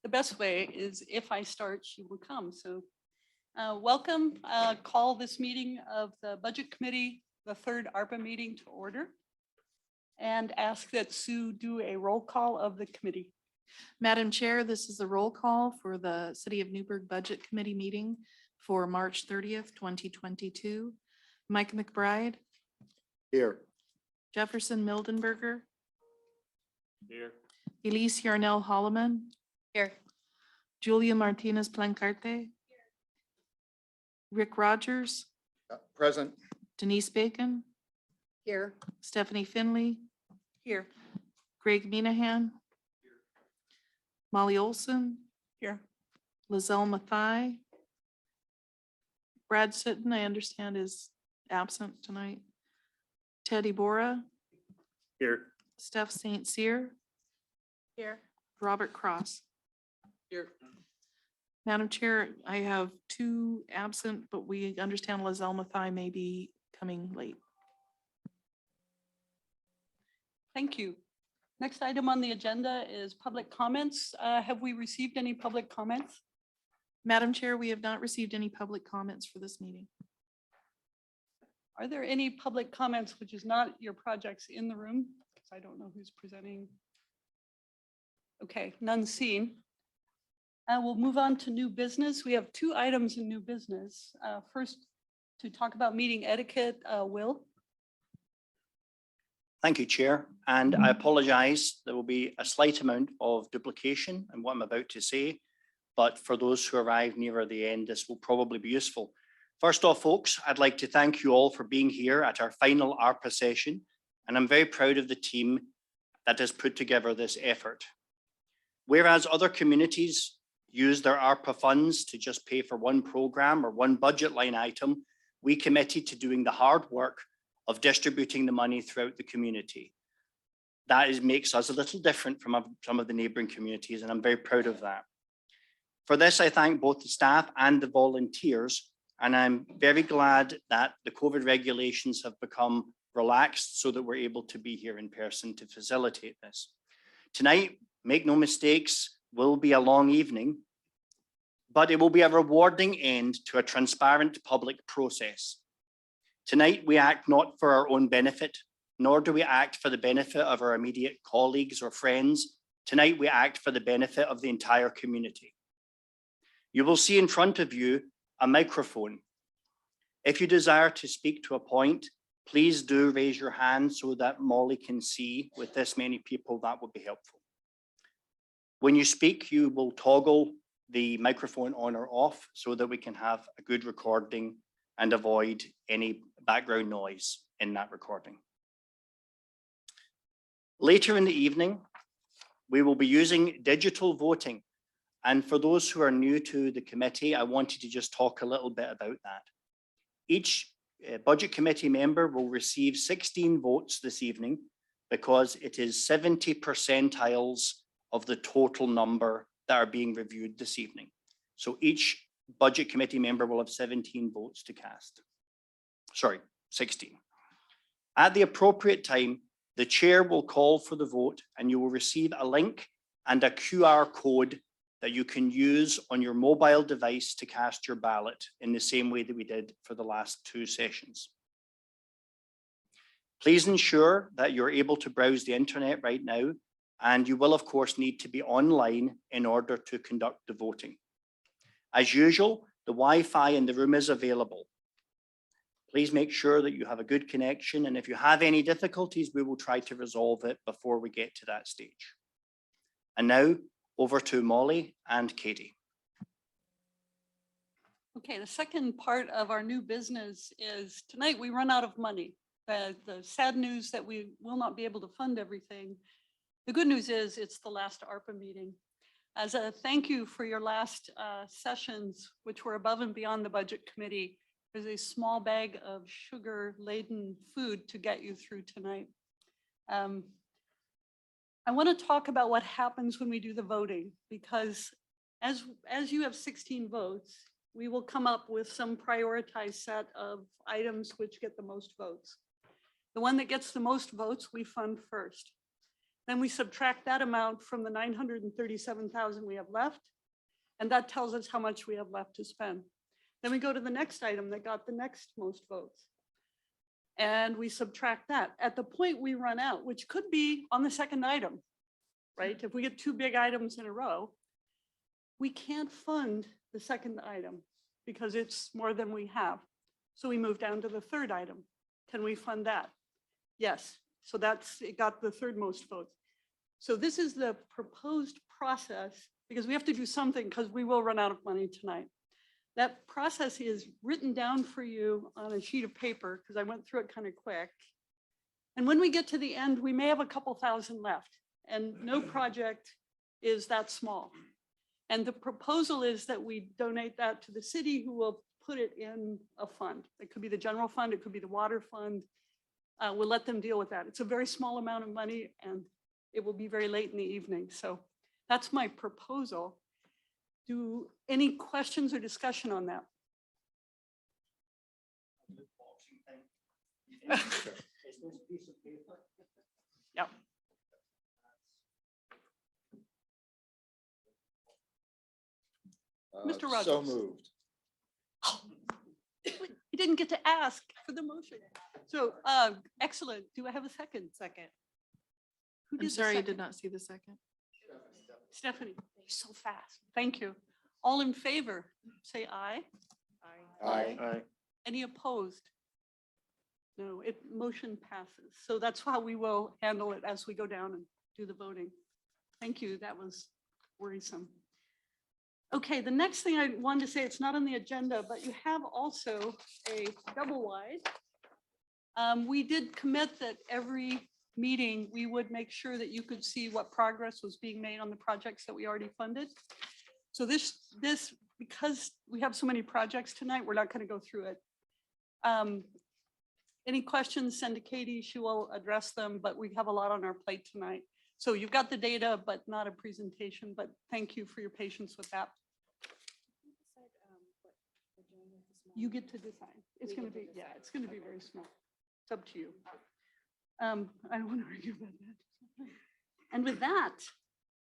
the best way is if I start, she will come. So welcome, call this meeting of the Budget Committee, the third ARPA meeting to order, and ask that Sue do a roll call of the committee. Madam Chair, this is the roll call for the City of Newberg Budget Committee meeting for March 30th, 2022. Mike McBride. Here. Jefferson Mildenberger. Here. Elise Yarnell Holloman. Here. Julia Martinez Plancarte. Here. Rick Rogers. Present. Denise Bacon. Here. Stephanie Finley. Here. Greg Minahan. Molly Olson. Here. Lizelle Mathai. Brad Sitton, I understand, is absent tonight. Teddy Bora. Here. Steph St. Cyr. Here. Robert Cross. Here. Madam Chair, I have two absent, but we understand Lizelle Mathai may be coming late. Thank you. Next item on the agenda is public comments. Have we received any public comments? Madam Chair, we have not received any public comments for this meeting. Are there any public comments, which is not your projects, in the room? Because I don't know who's presenting. Okay, none seen. We'll move on to new business. We have two items in new business. First, to talk about meeting etiquette, Will. Thank you, Chair. And I apologize, there will be a slight amount of duplication in what I'm about to say, but for those who arrive nearer the end, this will probably be useful. First off, folks, I'd like to thank you all for being here at our final ARPA session, and I'm very proud of the team that has put together this effort. Whereas other communities use their ARPA funds to just pay for one program or one budget line item, we committed to doing the hard work of distributing the money throughout the community. That makes us a little different from some of the neighboring communities, and I'm very proud of that. For this, I thank both the staff and the volunteers, and I'm very glad that the COVID regulations have become relaxed so that we're able to be here in person to facilitate this. Tonight, make no mistakes, will be a long evening, but it will be a rewarding end to a transparent public process. Tonight, we act not for our own benefit, nor do we act for the benefit of our immediate colleagues or friends. Tonight, we act for the benefit of the entire community. You will see in front of you a microphone. If you desire to speak to a point, please do raise your hand so that Molly can see. With this many people, that would be helpful. When you speak, you will toggle the microphone on or off so that we can have a good recording and avoid any background noise in that recording. Later in the evening, we will be using digital voting. And for those who are new to the committee, I wanted to just talk a little bit about that. Each budget committee member will receive 16 votes this evening because it is 70 percentiles of the total number that are being reviewed this evening. So each budget committee member will have 17 votes to cast. Sorry, 16. At the appropriate time, the chair will call for the vote and you will receive a link and a QR code that you can use on your mobile device to cast your ballot in the same way that we did for the last two sessions. Please ensure that you're able to browse the internet right now, and you will of course need to be online in order to conduct the voting. As usual, the Wi-Fi in the room is available. Please make sure that you have a good connection, and if you have any difficulties, we will try to resolve it before we get to that stage. And now, over to Molly and Katie. Okay, the second part of our new business is tonight we run out of money. The sad news that we will not be able to fund everything. The good news is it's the last ARPA meeting. As a thank you for your last sessions, which were above and beyond the budget committee, there's a small bag of sugar-laden food to get you through tonight. I want to talk about what happens when we do the voting, because as you have 16 votes, we will come up with some prioritized set of items which get the most votes. The one that gets the most votes, we fund first. Then we subtract that amount from the 937,000 we have left. And that tells us how much we have left to spend. Then we go to the next item that got the next most votes. And we subtract that. At the point we run out, which could be on the second item, right? If we get two big items in a row, we can't fund the second item because it's more than we have. So we move down to the third item. Can we fund that? Yes. So it got the third most votes. So this is the proposed process because we have to do something because we will run out of money tonight. That process is written down for you on a sheet of paper because I went through it kind of quick. And when we get to the end, we may have a couple thousand left and no project is that small. And the proposal is that we donate that to the city who will put it in a fund. It could be the general fund, it could be the water fund. We'll let them deal with that. It's a very small amount of money and it will be very late in the evening. So that's my proposal. Do any questions or discussion on that? Yep. Mr. So Rogers. moved. You didn't get to ask for the motion. So excellent. Do I have a second? Second. Who I'm did the sorry, I second? did not see the second. Stephanie, you're so fast. Thank you. All in favor, say aye. Aye. Any opposed? No, motion passes. So that's how we will handle it as we go down and do the voting. Thank you. That was worrisome. Okay, the next thing I wanted to say, it's not on the agenda, but you have also a double wide. We did commit that every meeting, we would make sure that you could see what progress was being made on the projects that we already funded. So this, because we have so many projects tonight, we're not going to go through it. Any questions, send to Katie, she will address them, but we have a lot on our plate tonight. So you've got the data, but not a presentation, but thank you for your patience with that. You get to decide. It's going to be, yeah, it's going to be very small. It's up to you. I don't want to argue about that. And with that,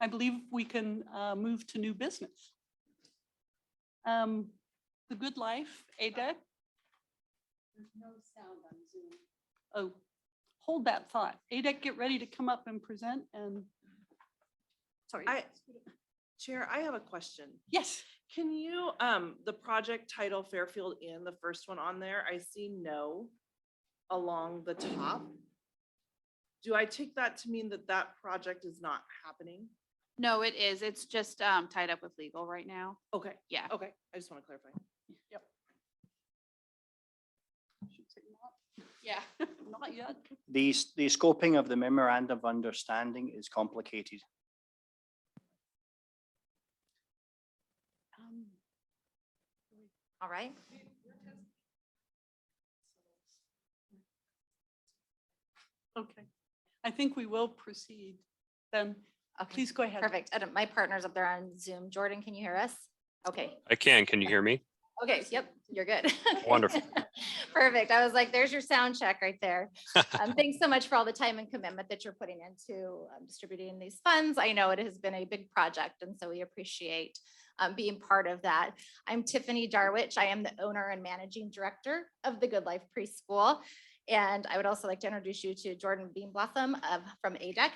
I believe we can move to new business. The Good Life, ADEC. There's no sound on Zoom. Oh, hold that thought. ADEC, get ready to come up and present and, sorry. Chair, I have a question. Yes. Can you, the project title Fairfield Inn, the first one on there, I see no along the top. Do I take that to mean that that project is not happening? No, it is. It's just tied up with legal right now. Okay, Yeah. okay, I just want to clarify. Yep. Should say not. Yeah. Not yet. The scoping of the memorandum of understanding is complicated. All right. Okay. I think we will proceed then. Okay. Please go ahead. Perfect. And my partner's up there on Zoom. Jordan, can you hear us? Okay. I can. Can you hear me? Okay. Yep. You're good. Wonderful. Perfect. I was like, there's your sound check right there. Thanks so much for all the time and commitment that you're putting into distributing these funds. I know it has been a big project, and so we appreciate being part of that. I'm Tiffany Darwich. I am the owner and managing director of the Good Life Preschool. And I would also like to introduce you to Jordan Beanblossom from ADEC.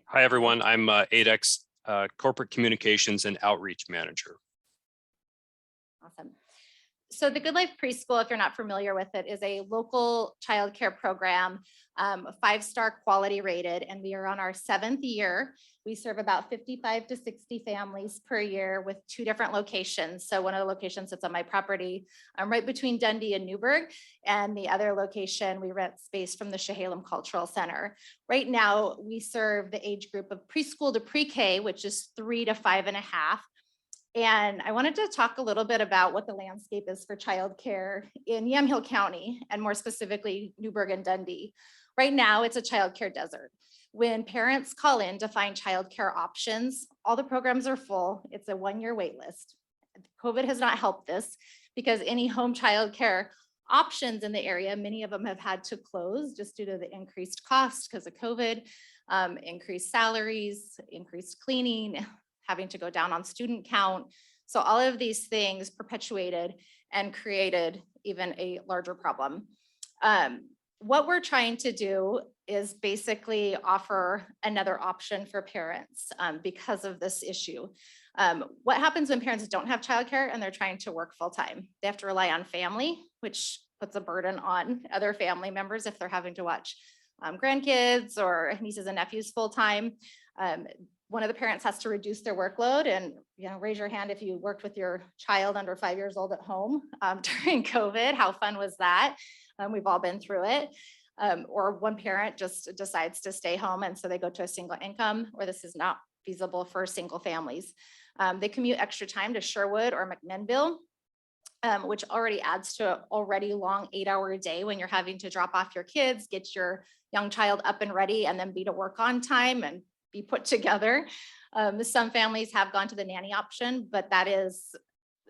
Hi, everyone. I'm ADEC's Corporate Communications and Outreach Manager. Awesome. So the Good Life Preschool, if you're not familiar with it, is a local childcare program, 5-star quality rated, and we are on our 7th year. We serve about 55 to 60 families per year with 2 different locations. So one of the locations that's on my property, right between Dundee and Newberg, and the other location, we rent space from the Chehalem Cultural Center. Right now, we serve the age group of preschool to pre-K, which is 3 to 5.5. And I wanted to talk a little bit about what the landscape is for childcare in Yamhill County, and more specifically Newberg and Dundee. Right now, it's a childcare desert. When parents call in to find childcare options, all the programs are full. It's a 1-year wait list. COVID has not helped this because any home childcare options in the area. Many of them have had to close just due to the increased cost because of COVID, increased salaries, increased cleaning, having to go down on student count. So all of these things perpetuated and created even a larger problem. What we're trying to do is basically offer another option for parents because of this issue. What happens when parents don't have childcare and they're trying to work full time? They have to rely on family, which puts a burden on other family members if they're having to watch grandkids or nieces and nephews full time. One of the parents has to reduce their workload, and raise your hand if you worked with your child under 5 years old at home during COVID. How fun was that? We've all been through it. Or one parent just decides to stay home, and so they go to a single income, or this is not feasible for single families. They commute extra time to Sherwood or McMinnville, which already adds to an already long 8-hour day when you're having to drop off your kids, get your young child up and ready, and then be to work on time and be put together. Some families have gone to the nanny option, but that is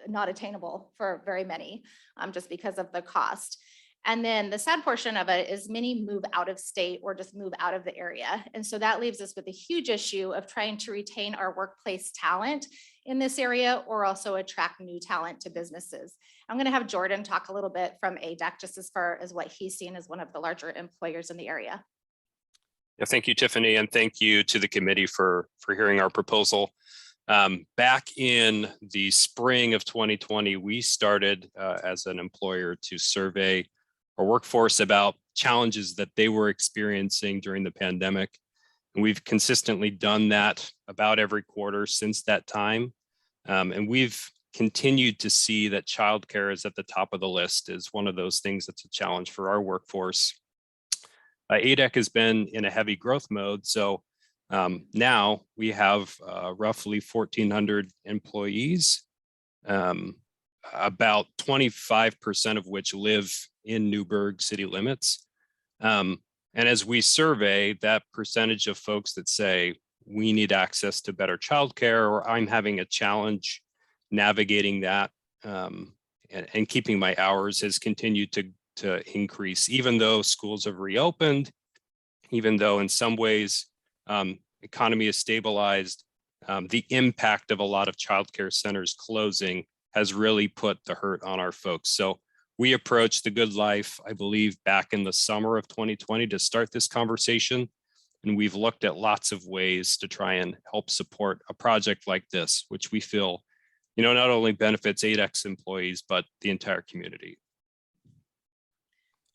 not attainable for very many just because of the cost. And then the sad portion of it is many move out of state or just move out of the area. And so that leaves us with a huge issue of trying to retain our workplace talent in this area or also attract new talent to businesses. I'm going to have Jordan talk a little bit from ADEC just as far as what he's seen as one of the larger employers in the area. Yeah, thank you, Tiffany, and thank you to the committee for hearing our proposal. Back in the spring of 2020, we started as an employer to survey our workforce about challenges that they were experiencing during the pandemic. And we've consistently done that about every quarter since that time. And we've continued to see that childcare is at the top of the list as one of those things that's a challenge for our workforce. ADEC has been in a heavy growth mode. So now we have roughly 1,400 employees, about 25% of which live in Newberg city limits. And as we survey that percentage of folks that say we need access to better childcare, or I'm having a challenge navigating that and keeping my hours, has continued to increase, even though schools have reopened, even though in some ways economy is stabilized. The impact of a lot of childcare centers closing has really put the hurt on our folks. So we approached the Good Life, I believe, back in the summer of 2020 to start this conversation. And we've looked at lots of ways to try and help support a project like this, which we feel, not only benefits ADEX employees, but the entire community.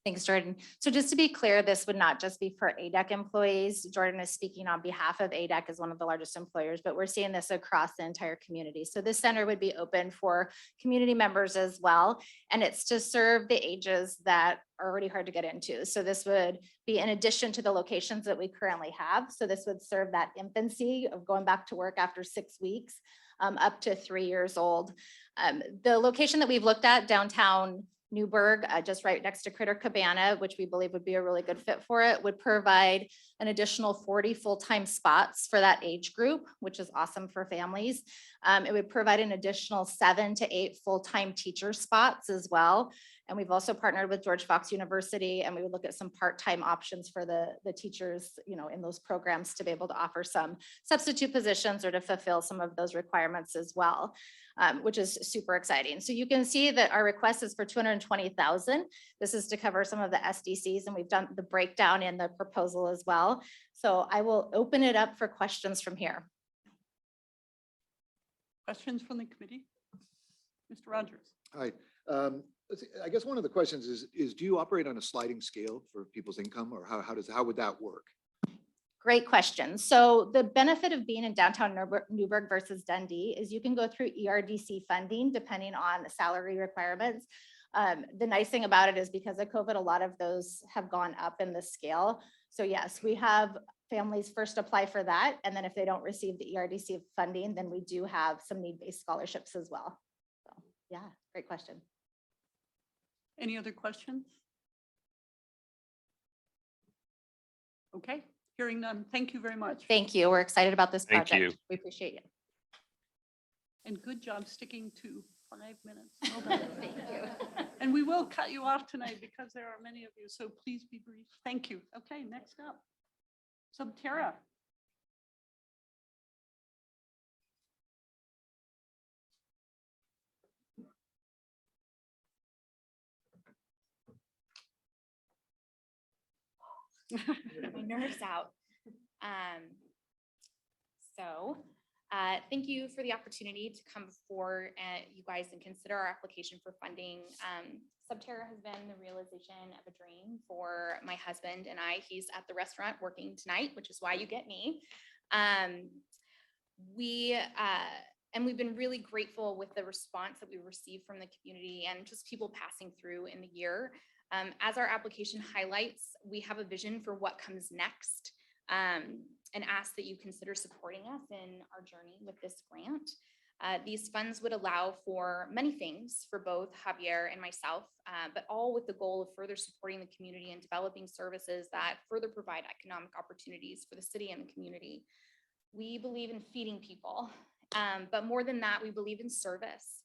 Thanks, Jordan. So just to be clear, this would not just be for ADEC employees. Jordan is speaking on behalf of ADEC as one of the largest employers, but we're seeing this across the entire community. So this center would be open for community members as well. And it's to serve the ages that are already hard to get into. So this would be in addition to the locations that we currently have. So this would serve that infancy of going back to work after 6 weeks, up to 3 years old. The location that we've looked at, downtown Newberg, just right next to Critter Cabana, which we believe would be a really good fit for it, would provide an additional 40 full-time spots for that age group, which is awesome for families. It would provide an additional 7 to 8 full-time teacher spots as well. And we've also partnered with George Fox University, and we would look at some part-time options for the teachers, in those programs to be able to offer some substitute positions or to fulfill some of those requirements as well, which is super exciting. So you can see that our request is for $220,000. This is to cover some of the SDCs, and we've done the breakdown in the proposal as well. So I will open it up for questions from here. Questions from the committee? Mr. Rogers. Hi. Let's see, I guess one of the questions is do you operate on a sliding scale for people's income, or how would that work? Great question. So the benefit of being in downtown Newberg versus Dundee is you can go through ERDC funding depending on salary requirements. The nice thing about it is because of COVID, a lot of those have gone up in the scale. So yes, we have families first apply for that. And then if they don't receive the ERDC funding, then we do have some need-based scholarships as well. So yeah, great question. Any other questions? Okay, hearing none. Thank you very much. Thank you. We're excited about this Thank project. you. We appreciate you. And good job sticking to 5 minutes. Well done. Thank you. And we will cut you off tonight because there are many of you, so please be brief. Thank you. Okay, next up. Subterra. My nerves out. Thank you for the opportunity to come before you guys and consider our application for funding. Subterra has been the realization of a dream for my husband and I. He's at the restaurant working tonight, which is why you get me. We've been really grateful with the response that we received from the community and just people passing through in the year. As our application highlights, we have a vision for what comes next, and ask that you consider supporting us in our journey with this grant. These funds would allow for many things for both Javier and myself, but all with the goal of further supporting the community and developing services that further provide economic opportunities for the city and the community. We believe in feeding people, but more than that, we believe in service.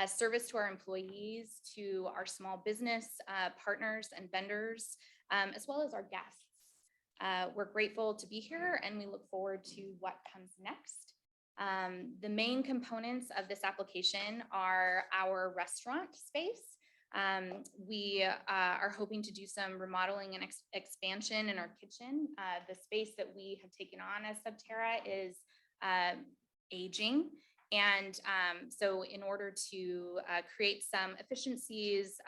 Service to our employees, to our small business partners and vendors, as well as our guests. We're grateful to be here and we look forward to what comes next. The main components of this application are our restaurant space. We are hoping to do some remodeling and expansion in our kitchen. The space that we have taken on as Subterra is aging. And so in order to create some efficiencies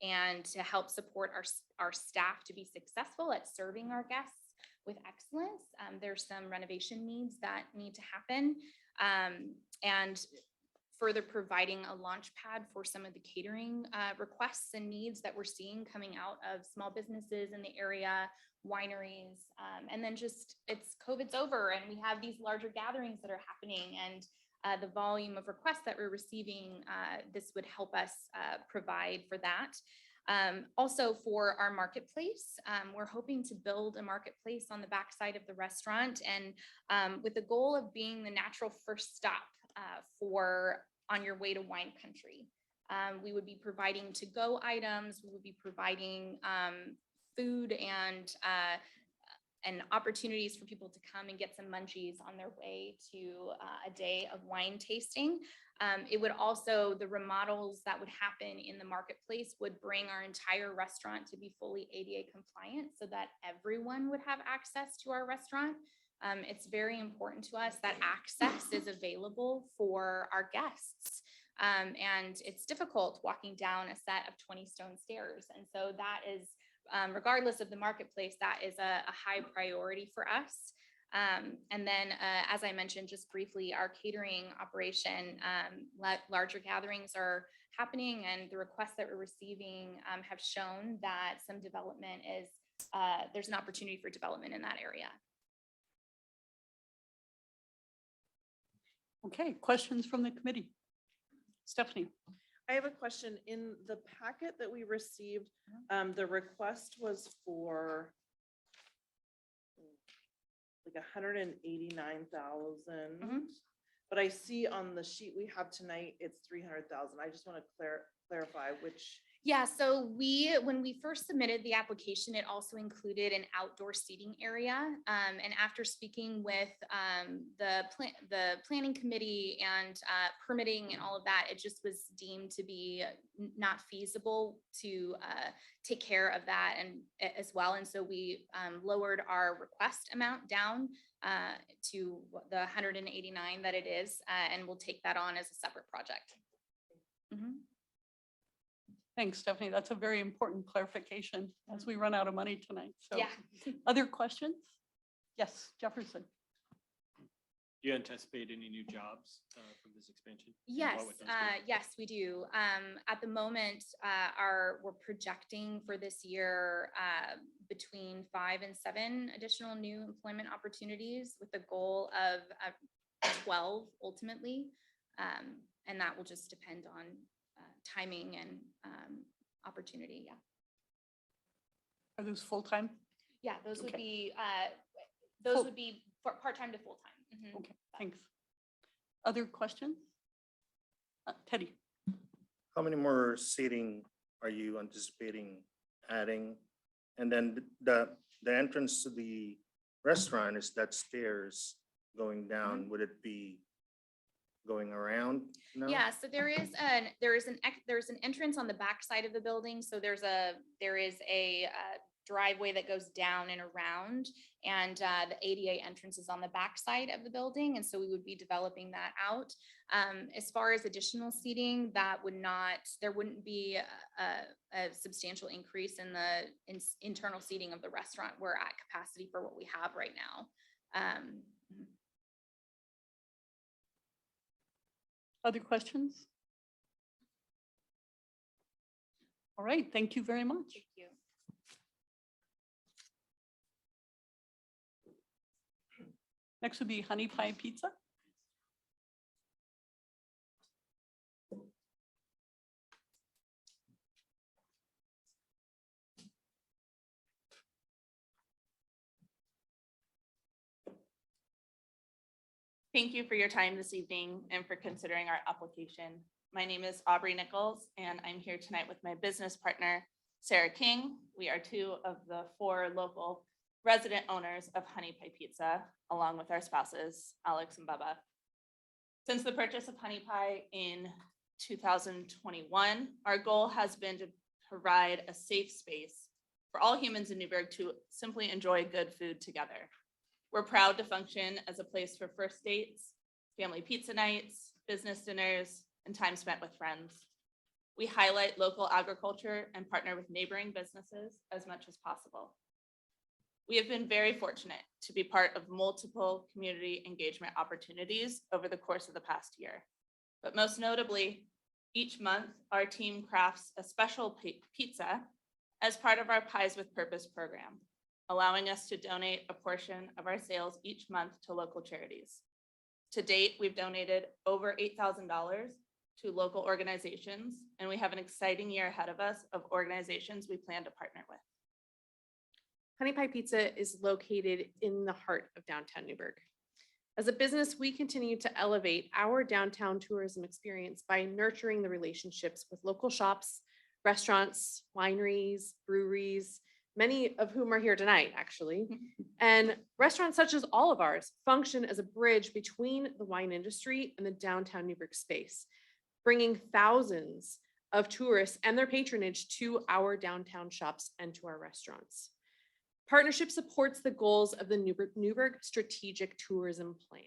and to help support our staff to be successful at serving our guests with excellence, there's some renovation needs that need to happen. And further providing a launch pad for some of the catering requests and needs that we're seeing coming out of small businesses in the area, wineries, and then just COVID's over and we have these larger gatherings that are happening, and the volume of requests that we're receiving, this would help us provide for that. Also for our marketplace, we're hoping to build a marketplace on the backside of the restaurant, and with the goal of being the natural first stop for on your way to wine country. We would be providing to-go items, we would be providing food and opportunities for people to come and get some munchies on their way to a day of wine tasting. It would also, the remodels that would happen in the marketplace would bring our entire restaurant to be fully ADA compliant so that everyone would have access to our restaurant. It's very important to us that access is available for our guests. And it's difficult walking down a set of 20 stone stairs. And so that is, regardless of the marketplace, that is a high priority for us. And then, as I mentioned just briefly, our catering operation, larger gatherings are happening, and the requests that we're receiving have shown that some development is, there's an opportunity for development in that area. Okay, questions from the committee? Stephanie. I have a question. In the packet that we received, the request was for like 189,000, but I see on the sheet we have tonight, it's 300,000. I just want to clarify which. Yeah, so when we first submitted the application, it also included an outdoor seating area. And after speaking with the planning committee and permitting and all of that, it just was deemed to be not feasible to take care of that and as well. And so we lowered our request amount down to the 189 that it is, and we'll take that on as a separate project. Thanks, Stephanie. That's a very important clarification as we run out of money tonight. So, Yeah. Other questions? Yes, Jefferson. Do you anticipate any new jobs from this expansion? And Yes, what would those be? yes, we do. At the moment, we're projecting for this year between 5 and 7 additional new employment opportunities with the goal of 12 ultimately. And that will just depend on timing and opportunity. Yeah. Are those full-time? Yeah, those would Okay. be Full- part-time to full-time. Okay, thanks. Other questions? Teddy. how many more seating are you anticipating adding? And then the entrance to the restaurant, is that stairs going down? Would it be going around? No? Yeah, so there's an entrance on the back side of the building. So there is a driveway that goes down and around, and the ADA entrance is on the back side of the building. And so we would be developing that out. As far as additional seating, there wouldn't be a substantial increase in the internal seating of the restaurant. We're at capacity for what we have right now. Other questions? All right, thank you very much. Thank you. Next would be Honey Pie Pizza. Thank you for your time this evening and for considering our application. My name is Aubrey Nichols, and I'm here tonight with my business partner, Sarah King. We are 2 of the 4 local resident owners of Honey Pie Pizza, along with our spouses, Alex and Bubba. Since the purchase of Honey Pie in 2021, our goal has been to provide a safe space for all humans in Newberg to simply enjoy good food together. We're proud to function as a place for first dates, family pizza nights, business dinners, and time spent with friends. We highlight local agriculture and partner with neighboring businesses as much as possible. We have been very fortunate to be part of multiple community engagement opportunities over the course of the past year. But most notably, each month, our team crafts a special pizza as part of our Pies with Purpose program, allowing us to donate a portion of our sales each month to local charities. To date, we've donated over $8,000 to local organizations, and we have an exciting year ahead of us of organizations we plan to partner with. Honey Pie Pizza is located in the heart of downtown Newberg. As a business, we continue to elevate our downtown tourism experience by nurturing the relationships with local shops, restaurants, wineries, breweries, many of whom are here tonight, actually. And restaurants such as all of ours function as a bridge between the wine industry and the downtown Newberg space, bringing thousands of tourists and their patronage to our downtown shops and to our restaurants. Partnership supports the goals of the Newberg Strategic Tourism Plan,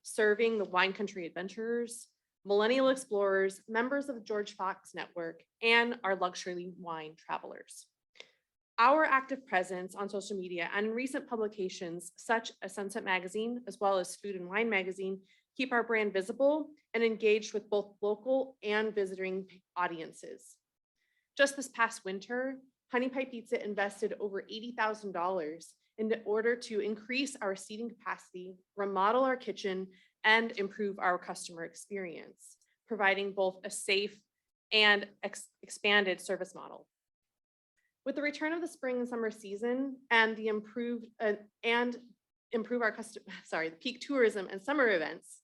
serving the wine country adventurers, millennial explorers, members of the George Fox Network, and our luxury wine travelers. Our active presence on social media and recent publications such as Sunset Magazine, as well as Food and Wine Magazine, keep our brand visible and engaged with both local and visiting audiences. Just this past winter, Honey Pie Pizza invested over $80,000 in order to increase our seating capacity, remodel our kitchen, and improve our customer experience, providing both a safe and expanded service model. With the return of the spring and summer season and the peak tourism and summer events,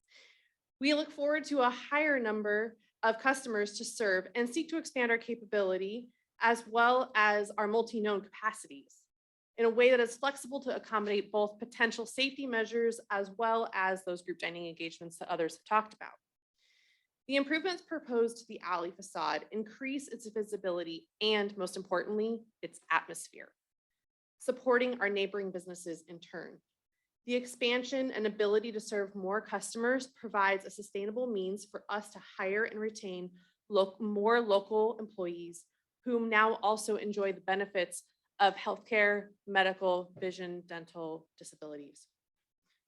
we look forward to a higher number of customers to serve and seek to expand our capability as well as our multi-known capacities in a way that is flexible to accommodate both potential safety measures as well as those group dining engagements that others have talked about. The improvements proposed to the alley facade increase its visibility and, most importantly, its atmosphere, supporting our neighboring businesses in turn. The expansion and ability to serve more customers provides a sustainable means for us to hire and retain more local employees whom now also enjoy the benefits of healthcare, medical, vision, dental disabilities.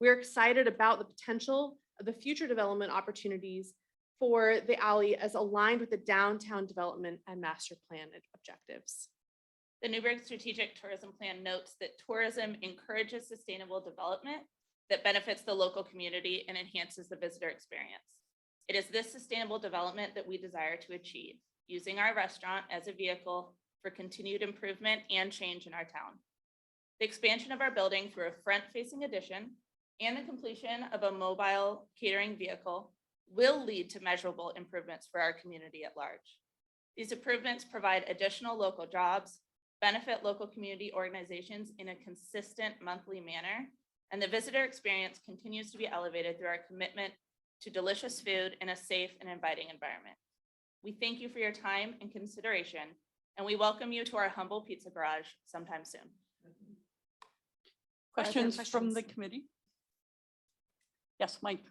We're excited about the potential of the future development opportunities for the alley as aligned with the downtown development and master plan objectives. The Newberg Strategic Tourism Plan notes that tourism encourages sustainable development that benefits the local community and enhances the visitor experience. It is this sustainable development that we desire to achieve, using our restaurant as a vehicle for continued improvement and change in our town. The expansion of our building through a front-facing addition and the completion of a mobile catering vehicle will lead to measurable improvements for our community at large. These improvements provide additional local jobs, benefit local community organizations in a consistent monthly manner, and the visitor experience continues to be elevated through our commitment to delicious food in a safe and inviting environment. We thank you for your time and consideration, and we welcome you to our humble pizza garage sometime soon. Questions from the committee? Yes, Mike.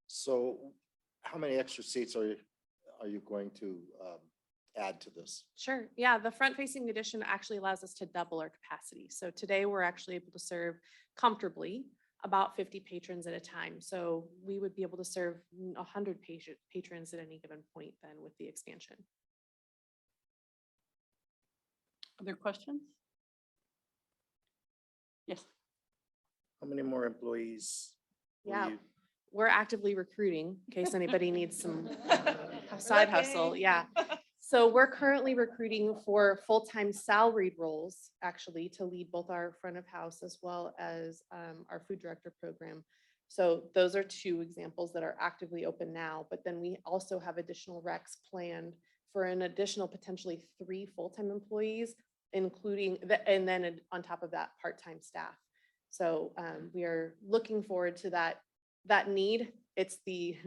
So how many extra seats are you going to add to this? Sure. Yeah, the front-facing addition actually allows us to double our capacity. So today we're actually able to serve comfortably about 50 patrons at a time. So we would be able to serve 100 patrons at any given point then with the expansion. Other questions? Yes. How many more employees? will Yeah. you- We're actively recruiting in case anybody needs some side hustle. Looking. Yeah. So we're currently recruiting for full-time salaried roles, actually, to lead both our front of house as well as our food director program. So those are two examples that are actively open now, but then we also have additional recs planned for an additional potentially 3 full-time employees, including and then on top of that, part-time staff. So we are looking forward to that need. It's the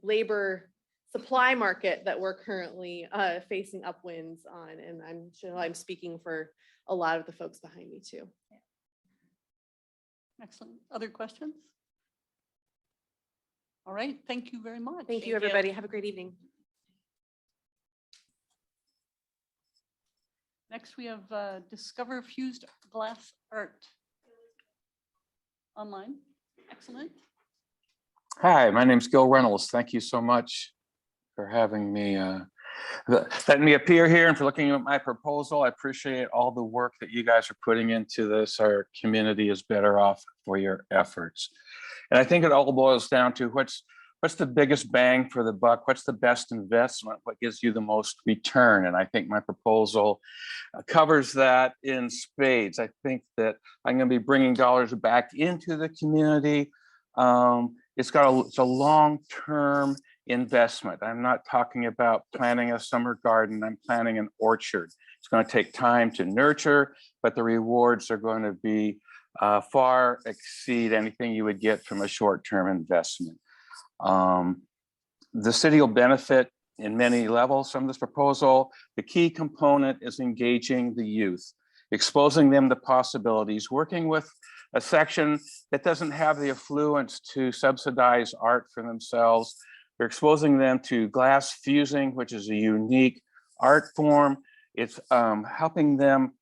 labor supply market that we're currently facing upwinds on. And I'm sure I'm speaking for a lot of the folks behind me too. Excellent. Other questions? All right. Thank you very much. Thank you, everybody. Have a great evening. Next, we have Discover Fused Glass Art. Online. Excellent. Hi, my name's Gil Reynolds. Thank you so much for having me, letting me appear here and for looking at my proposal. I appreciate all the work that you guys are putting into this. Our community is better off for your efforts. And I think it all boils down to what's the biggest bang for the buck? What's the best investment? What gives you the most return? And I think my proposal covers that in spades. I think that I'm going to be bringing dollars back into the community. It's a long-term investment. I'm not talking about planting a summer garden. I'm planting an orchard. It's going to take time to nurture, but the rewards are going to be far exceed anything you would get from a short-term investment. The city will benefit in many levels from this proposal. The key component is engaging the youth, exposing them to possibilities, working with a section that doesn't have the affluence to subsidize art for themselves. We're exposing them to glass fusing, which is a unique art form. It's helping them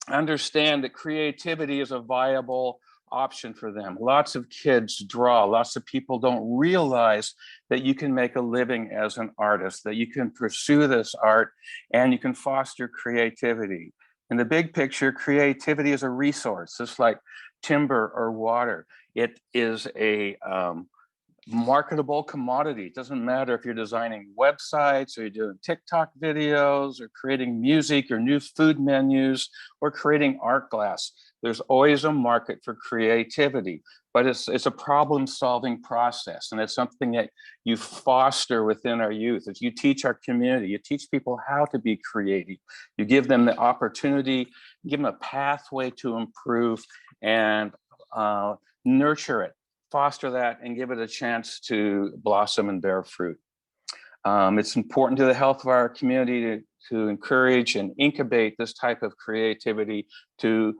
understand that creativity is a viable option for them. Lots of kids draw. Lots of people don't realize that you can make a living as an artist, that you can pursue this art and you can foster creativity. In the big picture, creativity is a resource, just like timber or water. It is a marketable commodity. It doesn't matter if you're designing websites or you're doing TikTok videos or creating music or new food menus or creating art glass. There's always a market for creativity, but it's a problem-solving process, and it's something that you foster within our youth. As you teach our community, you teach people how to be creative. You give them the opportunity, give them a pathway to improve, and nurture it, foster that, and give it a chance to blossom and bear fruit. It's important to the health of our community to encourage and incubate this type of creativity to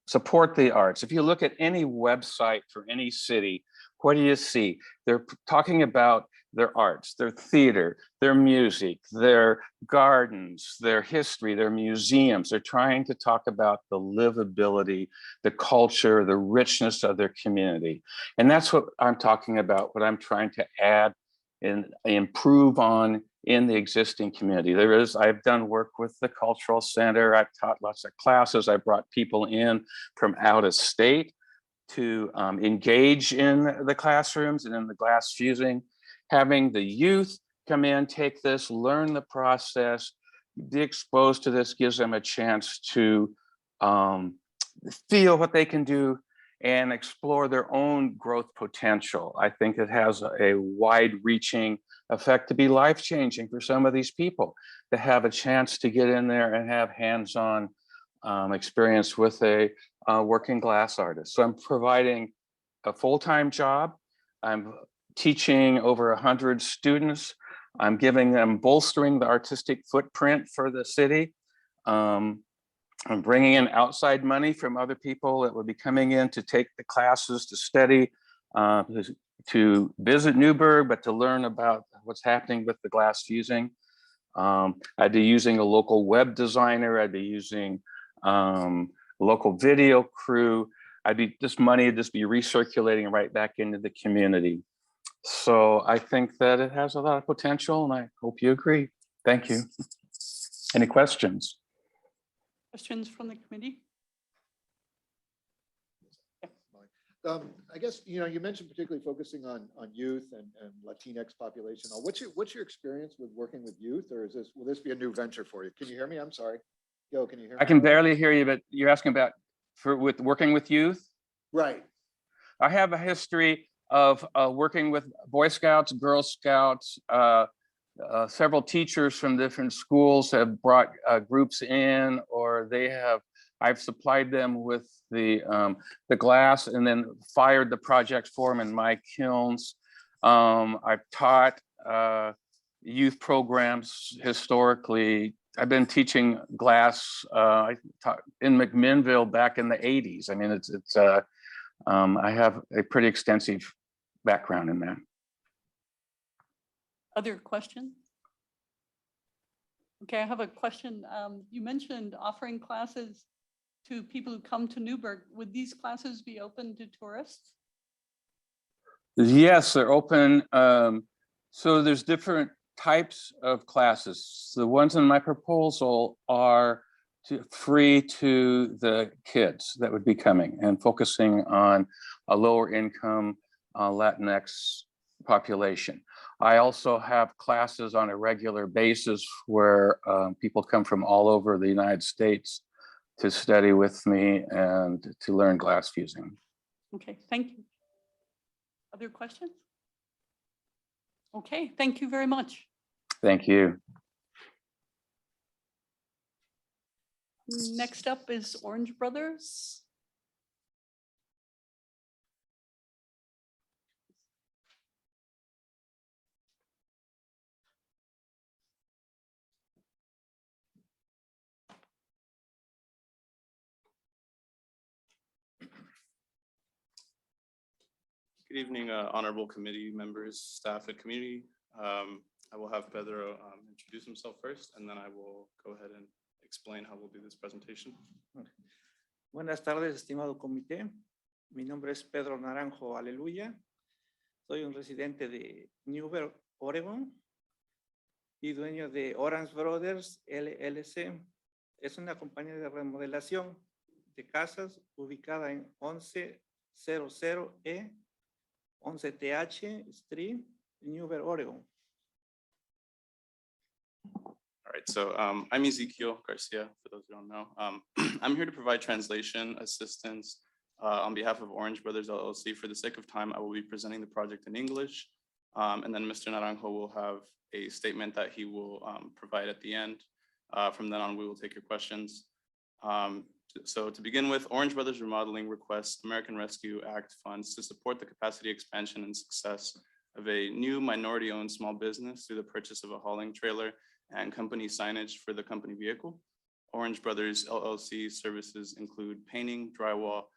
support the arts. If you look at any website for any city, what do you see? They're talking about their arts, their theater, their music, their gardens, their history, their museums. They're trying to talk about the livability, the culture, the richness of their community. And that's what I'm talking about, what I'm trying to add and improve on in the existing community. I've done work with the Cultural Center. I've taught lots of classes. I brought people in from out of state to engage in the classrooms and in the glass fusing. Having the youth come in, take this, learn the process, be exposed to this gives them a chance to feel what they can do and explore their own growth potential. I think it has a wide-reaching effect to be life-changing for some of these people, to have a chance to get in there and have hands-on experience with a working glass artist. So I'm providing a full-time job. I'm teaching over 100 students. I'm giving them, bolstering the artistic footprint for the city. I'm bringing in outside money from other people that will be coming in to take the classes, to study, to visit Newberg, but to learn about what's happening with the glass fusing. I'd be using a local web designer. I'd be using a local video crew. This money would just be recirculating right back into the community. So I think that it has a lot of potential, and I hope you agree. Thank you. Any questions? Questions from the committee? I guess, you mentioned particularly focusing on youth and Latinx population. What's your experience with working with youth, or will this be a new venture for you? Can you hear me? I'm sorry. Yo, can you hear me? I can barely hear you, but you're asking about with working with youth? Right. I have a history of working with Boy Scouts, Girl Scouts. Several teachers from different schools have brought groups in, or I've supplied them with the glass and then fired the projects for them in my kilns. I've taught youth programs historically. I've been teaching glass. I taught in McMinnville back in the 80s. I mean, I have a pretty extensive background in that. Other questions? Okay, I have a question. You mentioned offering classes to people who come to Newberg. Would these classes be open to tourists? Yes, they're open. So there's different types of classes. The ones in my proposal are free to the kids that would be coming, and focusing on a lower income Latinx population. I also have classes on a regular basis where people come from all over the United States to study with me and to learn glass fusing. Okay, thank you. Other questions? Okay, thank you very much. Thank you. Next up is Orange Brothers. Good evening, honorable committee members, staff, and community. I will have Pedro introduce himself first, and then I will go ahead and explain how we'll do this presentation. Buenas tardes, estimado comité. Mi nombre es Pedro Naranjo Aleluya. Soy un residente de Newberg, Oregon, y dueño de Orange Brothers LLC. Es una compañía de remodelación de casas ubicada en 1100E 11TH Street, Newberg, Oregon. All right, so I'm Ezekiel Garcia, for those who don't know. I'm here to provide translation assistance on behalf of Orange Brothers LLC. For the sake of time, I will be presenting the project in English, and then Mr. Naranjo will have a statement that he will provide at the end. From then on, we will take your questions. So to begin with, Orange Brothers Remodeling requests American Rescue Act funds to support the capacity expansion and success of a new minority-owned small business through the purchase of a hauling trailer and company signage for the company vehicle. Orange Brothers LLC services include painting, drywall,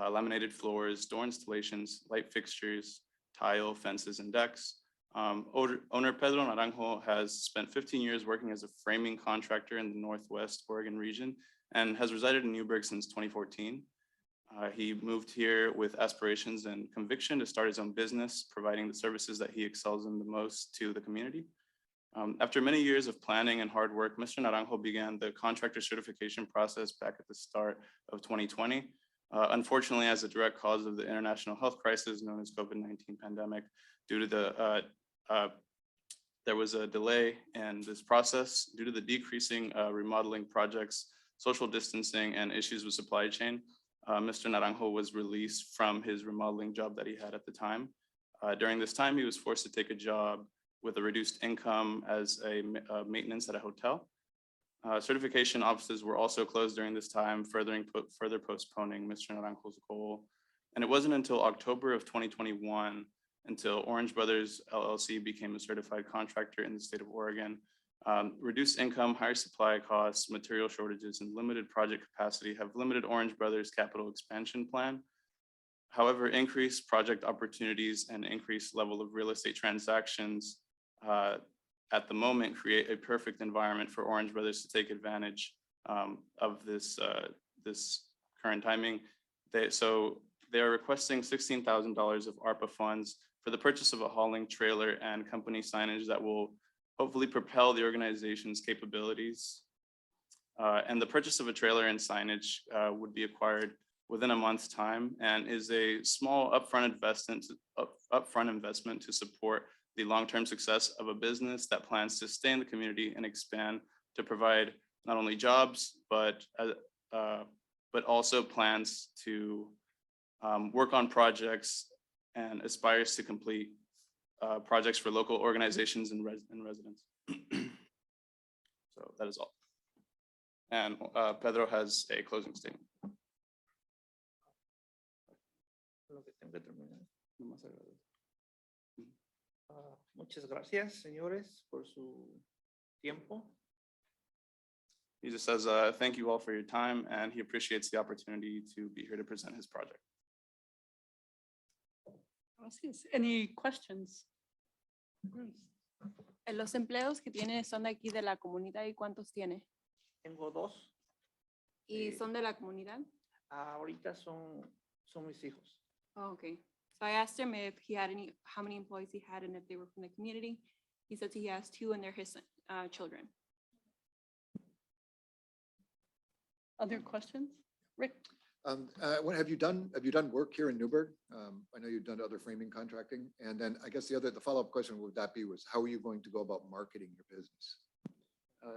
laminated floors, door installations, light fixtures, tile, fences, and decks. Owner Pedro Naranjo has spent 15 years working as a framing contractor in the Northwest Oregon region and has resided in Newberg since 2014. He moved here with aspirations and conviction to start his own business, providing the services that he excels in the most to the community. After many years of planning and hard work, Mr. Naranjo began the contractor certification process back at the start of 2020. Unfortunately, as a direct cause of the international health crisis known as COVID-19 pandemic, due to there was a delay in this process due to the decreasing remodeling projects, social distancing, and issues with supply chain. Mr. Naranjo was released from his remodeling job that he had at the time. During this time, he was forced to take a job with a reduced income as a maintenance at a hotel. Certification offices were also closed during this time, further postponing Mr. Naranjo's goal. And it wasn't until October of 2021 until Orange Brothers LLC became a certified contractor in the state of Oregon. Reduced income, higher supply costs, material shortages, and limited project capacity have limited Orange Brothers' capital expansion plan. However, increased project opportunities and increased level of real estate transactions at the moment create a perfect environment for Orange Brothers to take advantage of this current timing. They are requesting $16,000 of ARPA funds for the purchase of a hauling trailer and company signage that will hopefully propel the organization's capabilities. And the purchase of a trailer and signage would be acquired within a month's time and is a small upfront investment to support the long-term success of a business that plans to stay in the community and expand to provide not only jobs, but also plans to work on projects and aspires to complete projects for local organizations and residents. So that is all. And Pedro has a closing statement. Muchas gracias, señores, por su tiempo. He just says, thank you all for your time, and he appreciates the opportunity to be here to present his project. Any questions? Los empleados que tiene son de aquí de la comunidad y cuántos tiene. Tengo dos. ¿Y son de la comunidad? Ahorita son mis hijos. Oh, okay. So I asked him if he had how many employees he had and if they were from the community. He said he has 2 and they're his children. Other questions? Rick? What have you done work here in Newberg? I know you've done other framing contracting. And then I guess the follow-up question would that be was how are you going to go about marketing your business?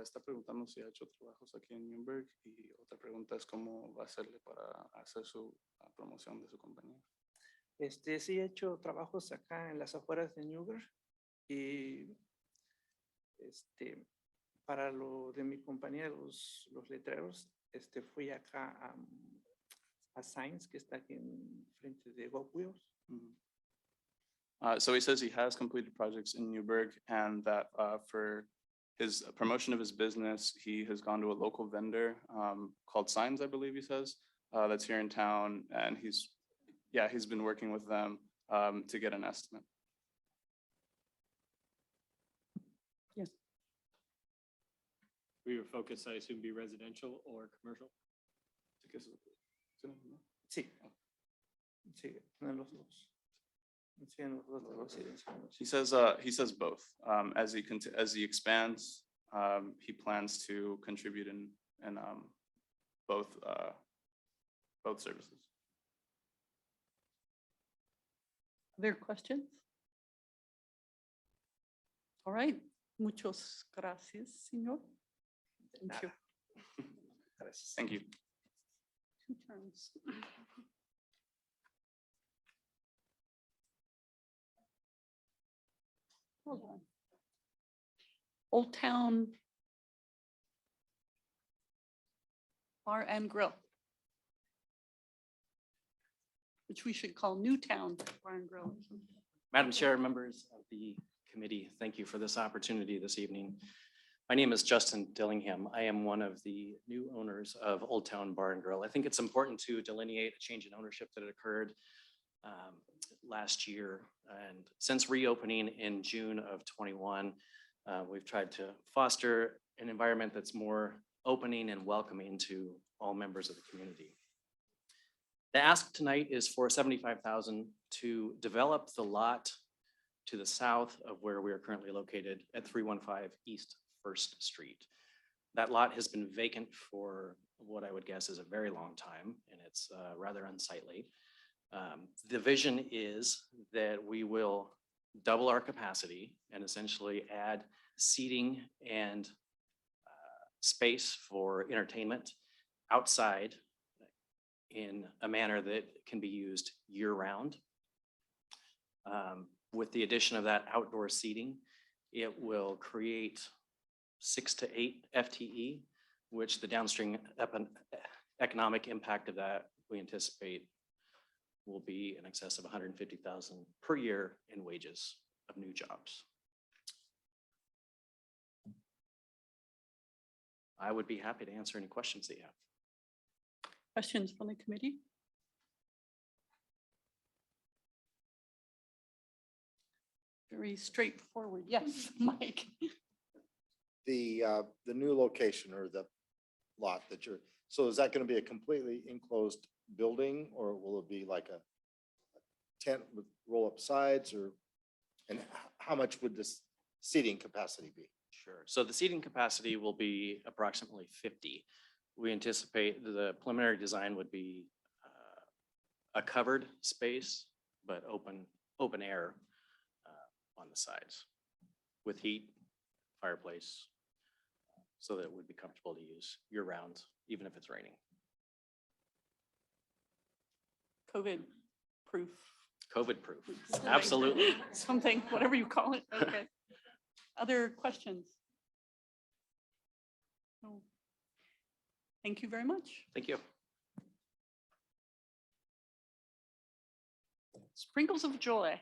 Está preguntando si ha hecho trabajos aquí en Newberg y otra pregunta es cómo va a hacerle para hacer su promoción de su compañía. Sí he hecho trabajos acá en las afueras de Newberg y para lo de mi compañía, los letreros, fui acá a Signs, que está aquí en frente de Go Wheels. So he says he has completed projects in Newberg and that for his promotion of his business, he has gone to a local vendor called Signs, I believe he says, that's here in town. And he's been working with them to get an estimate. Yes. We were focused, I assume, be residential or commercial? Sí. Sí, en los dos. Sí, en los dos residencias. He says both. As he expands, he plans to contribute in both services. Other questions? All right. Muchas gracias, señor. Thank you. Thank you. 2 terms. Hold on. Old Town Bar and Grill, which we should call Newtown Bar and Grill. Madam Chair, members of the committee, thank you for this opportunity this evening. My name is Justin Dillingham. I am one of the new owners of Old Town Bar and Grill. I think it's important to delineate a change in ownership that occurred last year. And since reopening in June of 21, we've tried to foster an environment that's more opening and welcoming to all members of the community. The ask tonight is for $75,000 to develop the lot to the south of where we are currently located at 315 East 1st Street. That lot has been vacant for what I would guess is a very long time, and it's rather unsightly. The vision is that we will double our capacity and essentially add seating and space for entertainment outside in a manner that can be used year-round. With the addition of that outdoor seating, it will create 6 to 8 FTE, which the downstream economic impact of that we anticipate will be in excess of 150,000 per year in wages of new jobs. I would be happy to answer any questions that you have. Questions from the committee? Very straightforward. Yes, Mike. The new location or the lot that you're, so is that going to be a completely enclosed building, or will it be like a tent with roll-up sides, or, and how much would this seating capacity be? Sure. So the seating capacity will be approximately 50. We anticipate the preliminary design would be a covered space, but open air on the sides with heat, fireplace, so that it would be comfortable to use year round, even if it's raining. COVID proof. COVID proof, Something. absolutely. Something, whatever you call it. Okay. Other questions? No. Thank you very much. Thank you. Sprinkles of joy.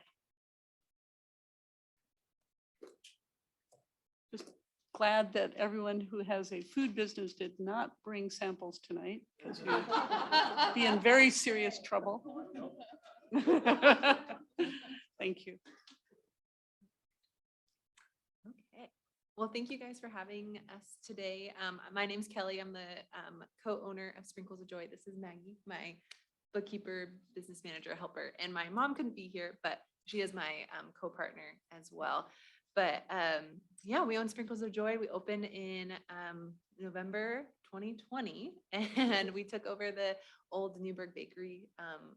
Just glad that everyone who has a food business did not bring samples tonight, because you'd be in very serious trouble. Thank you. Okay. Well, thank you guys for having us today. My name's Kelly. I'm the co-owner of Sprinkles of Joy. This is Maggie, my bookkeeper, business manager, helper, and my mom couldn't be here, but she is my co-partner as well. But yeah, we own Sprinkles of Joy. We opened in November 2020, and we took over the old Newberg Bakery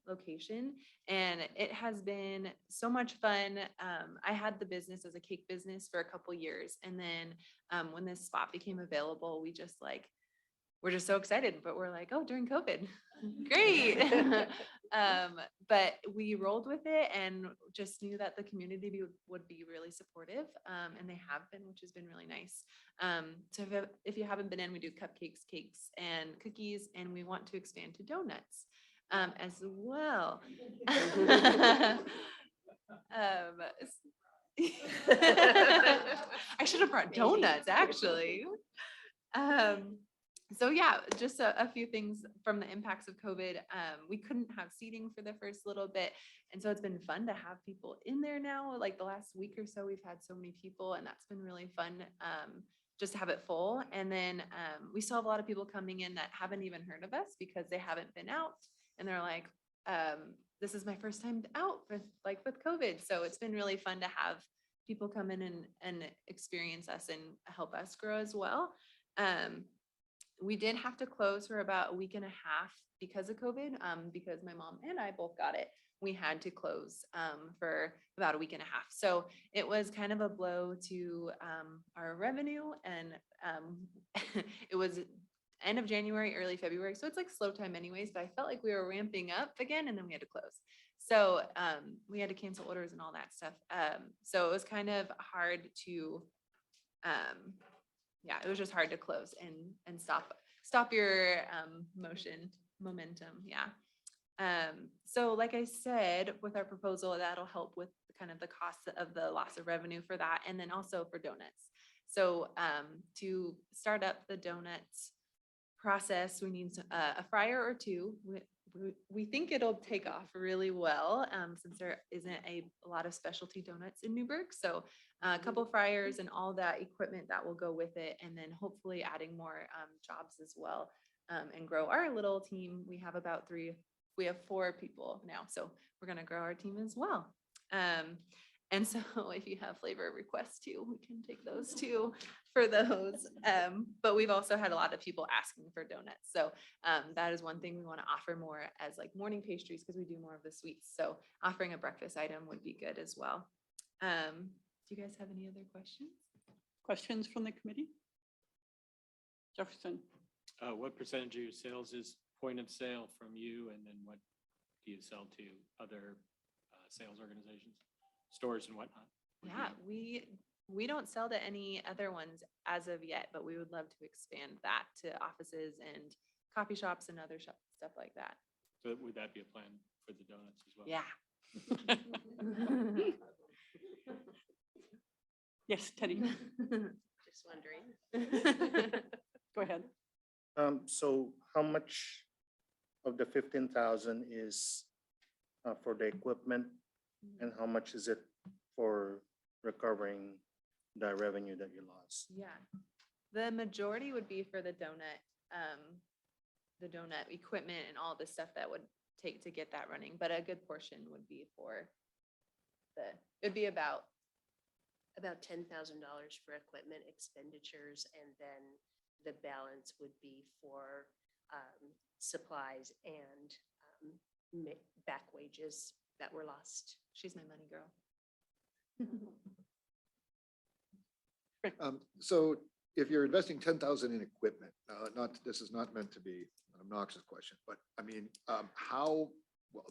location, and it has been so much fun. I had the business as a cake business for a couple years, and then when this spot became available, we're just so excited, but we're like, oh, during COVID, great. But we rolled with it and just knew that the community would be really supportive. And they have been, which has been really nice. So if you haven't been in, we do cupcakes, cakes, and cookies, and we want to expand to donuts as well. I should have brought donuts, actually. So yeah, just a few things from the impacts of COVID. We couldn't have seating for the first little bit. And so it's been fun to have people in there now. Like the last week or so, we've had so many people, and that's been really fun just to have it full. And then we still have a lot of people coming in that haven't even heard of us because they haven't been out. And they're like, this is my first time out with COVID. So it's been really fun to have people come in and experience us and help us grow as well. We did have to close for about a week and a half because of COVID, because my mom and I both got it. We had to close for about a week and a half. So it was kind of a blow to our revenue, and it was end of January, early February. So it's like slow time anyways, but I felt like we were ramping up again, and then we had to close. So we had to cancel orders and all that stuff. So it was kind of hard to yeah, it was just hard to close and stop your momentum. Yeah. So like I said, with our proposal, that'll help with kind of the cost of the loss of revenue for that, and then also for donuts. So to start up the donuts process, we need a fryer or two. We think it'll take off really well since there isn't a lot of specialty donuts in Newberg. So a couple fryers and all that equipment that will go with it, and then hopefully adding more jobs as well, and grow our little team. We have about 4 people now, so we're going to grow our team as well. And so if you have flavor requests too, we can take those too for those. But we've also had a lot of people asking for donuts. So that is one thing we want to offer more as like morning pastries, because we do more of the sweets. So offering a breakfast item would be good as well. Do you guys have any other questions? Questions from the committee? Jefferson. What percentage of your sales is point of sale from you, and then what do you sell to other sales organizations, stores and whatnot? Yeah, we don't sell to any other ones as of yet, but we would love to expand that to offices and coffee shops and other stuff like that. So would that be a plan for the donuts as well? Yeah. Yes, Teddy, Just wondering. go ahead. So how much of the 15,000 is for the equipment, and how much is it for recovering the revenue that you lost? Yeah, the majority would be for the donut equipment and all the stuff that would take to get that running, but a good portion would be for it'd be about $10,000 for equipment expenditures, and then the balance would be for supplies and back wages that were lost. She's my money girl. So if you're investing 10,000 in equipment, this is not meant to be an obnoxious question, but I mean,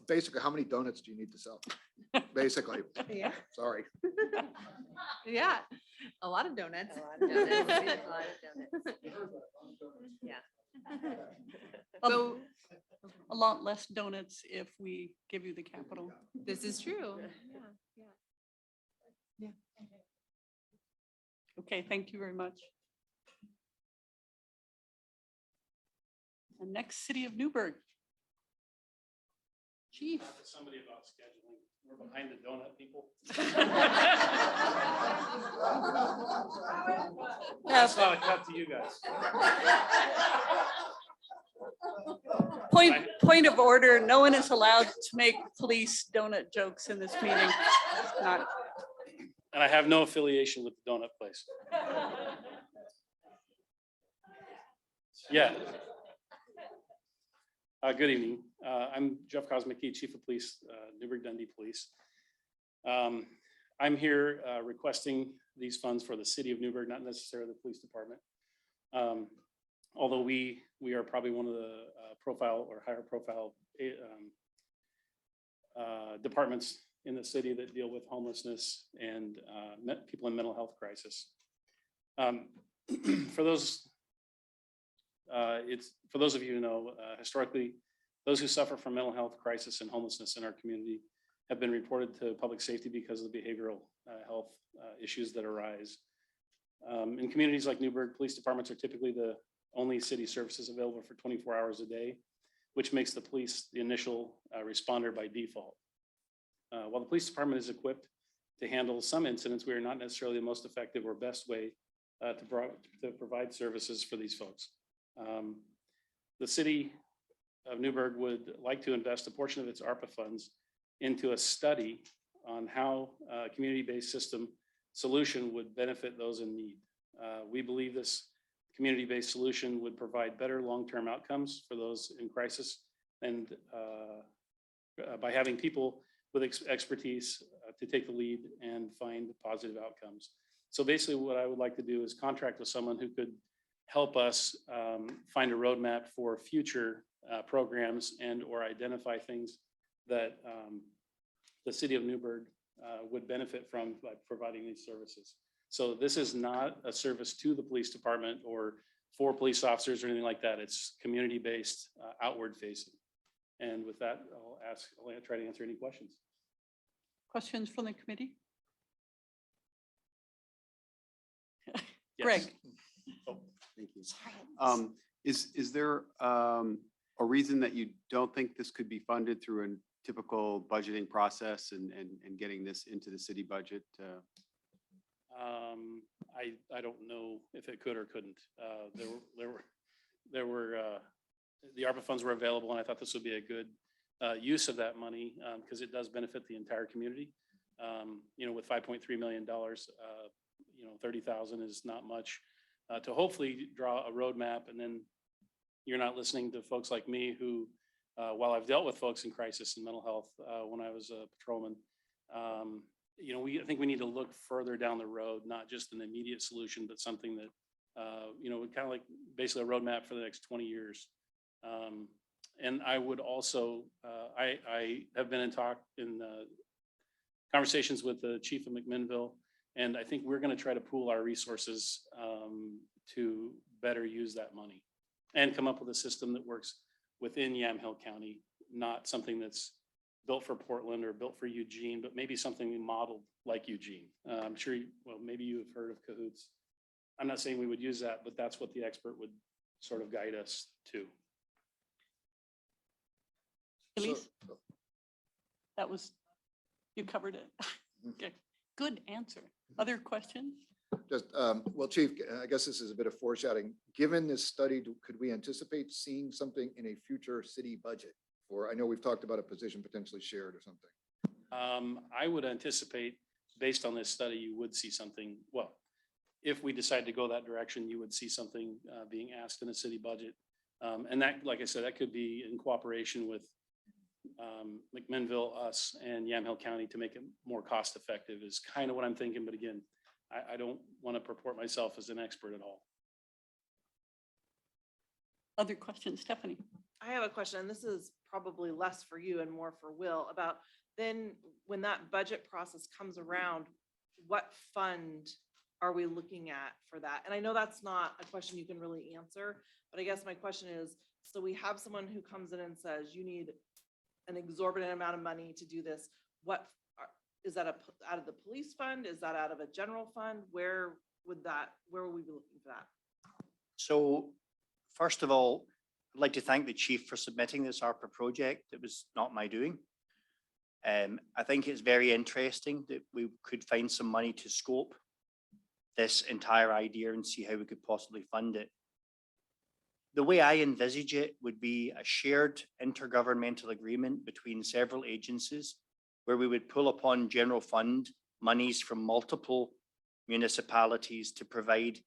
basically, how many donuts do you need to sell? Basically, Yeah. sorry. Yeah, a lot of donuts. A lot of donuts. A lot of donuts. Yeah. So A lot less donuts if we give you the capital. this is true. Yeah. Okay, thank you very much. The next, City of Newberg. Chief. Somebody about scheduling. We're behind the donut people. That's not a cut to you guys. Point of order, no one is allowed to make police donut jokes in this meeting. It's not. And I have no affiliation with the donut place. Yeah. Good evening. I'm Jeff Kosmicki, Chief of Police, Newberg Dundee Police. I'm here requesting these funds for the City of Newberg, not necessarily the Police Department. Although we are probably one of the profile or higher profile departments in the city that deal with homelessness and people in mental health crisis. For those of you who know, historically, those who suffer from mental health crisis and homelessness in our community have been reported to public safety because of the behavioral health issues that arise. In communities like Newberg, police departments are typically the only city services available for 24 hours a day, which makes the police the initial responder by default. While the police department is equipped to handle some incidents, we are not necessarily the most effective or best way to provide services for these folks. The City of Newberg would like to invest a portion of its ARPA funds into a study on how a community-based system solution would benefit those in need. We believe this community-based solution would provide better long-term outcomes for those in crisis, and by having people with expertise to take the lead and find positive outcomes. So basically what I would like to do is contract with someone who could help us find a roadmap for future programs and or identify things that the City of Newberg would benefit from by providing these services. So this is not a service to the police department or for police officers or anything like that. It's community-based, outward facing. And with that, I'll try to answer any questions. Questions from the committee? Yes. Greg. Oh, thank you. Is there a reason that you don't think this could be funded through a typical budgeting process and getting this into the city budget? I don't know if it could or couldn't. There were the ARPA funds were available, and I thought this would be a good use of that money because it does benefit the entire community. With $5.3 million, 30,000 is not much to hopefully draw a roadmap. And then you're not listening to folks like me who, while I've dealt with folks in crisis and mental health when I was a patrolman, I think we need to look further down the road, not just an immediate solution, but something that, kind of like basically a roadmap for the next 20 years. And I would also, I have been in conversations with the chief of McMinnville, and I think we're going to try to pool our resources to better use that money and come up with a system that works within Yamhill County, not something that's built for Portland or built for Eugene, but maybe something modeled like Eugene. I'm sure, well, maybe you have heard of Cahoots. I'm not saying we would use that, but that's what the expert would sort of guide us to. Elise? That was, you covered it. Okay, good answer. Other questions? Just, well, Chief, I guess this is a bit of foreshadowing. Given this study, could we anticipate seeing something in a future city budget? Or I know we've talked about a position potentially shared or something. I would anticipate, based on this study, you would see something, well, if we decide to go that direction, you would see something being asked in a city budget. And that, like I said, that could be in cooperation with McMinnville, us, and Yamhill County to make it more cost effective is kind of what I'm thinking. But again, I don't want to purport myself as an expert at all. Other questions, Stephanie? I have a question, and this is probably less for you and more for Will, about then when that budget process comes around, what fund are we looking at for that? And I know that's not a question you can really answer, but I guess my question is, so we have someone who comes in and says, you need an exorbitant amount of money to do this. Is that out of the police fund? Is that out of a general fund? Where would we be looking for that? So first of all, I'd like to thank the chief for submitting this ARPA project. It was not my doing. I think it's very interesting that we could find some money to scope this entire idea and see how we could possibly fund it. The way I envisage it would be a shared intergovernmental agreement between several agencies where we would pull upon general fund monies from multiple municipalities to provide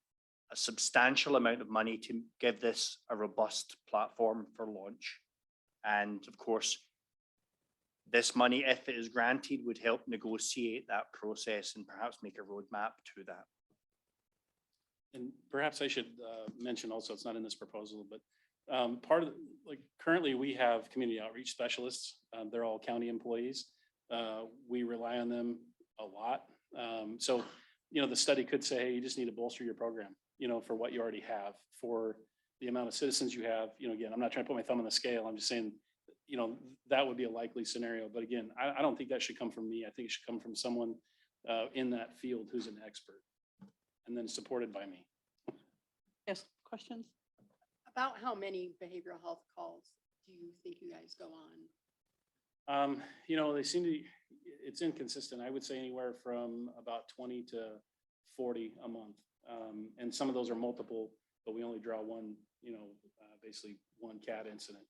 a substantial amount of money to give this a robust platform for launch. And of course, this money, if it is granted, would help negotiate that process and perhaps make a roadmap to that. And perhaps I should mention also, it's not in this proposal, but part of, like, currently we have community outreach specialists. They're all county employees. We rely on them a lot. So, you know, the study could say, hey, you just need to bolster your program, you know, for what you already have, for the amount of citizens you have. You know, again, I'm not trying to put my thumb on the scale. I'm just saying, you know, that would be a likely scenario. But again, I don't think that should come from me. I think it should come from someone in that field who's an expert, and then supported by me. Yes, questions? About how many behavioral health calls do you think you guys go on? You know, they seem to, it's inconsistent. I would say anywhere from about 20 to 40 a month. And some of those are multiple, but we only draw one, you know, basically one cat incident.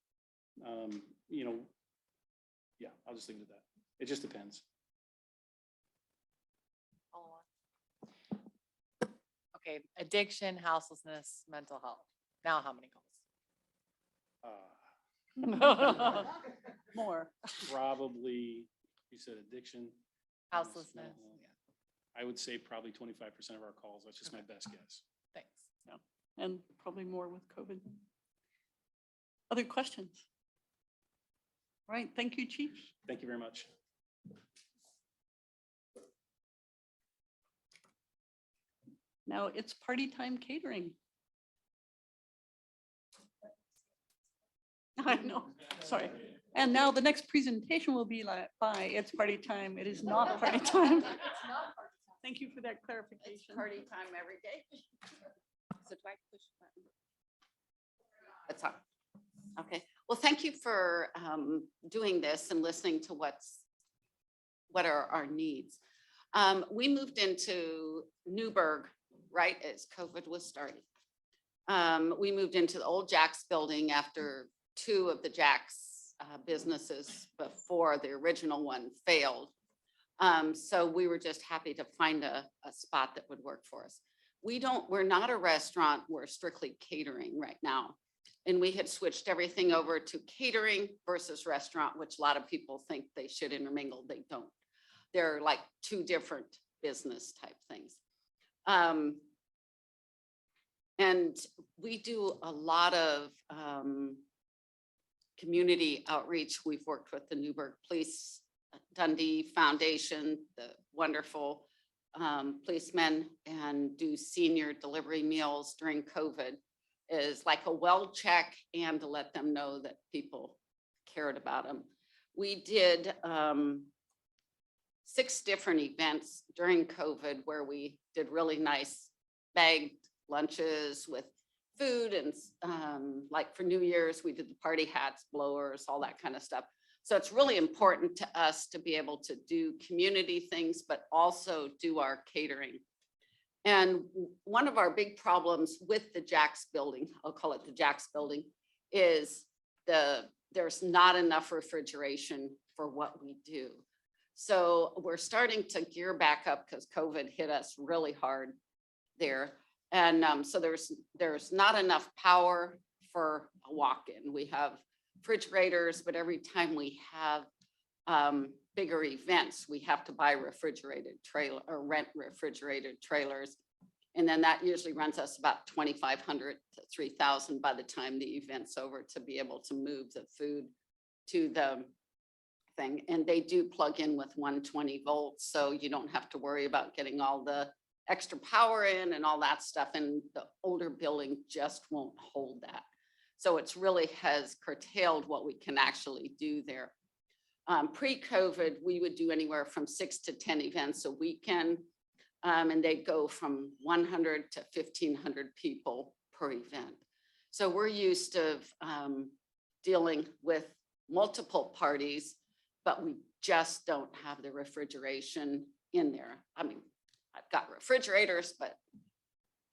You know, yeah, I'll just leave it at that. It just depends. Okay, addiction, houselessness, mental health. Now how many calls? More. Probably, you said addiction. Houselessness. I would say probably 25% of our calls. That's just my best guess. Thanks. Yeah, and probably more with COVID. Other questions? All right, thank you, Chief. Thank you very much. Now it's party time catering. I know, sorry. And now the next presentation will be like, bye, it's party time. It is not party time. Thank you for that clarification. Party time every day. So do I push the button? That's on. Okay, well, thank you for doing this and listening to what are our needs. We moved into Newberg right as COVID was starting. We moved into the old Jack's building after two of the Jack's businesses before the original one failed. So we were just happy to find a spot that would work for us. We're not a restaurant, we're strictly catering right now. And we had switched everything over to catering versus restaurant, which a lot of people think they should intermingle. They don't. They're like two different business type things. And we do a lot of community outreach. We've worked with the Newberg Police Dundee Foundation, the wonderful policemen, and do senior delivery meals during COVID is like a well check and to let them know that people cared about them. We did 6 different events during COVID where we did really nice bagged lunches with food and like for New Year's, we did the party hats, blowers, all that kind of stuff. So it's really important to us to be able to do community things, but also do our catering. And one of our big problems with the Jack's building, I'll call it the Jack's building, is there's not enough refrigeration for what we do. So we're starting to gear back up because COVID hit us really hard there. And so there's not enough power for a walk-in. We have refrigerators, but every time we have bigger events, we have to buy refrigerated trailer or rent refrigerated trailers. And then that usually runs us about $2,500 to $3,000 by the time the event's over to be able to move the food to the thing. And they do plug in with 120 volts, so you don't have to worry about getting all the extra power in and all that stuff. And the older building just won't hold that. So it's really has curtailed what we can actually do there. Pre-COVID, we would do anywhere from 6 to 10 events a weekend. And they'd go from 100 to 1,500 people per event. So we're used to dealing with multiple parties, but we just don't have the refrigeration in there. I mean, I've got refrigerators, but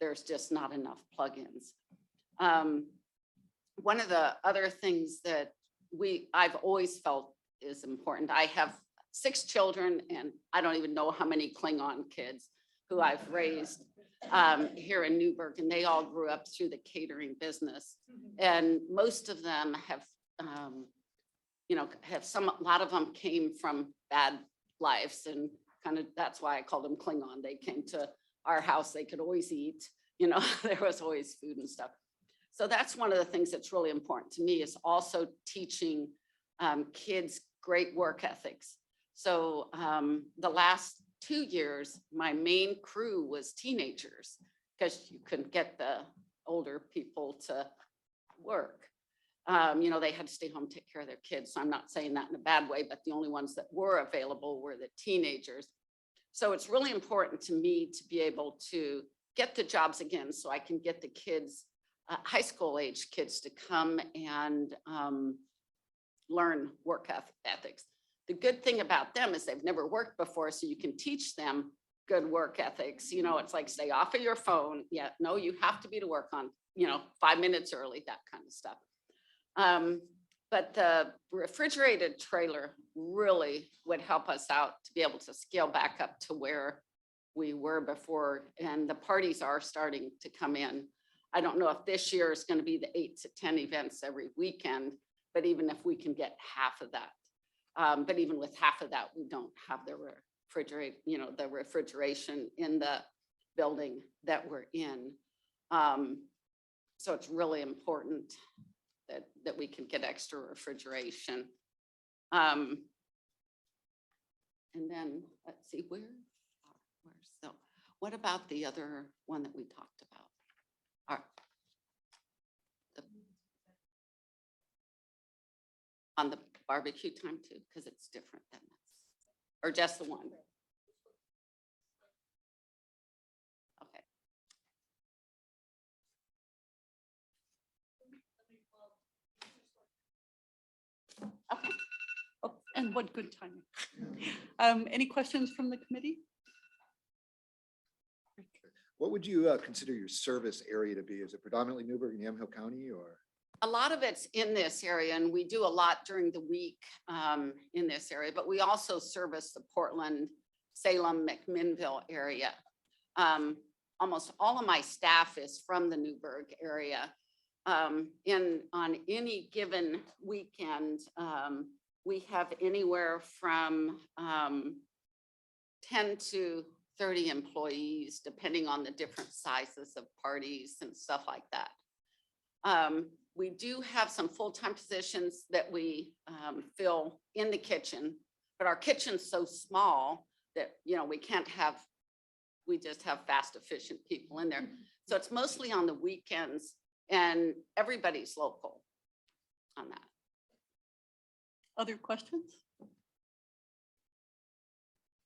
there's just not enough plugins. One of the other things that I've always felt is important. I have 6 children, and I don't even know how many Klingon kids who I've raised here in Newberg, and they all grew up through the catering business. And most of them have, a lot of them came from bad lives, and kind of that's why I called them Klingon. They came to our house, they could always eat, there was always food and stuff. So that's one of the things that's really important to me, is also teaching kids great work ethics. So the last 2 years, my main crew was teenagers, because you couldn't get the older people to work. They had to stay home, take care of their kids. So I'm not saying that in a bad way, but the only ones that were available were the teenagers. So it's really important to me to be able to get the jobs again, so I can get the kids, high school age kids, to come and learn work ethics. The good thing about them is they've never worked before, so you can teach them good work ethics. It's like, stay off of your phone. Yeah, no, you have to be to work on, 5 minutes early, that kind of stuff. But the refrigerated trailer really would help us out to be able to scale back up to where we were before. And the parties are starting to come in. I don't know if this year is going to be the 8 to 10 events every weekend, but even if we can get half of that. But even with half of that, we don't have the refrigeration in the building that we're in. So it's really important that we can get extra refrigeration. And then let's see, where's so what about the other one that we talked about? On the barbecue time too, because it's different than this, or just the one? Okay. Okay. Oh, and what good timing. Any questions from the committee? What would you consider your service area to be? Is it predominantly Newberg and Yamhill County, or? A lot of it's in this area, and we do a lot during the week in this area, but we also service the Portland, Salem, McMinnville area. Almost all of my staff is from the Newberg area. On any given weekend, we have anywhere from 10 to 30 employees, depending on the different sizes of parties and stuff like that. We do have some full-time positions that we fill in the kitchen, but our kitchen's so small that, we can't have, we just have fast, efficient people in there. So it's mostly on the weekends and everybody's local on that. Other questions?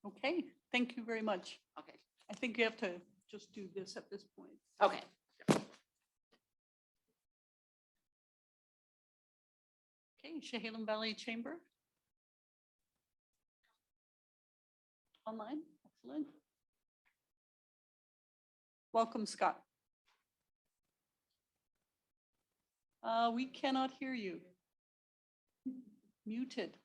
Okay, thank you very much. Okay. I think you have to just do this at this point. Okay. Okay, Chehalem Valley Chamber. Online, excellent. Welcome, Scott. We cannot hear you. Muted.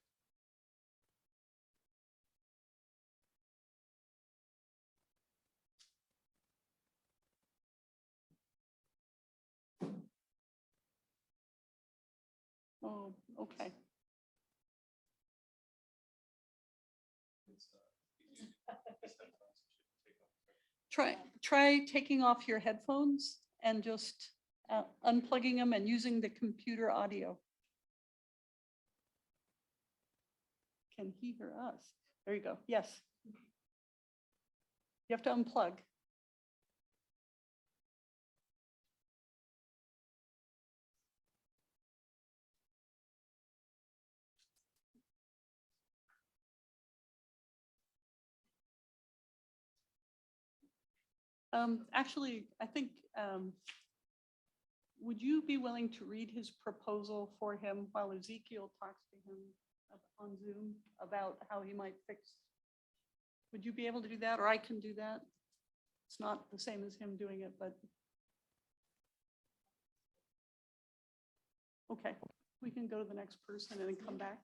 Oh, okay. Try taking off your headphones and just unplugging them and using the computer audio. Can he hear us? There you go. Yes. You have to unplug. Actually, I think, would you be willing to read his proposal for him while Ezekiel talks to him on Zoom about how he might fix? Would you be able to do that, or I can do that? It's not the same as him doing it, but. Okay, we can go to the next person and then come back.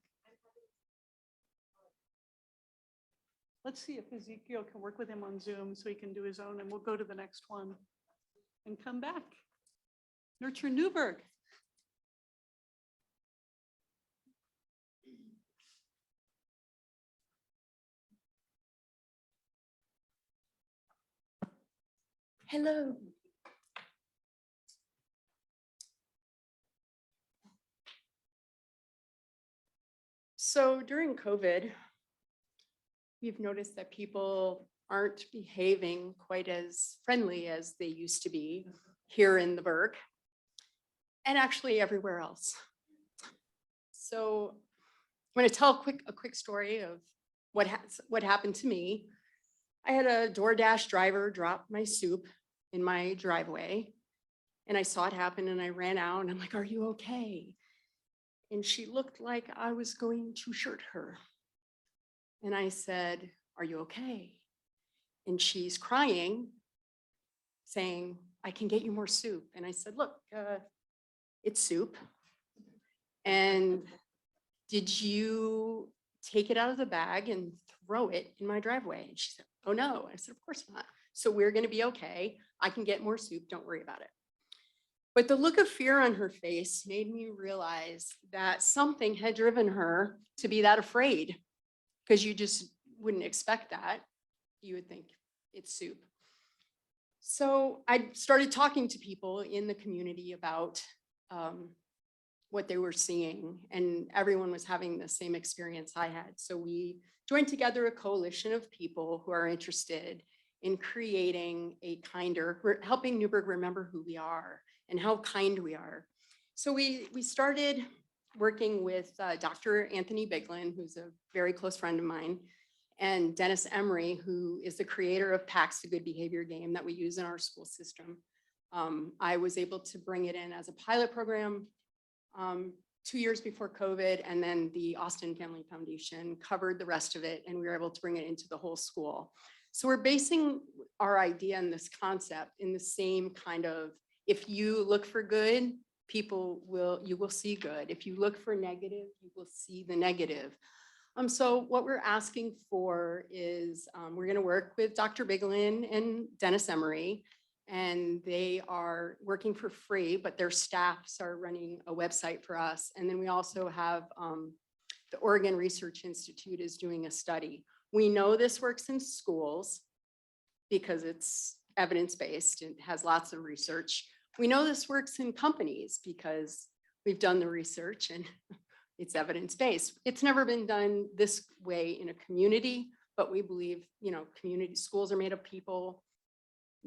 Let's see if Ezekiel can work with him on Zoom so he can do his own, and we'll go to the next one and come back. Nurture Newberg. Hello. So during COVID, we've noticed that people aren't behaving quite as friendly as they used to be here in the Burg and actually everywhere else. So I'm going to tell a quick story of what happened to me. I had a DoorDash driver drop my soup in my driveway, and I saw it happen and I ran out and I'm like, "Are you okay?" And she looked like I was going to shirt her. And I said, "Are you okay?" And she's crying, saying, "I can get you more soup." And I said, "Look, it's soup. And did you take it out of the bag and throw it in my driveway?" And she said, "Oh no." I said, "Of course not. So we're going to be okay. I can get more soup. Don't worry about it." But the look of fear on her face made me realize that something had driven her to be that afraid, because you just wouldn't expect that. You would think it's soup. So I started talking to people in the community about what they were seeing, and everyone was having the same experience I had. So we joined together a coalition of people who are interested in creating a kinder, helping Newberg remember who we are and how kind we are. So we started working with Dr. Anthony Biglin, who's a very close friend of mine, and Dennis Emery, who is the creator of PACS, the Good Behavior Game that we use in our school system. I was able to bring it in as a pilot program 2 years before COVID, and then the Austin Family Foundation covered the rest of it, and we were able to bring it into the whole school. So we're basing our idea and this concept in the same kind of, if you look for good, you will see good. If you look for negative, you will see the negative. So what we're asking for is we're going to work with Dr. Biglin and Dennis Emery, and they are working for free, but their staffs are running a website for us. And then we also have the Oregon Research Institute is doing a study. We know this works in schools because it's evidence-based and has lots of research. We know this works in companies because we've done the research and it's evidence-based. It's never been done this way in a community, but we believe, community schools are made of people,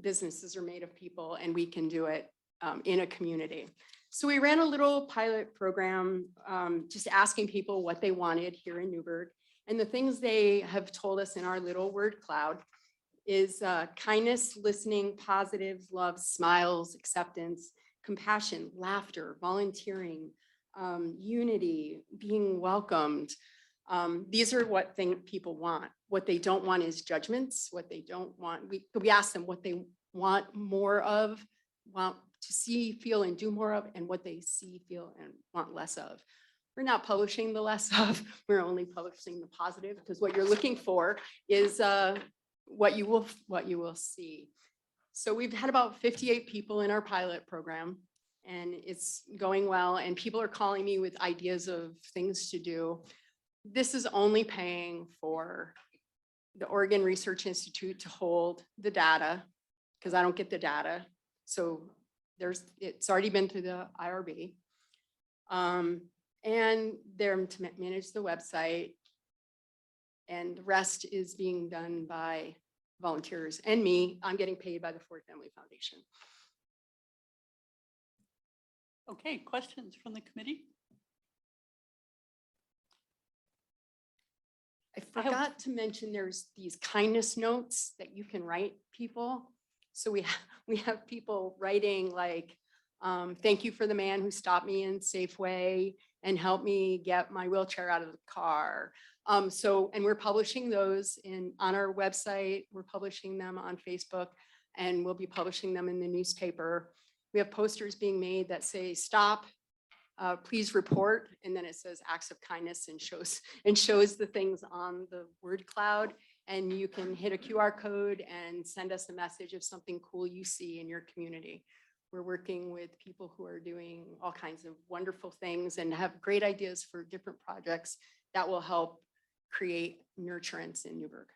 businesses are made of people, and we can do it in a community. So we ran a little pilot program, just asking people what they wanted here in Newberg. And the things they have told us in our little word cloud is kindness, listening, positive, love, smiles, acceptance, compassion, laughter, volunteering, unity, being welcomed. These are what people want. What they don't want is judgments. What they don't want, we ask them what they want more of, want to see, feel, and do more of, and what they see, feel, and want less of. We're not publishing the less of, we're only publishing the positive, because what you're looking for is what you will see. So we've had about 58 people in our pilot program, and it's going well, and people are calling me with ideas of things to do. This is only paying for the Oregon Research Institute to hold the data, because I don't get the data. So it's already been through the IRB. And they're to manage the website. And the rest is being done by volunteers and me. I'm getting paid by the Ford Family Foundation. Okay, questions from the committee? I forgot to mention there's these kindness notes that you can write people. So we have people writing like, thank you for the man who stopped me in Safeway and helped me get my wheelchair out of the car. And we're publishing those on our website. We're publishing them on Facebook, and we'll be publishing them in the newspaper. We have posters being made that say, stop, please report. And then it says acts of kindness and shows the things on the word cloud. And you can hit a QR code and send us a message of something cool you see in your community. We're working with people who are doing all kinds of wonderful things and have great ideas for different projects that will help create nurturance in Newberg.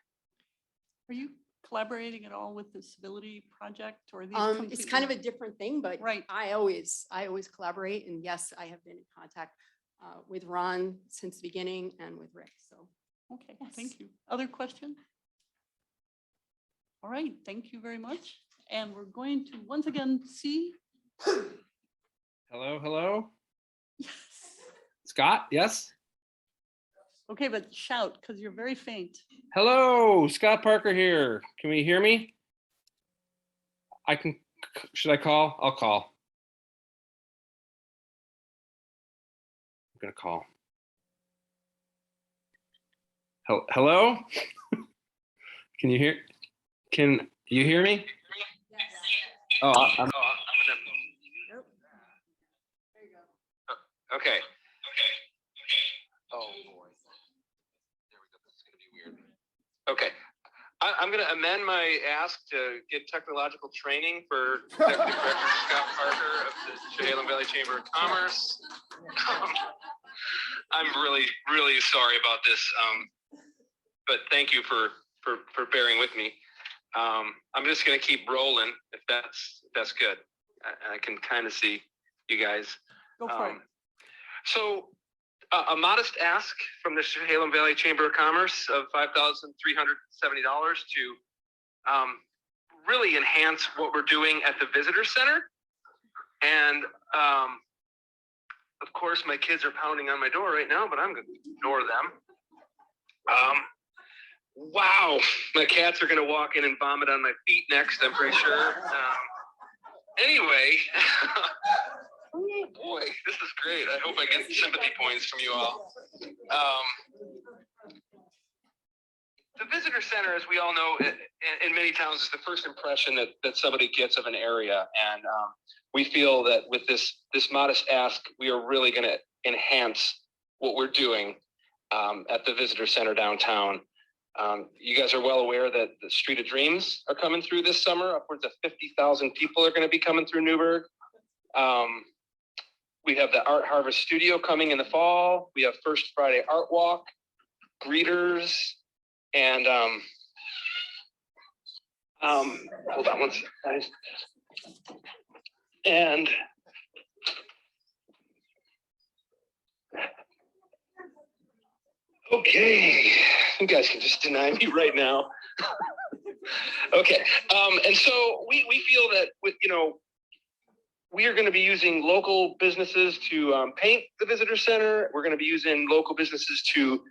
Are you collaborating at all with the Civility Project, or are these It's kind of completely- a different thing, but Right. I always collaborate. And yes, I have been in contact with Ron since the beginning and with Rick. So Okay, thank you. Other questions? All right, thank you very much. And we're going to once again see. Hello. Scott, yes? Okay, but shout, because you're very faint. Hello, Scott Parker here. Can we hear me? Should I call? I'll call. I'm gonna call. Hello? Can you hear me? Oh, okay. Oh, boy. There we go. This is gonna be weird. Okay. I'm gonna amend my ask to get technological training for Executive Director Scott Parker of the Chehalem Valley Chamber of Commerce. I'm really, really sorry about this, but thank you for bearing with me. I'm just gonna keep rolling if that's good. I can kind of see you guys. Go for it. So a modest ask from the Chehalem Valley Chamber of Commerce of $5,370 to really enhance what we're doing at the visitor center. And of course, my kids are pounding on my door right now, but I'm going to ignore them. Wow, my cats are going to walk in and vomit on my feet next, I'm pretty sure. Anyway. Oh boy, this is great. I hope I get sympathy points from you all. The visitor center, as we all know, in many towns is the first impression that somebody gets of an area. And we feel that with this modest ask, we are really going to enhance what we're doing at the visitor center downtown. You guys are well aware that the Street of Dreams are coming through this summer. Upwards of 50,000 people are going to be coming through Newberg. We have the Art Harvest Studio coming in the fall. We have First Friday Art Walk, greeters, and hold on one second. And Okay, you guys can just deny me right now. Okay, and so we feel that with, we are going to be using local businesses to paint the visitor center. We're going to be using local businesses to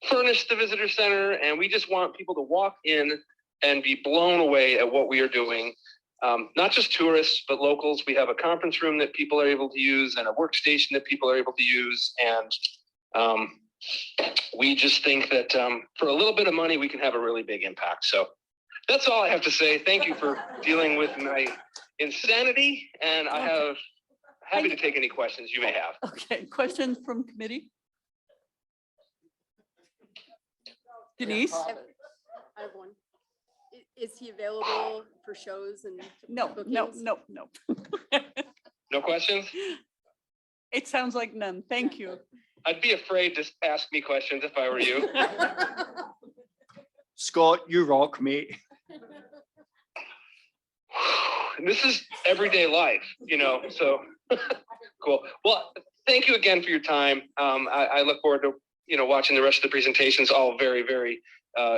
furnish the visitor center. And we just want people to walk in and be blown away at what we are doing. Not just tourists, but locals. We have a conference room that people are able to use and a workstation that people are able to use. And we just think that for a little bit of money, we can have a really big impact. So that's all I have to say. Thank you for dealing with my insanity, and I have happy to take any questions you may have. Okay, questions from committee? Denise? I have one. Is he available for shows and? No. bookings? No questions? It sounds like none. Thank you. I'd be afraid to ask me questions if I were you. Scott, you rock, mate. This is everyday life, so cool. Well, thank you again for your time. I look forward to, watching the rest of the presentations, all very, very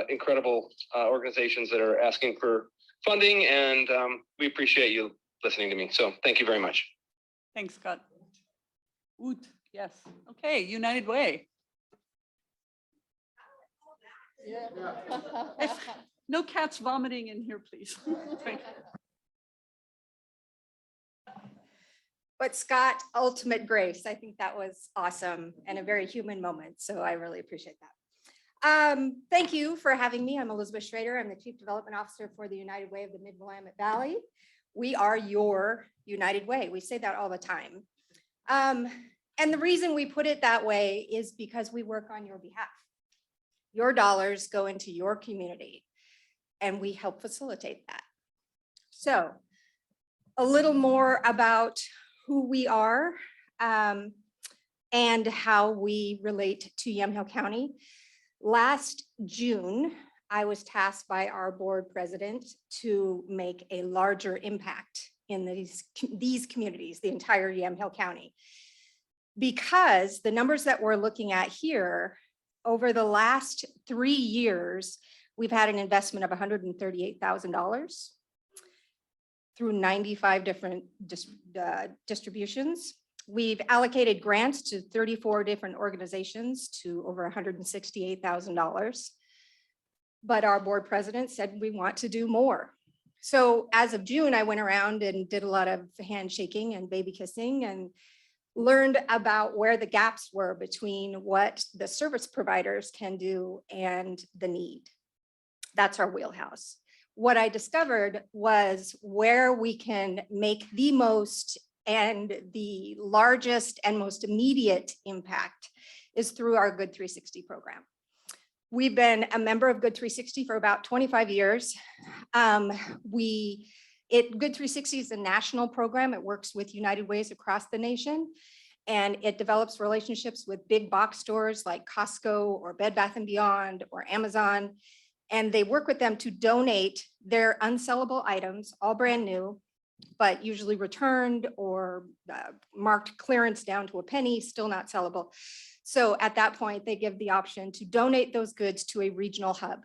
incredible organizations that are asking for funding, and we appreciate you listening to me. So thank you very much. Thanks, Scott. Woot, yes. Okay, United Way. No cats vomiting in here, please. Thank you. But Scott, ultimate grace. I think that was awesome and a very human moment. So I really appreciate that. Thank you for having me. I'm Elizabeth Schrader. I'm the Chief Development Officer for the United Way of the Mid-Willamette Valley. We are your United Way. We say that all the time. And the reason we put it that way is because we work on your behalf. Your dollars go into your community and we help facilitate that. So a little more about who we are and how we relate to Yamhill County. Last June, I was tasked by our board president to make a larger impact in these communities, the entire Yamhill County. Because the numbers that we're looking at here, over the last 3 years, we've had an investment of $138,000 through 95 different distributions. We've allocated grants to 34 different organizations to over $168,000. But our board president said we want to do more. So as of June, I went around and did a lot of handshaking and baby kissing and learned about where the gaps were between what the service providers can do and the need. That's our wheelhouse. What I discovered was where we can make the most and the largest and most immediate impact is through our Good 360 program. We've been a member of Good 360 for about 25 years. Good 360 is a national program. It works with United Ways across the nation, and it develops relationships with big box stores like Costco or Bed Bath & Beyond or Amazon. And they work with them to donate their unsellable items, all brand new, but usually returned or marked clearance down to a penny, still not sellable. So at that point, they give the option to donate those goods to a regional hub.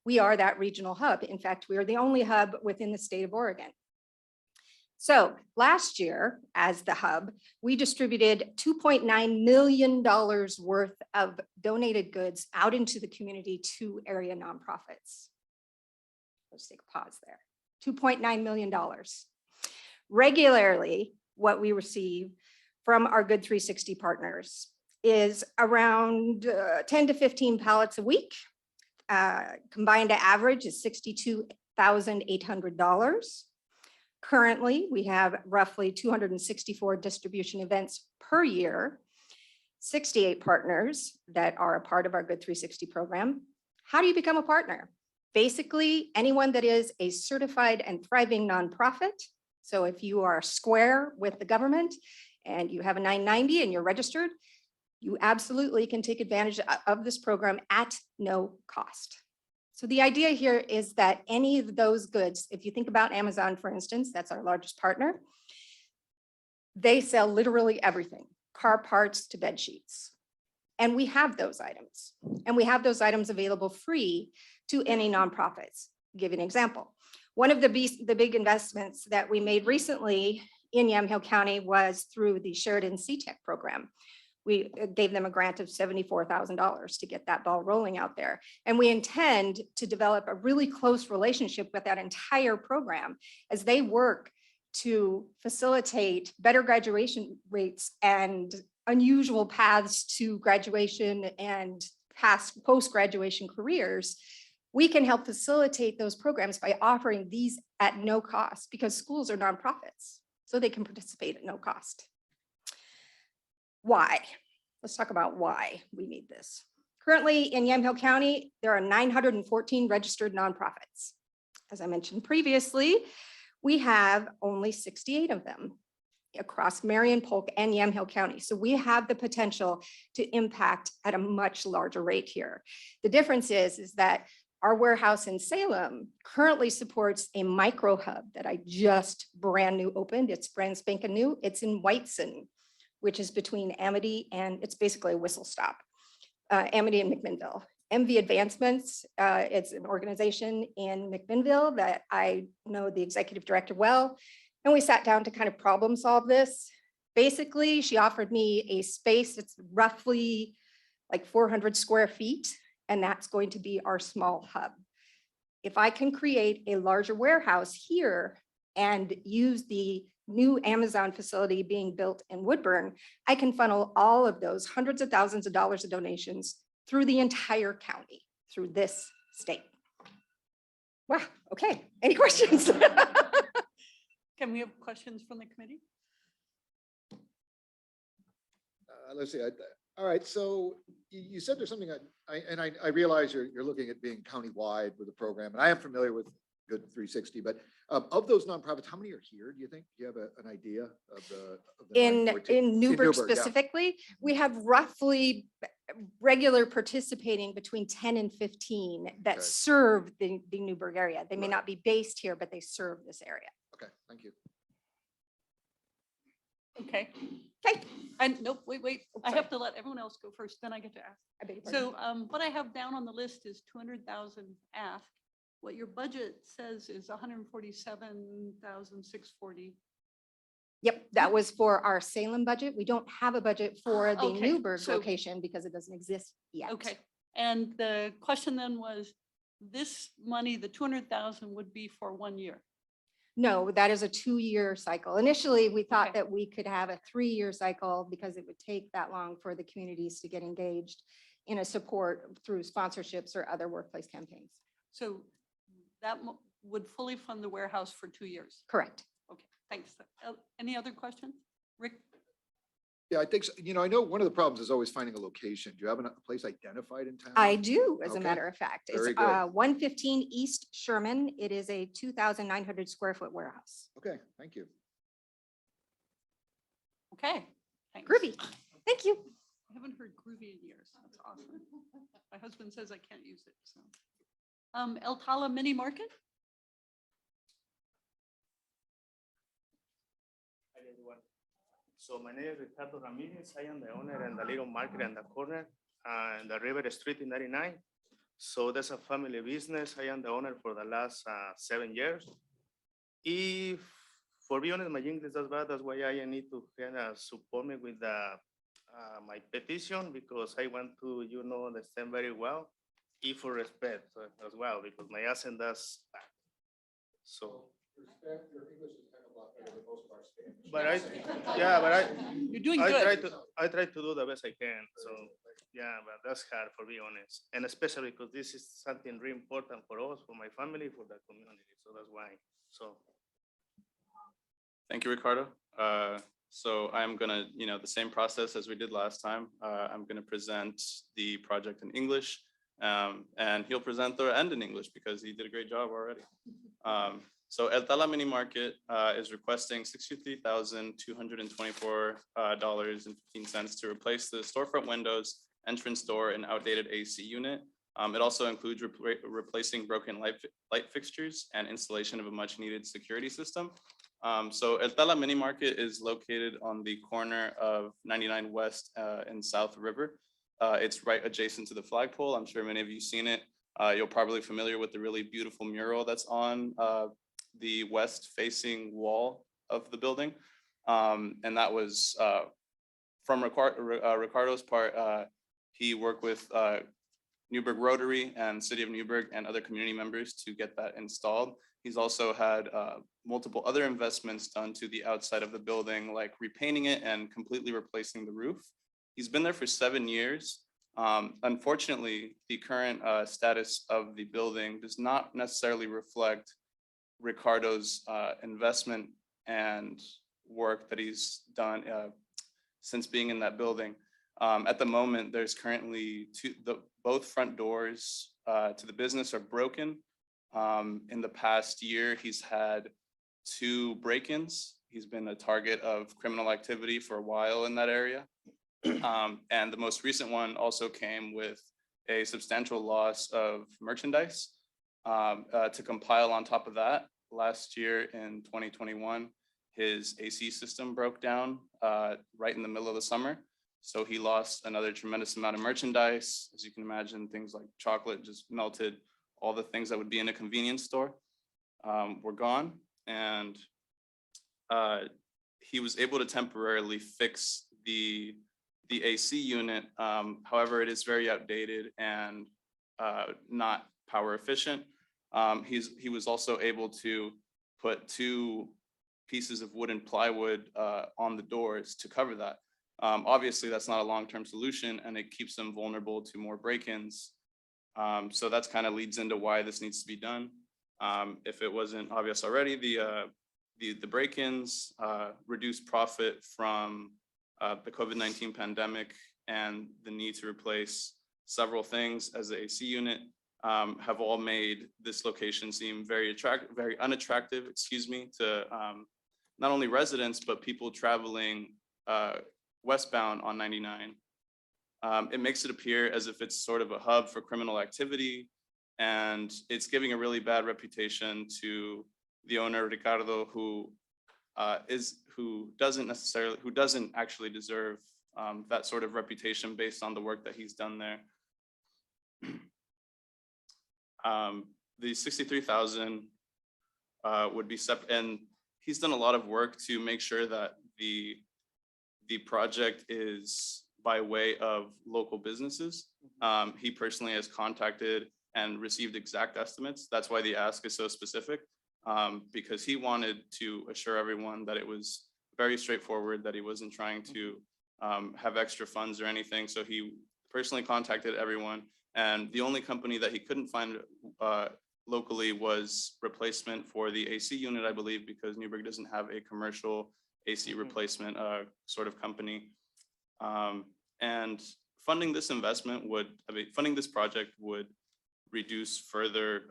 We are that regional hub. In fact, we are the only hub within the state of Oregon. So last year, as the hub, we distributed $2.9 million worth of donated goods out into the community to area nonprofits. Let's take a pause there. $2.9 million. Regularly, what we receive from our Good 360 partners is around 10 to 15 pallets a week. Combined average is $62,800. Currently, we have roughly 264 distribution events per year, 68 partners that are a part of our Good 360 program. How do you become a partner? Basically, anyone that is a certified and thriving nonprofit. So if you are square with the government and you have a 990 and you're registered, you absolutely can take advantage of this program at no cost. So the idea here is that any of those goods, if you think about Amazon, for instance, that's our largest partner, they sell literally everything. car parts to bed sheets. And we have those items. And we have those items available free to any nonprofits. Give you an example. One of the big investments that we made recently in Yamhill County was through the Sheridan CTEC program. We gave them a grant of $74,000 to get that ball rolling out there. And we intend to develop a really close relationship with that entire program as they work to facilitate better graduation rates and unusual paths to graduation and post-graduation careers. We can help facilitate those programs by offering these at no cost because schools are nonprofits, so they can participate at no cost. Why? Let's talk about why we need this. Currently in Yamhill County, there are 914 registered nonprofits. As I mentioned previously, we have only 68 of them across Marion, Polk, and Yamhill County. So we have the potential to impact at a much larger rate here. The difference is that our warehouse in Salem currently supports a micro hub that I just brand new opened. It's brand spanking new. It's in Whiteson, which is between Amity and it's basically a whistle stop, Amity and McMinnville. MV Advancements, it's an organization in McMinnville that I know the executive director well. And we sat down to kind of problem solve this. Basically, she offered me a space that's roughly like 400 square feet, and that's going to be our small hub. If I can create a larger warehouse here and use the new Amazon facility being built in Woodburn, I can funnel all of those hundreds of thousands of dollars of donations through the entire county, through this state. Wow, okay, any questions? Can we have questions from the committee? Let's see. All right. So you said there's something I realize you're looking at being countywide with the program, and I am familiar with Good 360. But of those nonprofits, how many are here? Do you think? Do you have an idea of the In 914? Newberg yeah. specifically, we have roughly regular participating between 10 and 15 that Okay. serve the Newberg area. They may not be based here, but they serve this area. Okay. Thank you. Okay. Okay. And nope, wait. I have to let everyone else go first, then I get to ask. I beg your pardon. So what I have down on the list is 200,000 ask. What your budget says is 147,640. Yep, that was for our Salem budget. We don't have a budget for the Okay, Newberg so- location because it doesn't exist yet. Okay, and the question then was, this money, the 200,000 would be for 1 year. No, that is a 2-year cycle. Initially, we thought Okay. that we could have a 3-year cycle because it would take that long for the communities to get engaged in a support through sponsorships or other workplace campaigns. So that would fully fund the warehouse for 2 years. Correct. Okay, thanks. Any other questions? Rick? Yeah, I think, so. I know one of the problems is always finding a location. Do you have a place identified in town? I do, as a Okay. matter of fact. It's Very good. 115 East Sherman. It is a 2,900 square foot warehouse. Okay, thank you. Okay. Thanks. Groovy. Thank you. I haven't heard groovy in years. That's awesome. My husband says I can't use it, so. El Tala Mini Market? Hi, everyone. So my name is Ricardo Ramirez. I am the owner and the little market in the corner and the River Street in 99. So that's a family business. I am the owner for the last 7 years. If, for be honest, my English is bad. That's why I need to kind of support me with my petition because I want to, understand very well. If for respect as well, because my accent does bad. So. Respect, your English is kind of a lot better than most of our Spanish. But You're doing I good. try to do the best I can. So yeah, but that's hard for be honest. And especially because this is something really important for us, for my family, for the community. So that's why. So. Thank you, Ricardo. So I'm gonna, the same process as we did last time. I'm gonna present the project in English, and he'll present the end in English because he did a great job already. So El Tala Mini Market is requesting $63,224.15 to replace the storefront windows, entrance door, and outdated AC unit. It also includes replacing broken light fixtures and installation of a much needed security system. So El Tala Mini Market is located on the corner of 99 West and South River. It's right adjacent to the flagpole. I'm sure many of you seen it. You're probably familiar with the really beautiful mural that's on the west facing wall of the building. And that was from Ricardo's part. He worked with Newberg Rotary and City of Newberg and other community members to get that installed. He's also had multiple other investments done to the outside of the building, like repainting it and completely replacing the roof. He's been there for 7 years. Unfortunately, the current status of the building does not necessarily reflect Ricardo's investment and work that he's done since being in that building. At the moment, there's currently both front doors to the business are broken. In the past year, he's had 2 break-ins. He's been a target of criminal activity for a while in that area. And the most recent one also came with a substantial loss of merchandise. To compile on top of that, last year in 2021, his AC system broke down right in the middle of the summer. So he lost another tremendous amount of merchandise. As you can imagine, things like chocolate just melted. All the things that would be in a convenience store were gone. And he was able to temporarily fix the AC unit. However, it is very outdated and not power efficient. He was also able to put 2 pieces of wooden plywood on the doors to cover that. Obviously, that's not a long-term solution, and it keeps them vulnerable to more break-ins. So that's kind of leads into why this needs to be done. If it wasn't obvious already, the break-ins reduced profit from the COVID-19 pandemic and the need to replace several things as the AC unit have all made this location seem very unattractive, to not only residents, but people traveling westbound on 99. It makes it appear as if it's sort of a hub for criminal activity, and it's giving a really bad reputation to the owner, Ricardo, who doesn't actually deserve that sort of reputation based on the work that he's done there. The 63,000 would be separate, and he's done a lot of work to make sure that the project is by way of local businesses. He personally has contacted and received exact estimates. That's why the ask is so specific, because he wanted to assure everyone that it was very straightforward, that he wasn't trying to have extra funds or anything. So he personally contacted everyone, and the only company that he couldn't find locally was replacement for the AC unit, I believe, because Newberg doesn't have a commercial AC replacement sort of company. And funding this funding this project would reduce further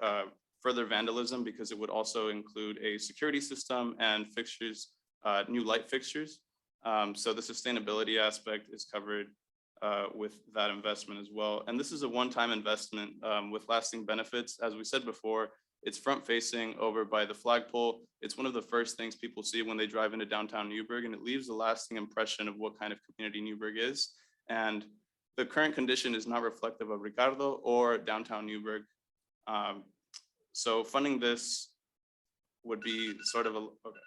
vandalism, because it would also include a security system and fixtures, new light fixtures. So the sustainability aspect is covered with that investment as well. And this is a one-time investment with lasting benefits. As we said before, it's front-facing over by the flagpole. It's one of the first things people see when they drive into downtown Newberg, and it leaves a lasting impression of what kind of community Newberg is. And the current condition is not reflective of Ricardo or downtown Newberg. So funding this would be sort of okay.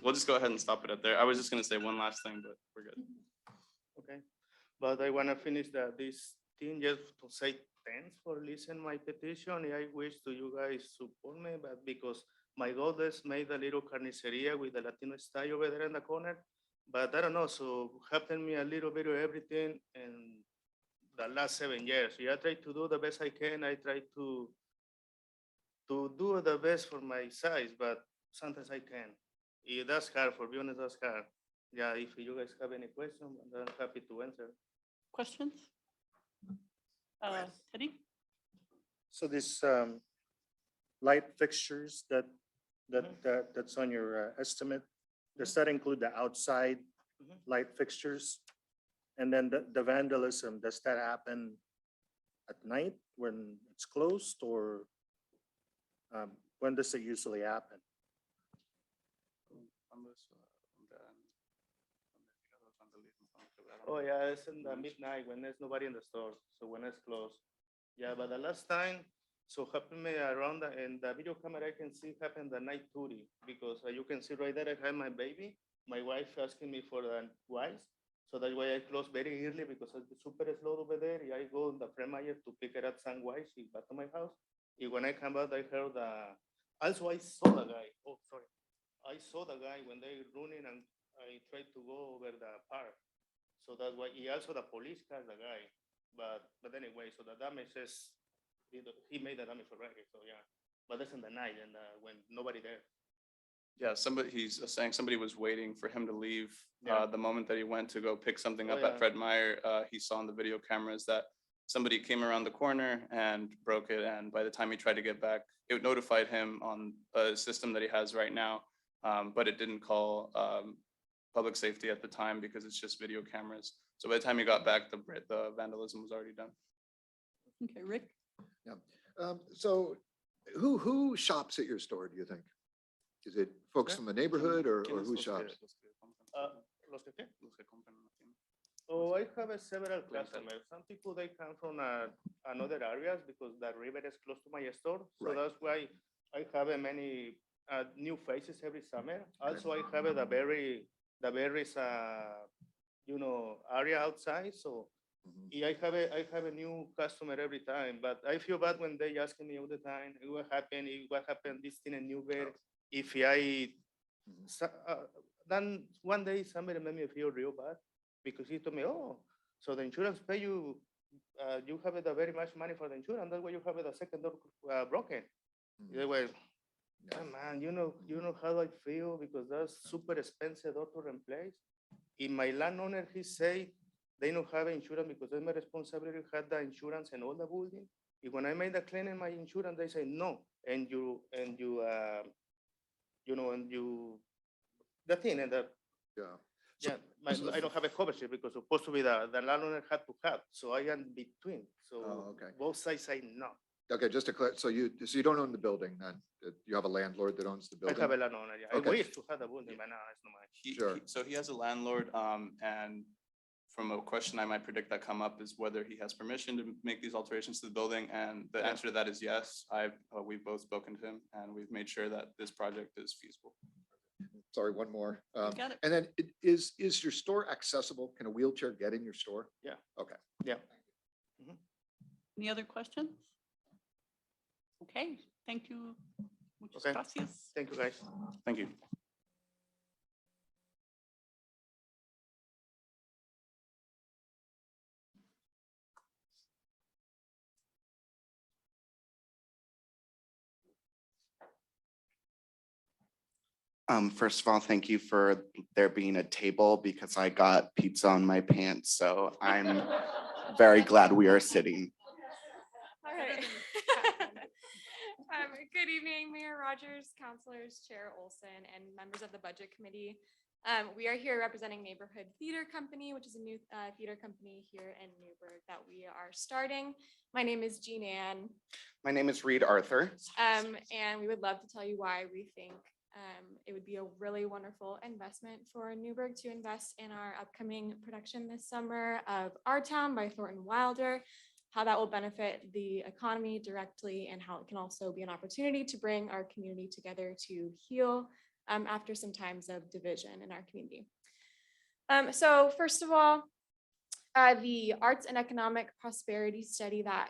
We'll just go ahead and stop it at there. I was just going to say one last thing, but we're good. Okay, but I want to finish this thing just to say thanks for listening my petition. I wish to you guys support me, but because my goddess made a little carniceria with the Latino style over there in the corner, but I don't know, so helping me a little bit of everything in the last 7 years. I try to do the best I can. I try to do the best for my size, but sometimes I can't. That's hard, for be honest, that's hard. Yeah, if you guys have any questions, I'm happy to answer. Questions? Teddy? So this light fixtures that's on your estimate, does that include the outside light fixtures? And then the vandalism, does that happen at night when it's closed, or when does it usually happen? Oh, yeah, it's in the midnight when there's nobody in the store, so when it's closed. Yeah, but the last time, so happened me around, and the video camera I can see happened the night duty, because you can see right there, I have my baby, my wife asking me for the wise. So that's why I close very early, because it's super slow over there. I go in the Fremaya to pick it up some wise, back to my house. And when I come out, I heard also I saw the guy, oh, sorry. I saw the guy when they running, and I tried to go over the park. So that's why he also the police caught the guy, but anyway, so the damage is he made the damage already. So yeah, but that's in the night and when nobody there. Yeah, he's saying somebody was waiting for him to leave. Yeah. The moment that he went to go pick something Oh, up yeah. at Fred Meyer, he saw on the video cameras that somebody came around the corner and broke it. And by the time he tried to get back, it notified him on a system that he has right now. But it didn't call public safety at the time because it's just video cameras. So by the time he got back, the vandalism was already done. Okay, Rick? Yeah. So who shops at your store, do you think? Is it folks from the neighborhood or who shops? Los que qué? Oh, I have several customers. Some people they come from another areas because the river is close to my store. So Right. that's why I have many new faces every summer. Also, I have the berries, area outside. So Mhm. I have a new customer every time. But I feel bad when they ask me all the time, what happened this thing in Newberg. If I then one day somebody made me feel real bad because he told me, oh, so the insurance pay you, you have the very much money for the insurance. That's why you have the second door broken. They were, yeah, man, you know how I feel because that's super expensive door to replace. In my landowner, he say they don't have insurance because it's my responsibility to have the insurance and all the building. And when I made the claim in my insurance, they say no, and the thing and the Yeah. yeah, I don't have a coverage because supposed to be the landowner had to have, so I am between. So Oh, okay. both sides say no. Okay, just to clarify, so you don't own the building then? You have a landlord that owns the I building? have a landowner, yeah. Okay. I wish to have the building, but now it's not mine. Sure. So he has a landlord, and from a question I might predict that come up is whether he has permission to make these alterations to the building, and the Yeah. answer to that is yes. We've both spoken to him, and we've made sure that this project is feasible. Sorry, one more. got it. And then is your store accessible? Can a wheelchair get in your store? Yeah. Okay. Yeah. Any other questions? Okay, thank you. Muchas Okay. gracias. Thank you, guys. Thank you. First of all, thank you for there being a table because I got pizza on my pants, so I'm very glad we are sitting. All right. Good evening, Mayor Rogers, councilors, Chair Olson, and members of the Budget Committee. We are here representing Neighborhood Theater Company, which is a new theater company here in Newberg that we are starting. My name is Jean Ann, My name is Reed Arthur. and we would love to tell you why we think it would be a really wonderful investment for Newberg to invest in our upcoming production this summer of Our Town by Thornton Wilder, how that will benefit the economy directly, and how it can also be an opportunity to bring our community together to heal after some times of division in our community. So first of all, the Arts and Economic Prosperity Study that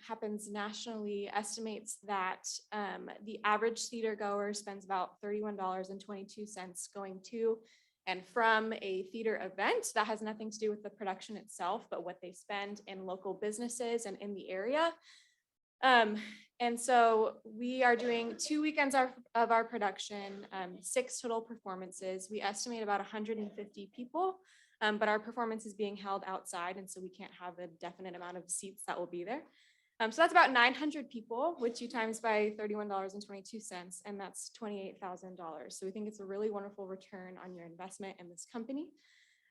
happens nationally estimates that the average theater goer spends about $31.22 going to and from a theater event. That has nothing to do with the production itself, but what they spend in local businesses and in the area. And so we are doing 2 weekends of our production, 6 total performances. We estimate about 150 people. But our performance is being held outside, and so we can't have a definite amount of seats that will be there. So that's about 900 people, which you times by $31.22, and that's $28,000. So we think it's a really wonderful return on your investment in this company.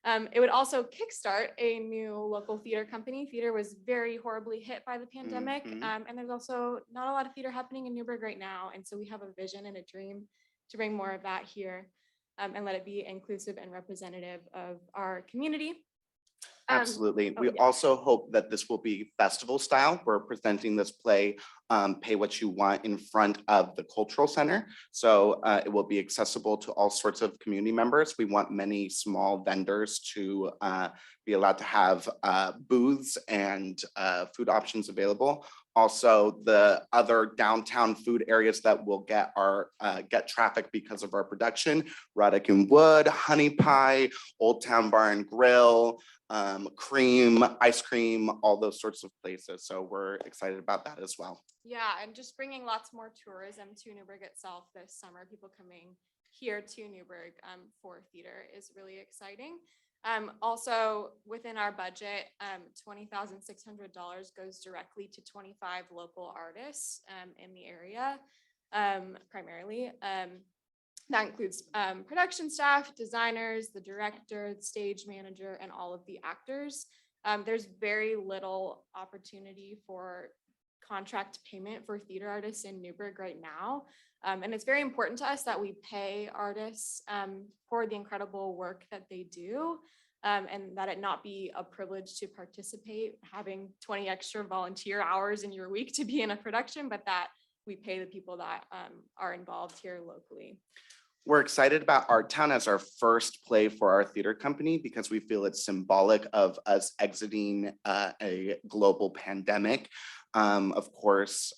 It would also kickstart a new local theater company. Theater was very horribly hit by the pandemic, and there's also not a lot of theater happening in Newberg right now. And so we have a vision and a dream to bring more of that here. and let it be inclusive and representative of our community. Absolutely. oh, We yeah. also hope that this will be festival style. We're presenting this play, Pay What You Want, in front of the cultural center. So it will be accessible to all sorts of community members. We want many small vendors to be allowed to have booths and food options available. Also, the other downtown food areas that will get our get traffic because of our production: Ruddock and Wood, Honey Pie, Old Town Bar and Grill, cream, ice cream, all those sorts of places. So we're excited about that as well. Yeah, and just bringing lots more tourism to Newberg itself this summer, people coming here to Newberg for theater is really exciting. Also, within our budget, $20,600 goes directly to 25 local artists in the area, primarily. That includes production staff, designers, the director, the stage manager, and all of the actors. There's very little opportunity for contract payment for theater artists in Newberg right now. And it's very important to us that we pay artists for the incredible work that they do, and that it not be a privilege to participate, having 20 extra volunteer hours in your week to be in a production, but that we pay the people that are involved here locally. We're excited about Art Town as our first play for our theater company because we feel it's symbolic of us exiting a global pandemic. Of course,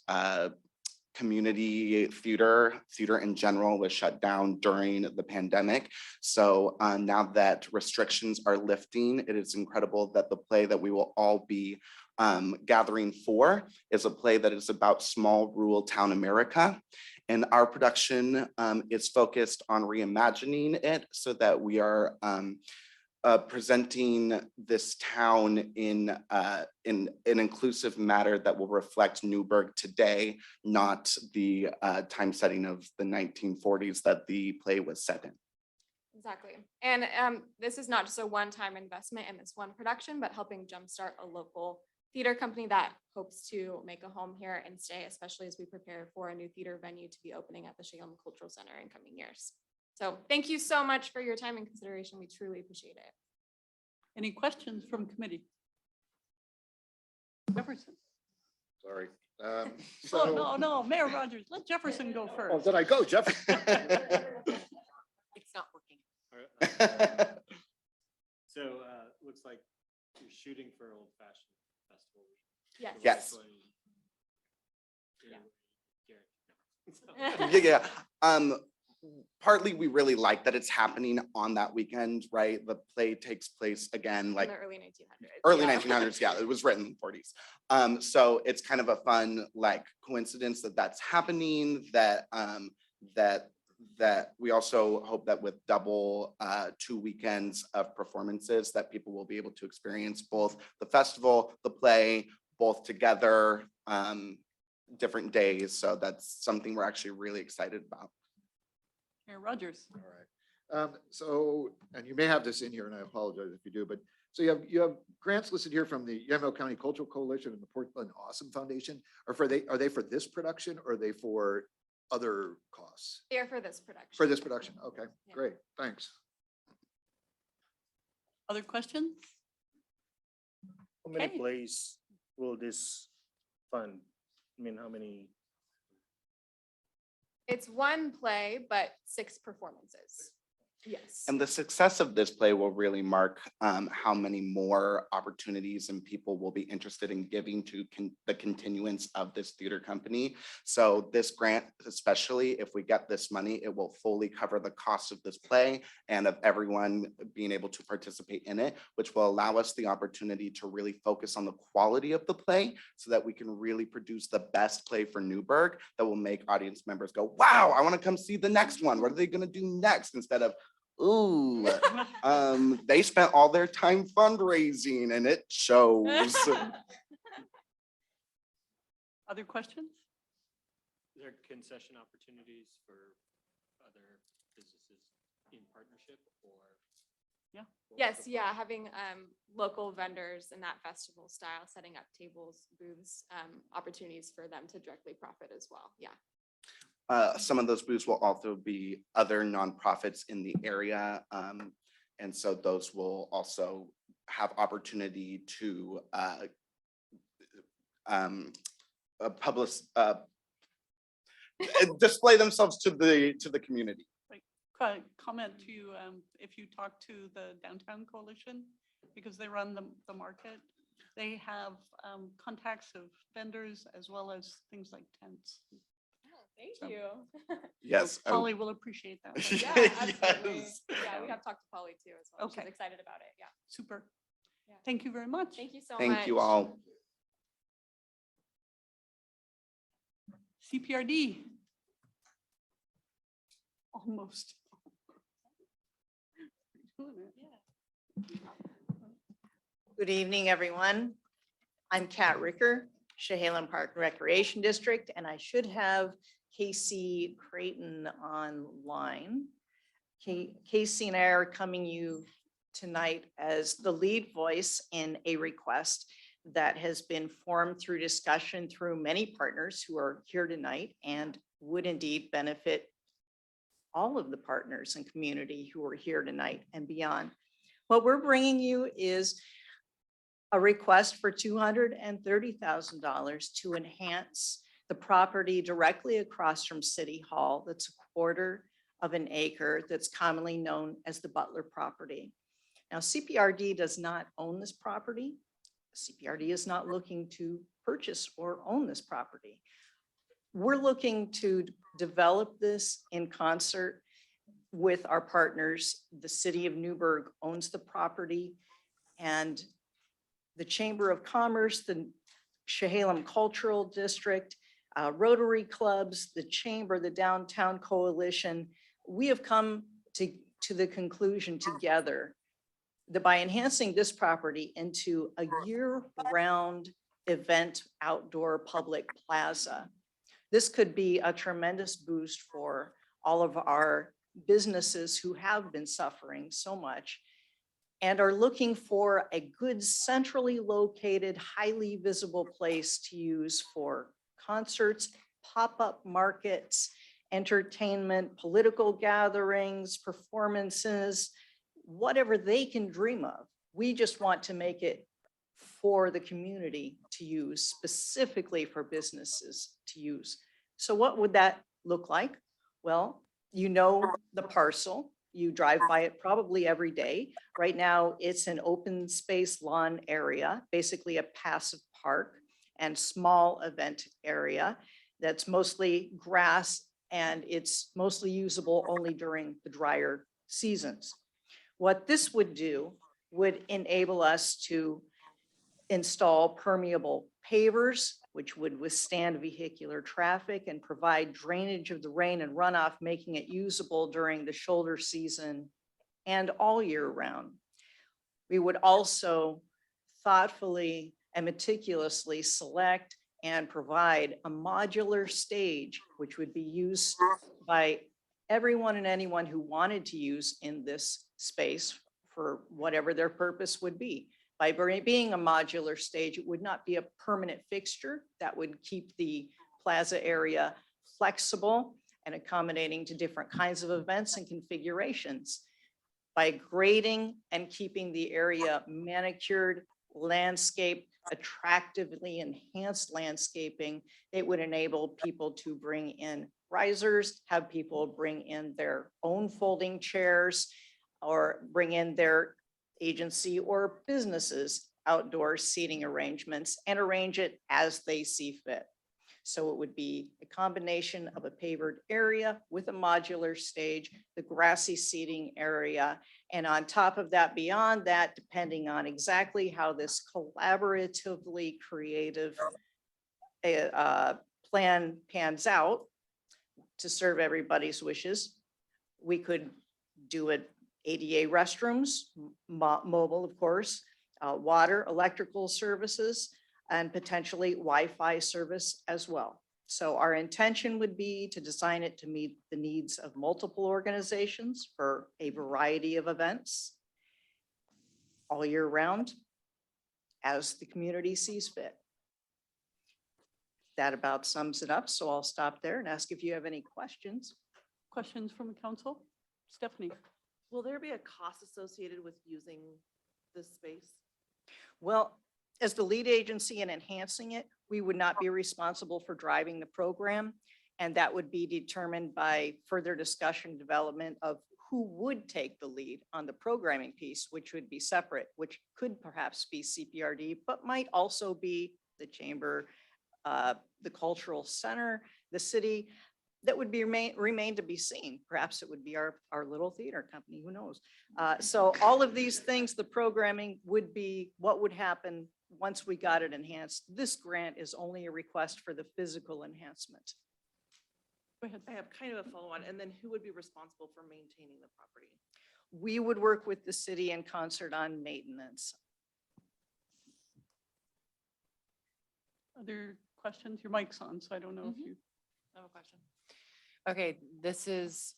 community theater in general was shut down during the pandemic. So now that restrictions are lifting, it is incredible that the play that we will all be gathering for is a play that is about small rural town America. And our production is focused on reimagining it so that we are presenting this town in an inclusive manner that will reflect Newberg today, not the time setting of the 1940s that the play was set in. Exactly. And this is not just a one-time investment in this one production, but helping jumpstart a local theater company that hopes to make a home here and stay, especially as we prepare for a new theater venue to be opening at the Shalem Cultural Center in coming years. So thank you so much for your time and consideration. We truly appreciate it. Any questions from committee? Jefferson. Sorry. Oh, no, Mayor Rogers, let Jefferson go Oh, first. did I go, Jefferson? It's not working. So looks like you're shooting for Old Fashioned Festival Week. Yes. So Yes. that's Yeah, why yeah. Partly we really like that it's happening on that weekend, right? The play takes place again, like In the early 1900s. early Yeah. 1900s. Yeah, it was written in the 40s. So it's kind of a fun like coincidence that that's happening. That we also hope that with double 2 weekends of performances that people will be able to experience both the festival, the play, both together, different days. So that's something we're actually really excited about. Mayor Rogers. All right. So, and you may have this in here, and I apologize if you do, but so you have grants listed here from the Yamhill County Cultural Coalition and the Portland Awesome Foundation. Are they for this production or are they for other costs? They are for this production. For this production. Okay, Yeah. great. Thanks. Other questions? How many Okay. plays will this fund? I mean, how many? It's one play, but 6 performances. Yes. And the success of this play will really mark how many more opportunities and people will be interested in giving to the continuance of this theater company. So this grant, especially if we get this money, it will fully cover the cost of this play and of everyone being able to participate in it, which will allow us the opportunity to really focus on the quality of the play so that we can really produce the best play for Newberg that will make audience members go, wow, I want to come see the next one. What are they going to do next? Instead of, ooh, they spent all their time fundraising and it shows. Other questions? Is there concession opportunities for other businesses in partnership or? Yeah. Yes, yeah, having local vendors in that festival style, setting up tables, booths, opportunities for them to directly profit as well. Yeah. some of those booths will also be other nonprofits in the area. And so those will also have opportunity to publish, display themselves to the community. Comment to you, if you talk to the Downtown Coalition, because they run the market, they have contacts of vendors as well as things like tents. Thank So- you. Yes. I- Polly will appreciate that. Yeah, absolutely. Yes. Yeah, we have talked to Polly too as well. Okay. She's excited about it. Yeah. Super. Yeah. Thank you very much. Thank you so much. Thank you all. CPRD. Almost. Doing it. Good evening, everyone. I'm Kat Ricker, Chehalem Park and Recreation District, and I should have Casey Creighton online. Casey and I are coming you tonight as the lead voice in a request that has been formed through discussion through many partners who are here tonight and would indeed benefit all of the partners and community who are here tonight and beyond. What we're bringing you is a request for $230,000 to enhance the property directly across from City Hall. That's a quarter of an acre that's commonly known as the Butler property. Now, CPRD does not own this property. CPRD is not looking to purchase or own this property. We're looking to develop this in concert with our partners. The city of Newberg owns the property, and the Chamber of Commerce, the Chehalem Cultural District, Rotary Clubs, the Chamber, the Downtown Coalition, we have come to the conclusion together that by enhancing this property into a year-round event outdoor public plaza, this could be a tremendous boost for all of our businesses who have been suffering so much and are looking for a good centrally located, highly visible place to use for concerts, pop-up markets, entertainment, political gatherings, performances, whatever they can dream of. We just want to make it for the community to use, specifically for businesses to use. So what would that look like? Well, you know the parcel. You drive by it probably every day. Right now, it's an open space lawn area, basically a passive park and small event area that's mostly grass, and it's mostly usable only during the drier seasons. What this would do would enable us to install permeable pavers, which would withstand vehicular traffic and provide drainage of the rain and runoff, making it usable during the shoulder season and all year round. We would also thoughtfully and meticulously select and provide a modular stage, which would be used by everyone and anyone who wanted to use in this space for whatever their purpose would be. By being a modular stage, it would not be a permanent fixture. That would keep the plaza area flexible and accommodating to different kinds of events and configurations. By grading and keeping the area manicured, landscaped, attractively enhanced landscaping, it would enable people to bring in risers, have people bring in their own folding chairs, or bring in their agency or businesses outdoor seating arrangements and arrange it as they see fit. So it would be a combination of a pavered area with a modular stage, the grassy seating area, and on top of that, beyond that, depending on exactly how this collaboratively creative plan pans out to serve everybody's wishes, we could do it ADA restrooms, mobile, of course, water, electrical services, and potentially Wi-Fi service as well. So our intention would be to design it to meet the needs of multiple organizations for a variety of events all year round as the community sees fit. That about sums it up. So I'll stop there and ask if you have any questions. Questions from the council? Stephanie? Will there be a cost associated with using this space? Well, as the lead agency in enhancing it, we would not be responsible for driving the program. And that would be determined by further discussion, development of who would take the lead on the programming piece, which would be separate, which could perhaps be CPRD, but might also be the chamber, the cultural center, the city. That would be remain to be seen. Perhaps it would be our little theater company, who knows? So all of these things, the programming would be what would happen once we got it enhanced. This grant is only a request for the physical enhancement. Go ahead. I have kind of a follow-on, and then who would be responsible for maintaining the property? We would work with the city in concert on maintenance. Other questions? Your mic's on, so I don't know if you. I have a question. Okay, this is.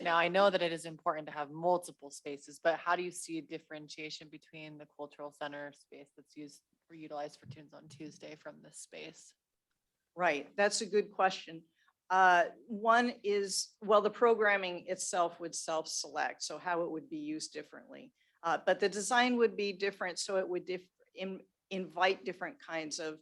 Now, I know that it is important to have multiple spaces, but how do you see a differentiation between the cultural center space that's used or utilized for Tunes on Tuesday from this space? Right, that's a good question. One is, well, the programming itself would self-select, so how it would be used differently. But the design would be different, so it would invite different kinds of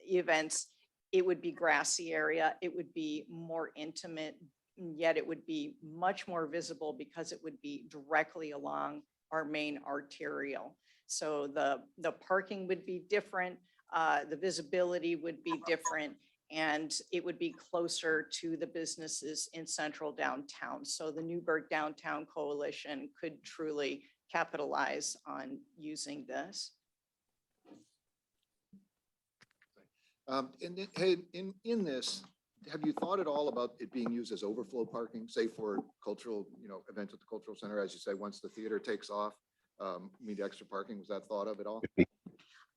events. It would be grassy area, it would be more intimate, yet it would be much more visible because it would be directly along our main arterial. So the parking would be different, the visibility would be different, and it would be closer to the businesses in central downtown. So the Newberg Downtown Coalition could truly capitalize on using this. In this, have you thought at all about it being used as overflow parking, say for cultural, events at the cultural center, as you say, once the theater takes off? Need extra parking, was that thought of at all?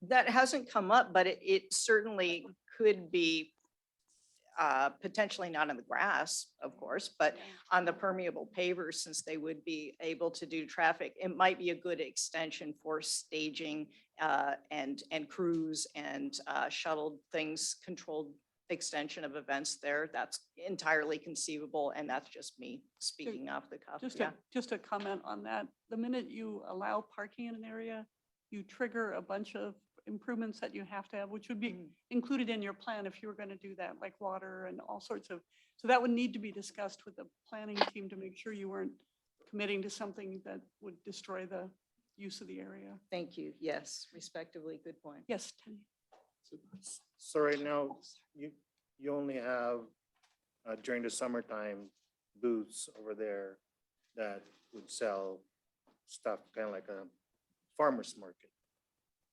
That hasn't come up, but it certainly could be potentially not on the grass, of course, but on the permeable pavers, since they would be able to do traffic. It might be a good extension for staging and crews and shuttled things, controlled extension of events there. That's entirely conceivable, and that's just me speaking off the cuff. Just a comment on that. The minute you allow parking in an area, you trigger a bunch of improvements that you have to have, which would be included in your plan if you were going to do that, like water and all sorts of. So that would need to be discussed with the planning team to make sure you weren't committing to something that would destroy the use of the area. Thank you. Yes, respectively, good point. Yes, Tenny. So right now, you only have during the summertime booths over there that would sell stuff kind of like a farmer's market.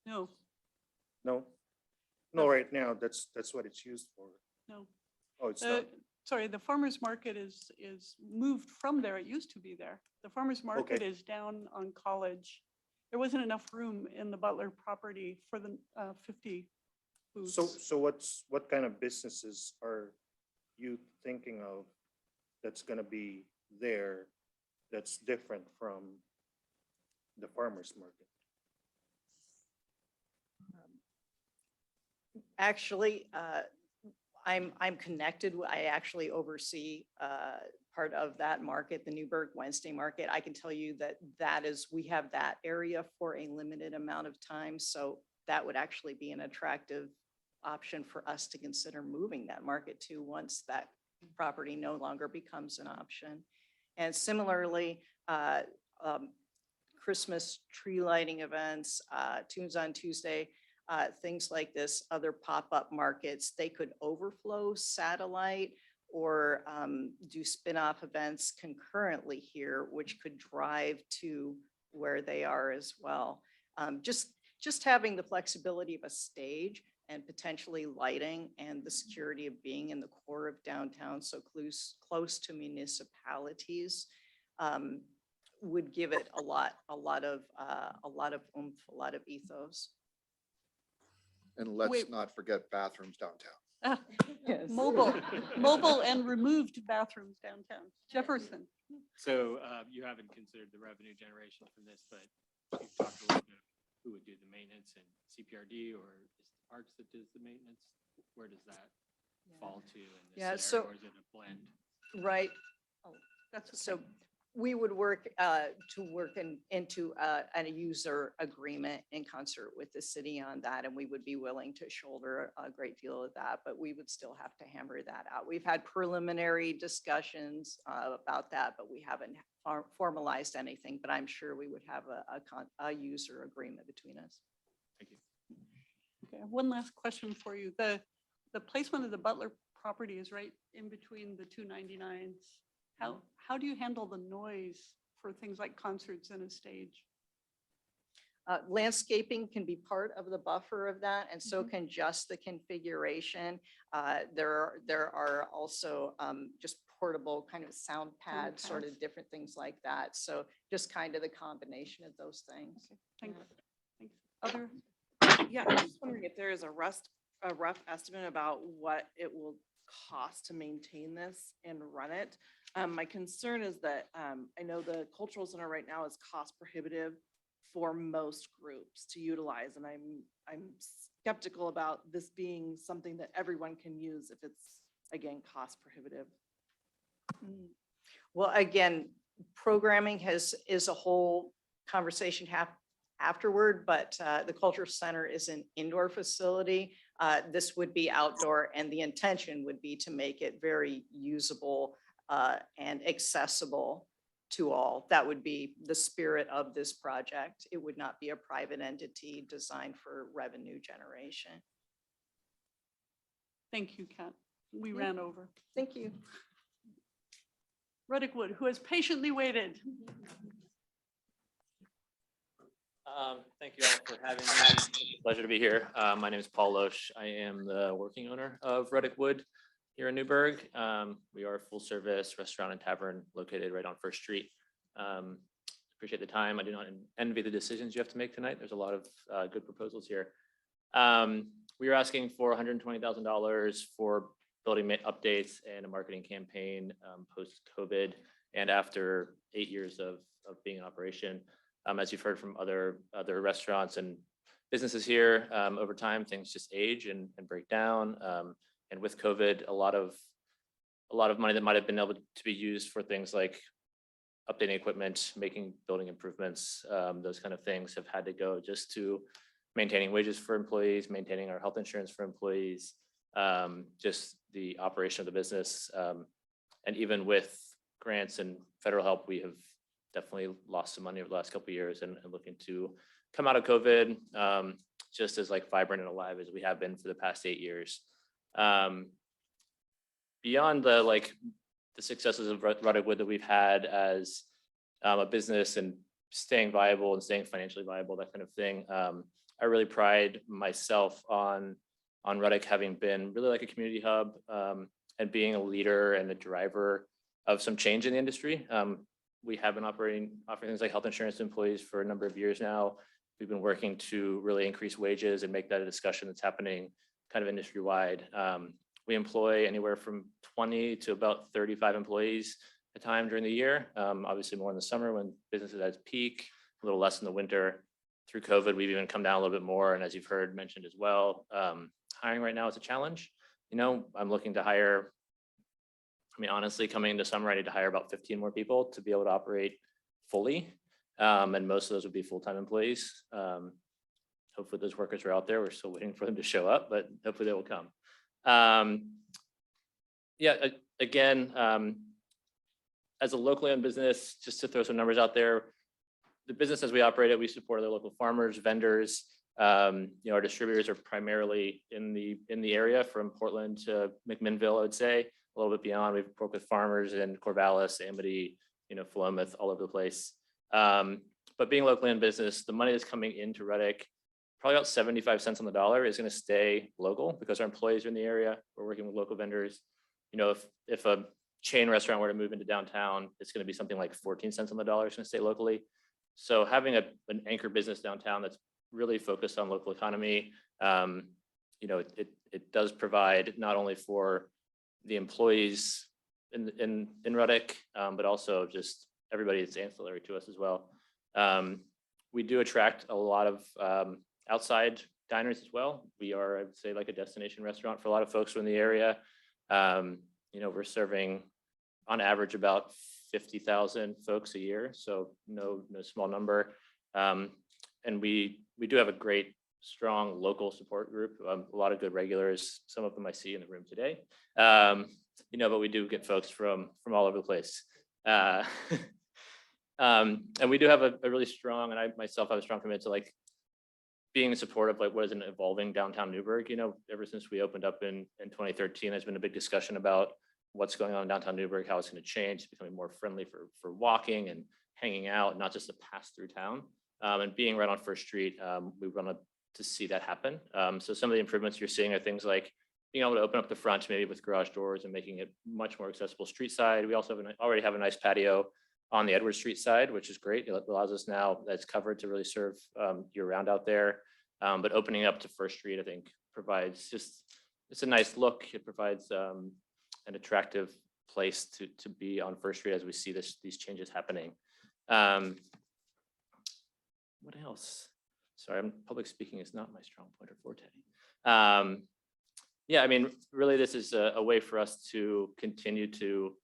No, No, right now, that's what it's used for. no. Oh, it's not. Sorry, the farmer's market is moved from there. It used to be there. The farmer's market Okay. is down on College. There wasn't enough room in the Butler property for the 50 booths. So what kind of businesses are you thinking of that's gonna be there that's different from the farmer's market? Actually, I'm connected. I actually oversee part of that market, the Newberg Wednesday market. I can tell you that we have that area for a limited amount of time. So that would actually be an attractive option for us to consider moving that market to once that property no longer becomes an option. And similarly, Christmas tree lighting events, Tunes on Tuesday, things like this, other pop-up markets, they could overflow satellite or do spin-off events concurrently here, which could drive to where they are as well. Just having the flexibility of a stage and potentially lighting and the security of being in the core of downtown, so close to municipalities, would give it a lot of oomph, a lot of ethos. And let's Wait. not forget bathrooms downtown. Yes. Mobile and removed bathrooms downtown. Jefferson. So you haven't considered the revenue generation from this, but you've talked a little bit of who would do the maintenance and CPRD, or is Parks that does the maintenance? Where does that fall to in Yeah, this so- area, or is it a blend? Right. That's So we would work into a user agreement in concert with the city on that, and we would be willing to shoulder a great deal of that, but we would still have to hammer that out. We've had preliminary discussions about that, but we haven't formalized anything, but I'm sure we would have a user agreement between us. Thank you. Okay, one last question for you. The placement of the Butler property is right in between the 299s. How do you handle the noise for things like concerts and a stage? Landscaping can be part of the buffer of that, and so can just the configuration. There are also just portable kind of sound pads, sort of different things like that. So just kind of the combination of those things. Thanks. Thanks. Other, Yeah, I'm just wondering if there is a rough estimate about what it will cost to maintain this and run it. My concern is that I know the cultural center right now is cost prohibitive for most groups to utilize, and I'm skeptical about this being something that everyone can use if it's, again, cost prohibitive. Well, again, programming is a whole conversation afterward, but the culture center is an indoor facility. This would be outdoor, and the intention would be to make it very usable and accessible to all. That would be the spirit of this project. It would not be a private entity designed for revenue generation. thank you, Kat. We ran over. Thank you. Ruddick Wood, who has patiently waited. Thank you all for having me. It's a pleasure to be here. My name is Paul Loesch. I am the working owner of Ruddick Wood here in Newberg. We are a full service restaurant and tavern located right on First Street. Appreciate the time. I do not envy the decisions you have to make tonight. There's a lot of good proposals here. We are asking for $120,000 for building updates and a marketing campaign post-COVID and after 8 years of being in operation. As you've heard from other restaurants and businesses here, over time, things just age and break down. And with COVID, a lot of money that might have been able to be used for things like updating equipment, making building improvements, those kind of things have had to go just to maintaining wages for employees, maintaining our health insurance for employees, just the operation of the business. And even with grants and federal help, we have definitely lost some money over the last couple of years and looking to come out of COVID just as like vibrant and alive as we have been for the past 8 years. Beyond the successes of Ruddick Wood that we've had as a business and staying viable and staying financially viable, that kind of thing, I really pride myself on Ruddick having been really like a community hub and being a leader and a driver of some change in the industry. We have been offering things like health insurance to employees for a number of years now. We've been working to really increase wages and make that a discussion that's happening kind of industry-wide. We employ anywhere from 20 to about 35 employees at a time during the year. Obviously more in the summer when business is at its peak, a little less in the winter. Through COVID, we've even come down a little bit more. And as you've heard mentioned as well, hiring right now is a challenge. You know, I'm looking to hire, honestly, coming into summer, I need to hire about 15 more people to be able to operate fully. And most of those would be full-time employees. Hopefully those workers are out there. We're still waiting for them to show up, but hopefully they will come. Again, as a locally owned business, just to throw some numbers out there, the business as we operate it, we support other local farmers, vendors. Our distributors are primarily in the area from Portland to McMinnville, I would say. A little bit beyond, we've worked with farmers in Corvallis, Amity, Philomath, all over the place. But being locally in business, the money that's coming into Ruddick, probably about 75 cents on the dollar is going to stay local because our employees are in the area. We're working with local vendors. If a chain restaurant were to move into downtown, it's going to be something like 14 cents on the dollar. It's going to stay locally. So having an anchor business downtown that's really focused on local economy, it does provide not only for the employees in Ruddick, but also just everybody that's ancillary to us as well. We do attract a lot of outside diners as well. We are, I would say, like a destination restaurant for a lot of folks who are in the area. You know, we're serving on average about 50,000 folks a year, so no small number. And we do have a great, strong local support group, a lot of good regulars, some of them I see in the room today. You know, but we do get folks from all over the place. And we do have a really strong, and I myself have a strong commitment to like being supportive of like what is an evolving downtown Newberg. You know, ever since we opened up in 2013, there's been a big discussion about what's going on in downtown Newberg, how it's going to change. It's becoming more friendly for walking and hanging out, not just a pass through town. And being right on First Street, we want to see that happen. So some of the improvements you're seeing are things like being able to open up the front, maybe with garage doors and making it much more accessible street side. We also already have a nice patio on the Edward Street side, which is great. It allows us now that's covered to really serve year round out there. But opening up to First Street, I think provides it's a nice look. It provides an attractive place to be on First Street as we see these changes happening. What else? Sorry, public speaking is not my strong point or forte. Yeah, I mean, really, this is a way for us to continue to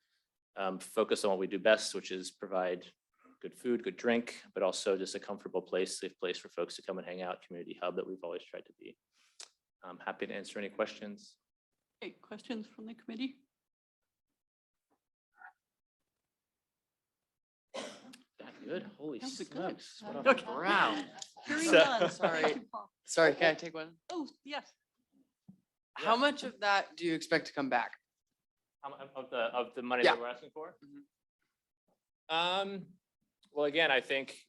focus on what we do best, which is provide good food, good drink, but also just a comfortable place, safe place for folks to come and hang out, community hub that we've always tried to be. I'm happy to answer any questions. Okay, questions from the committee? That good? Holy That was good. smokes. What Okay. a round. Hearing So- none. Sorry. Thank you, Paul. Sorry, can I take one? Oh, yes. How much of that do you expect to come back? Of the money Yeah. that we're asking for? Well, again, I think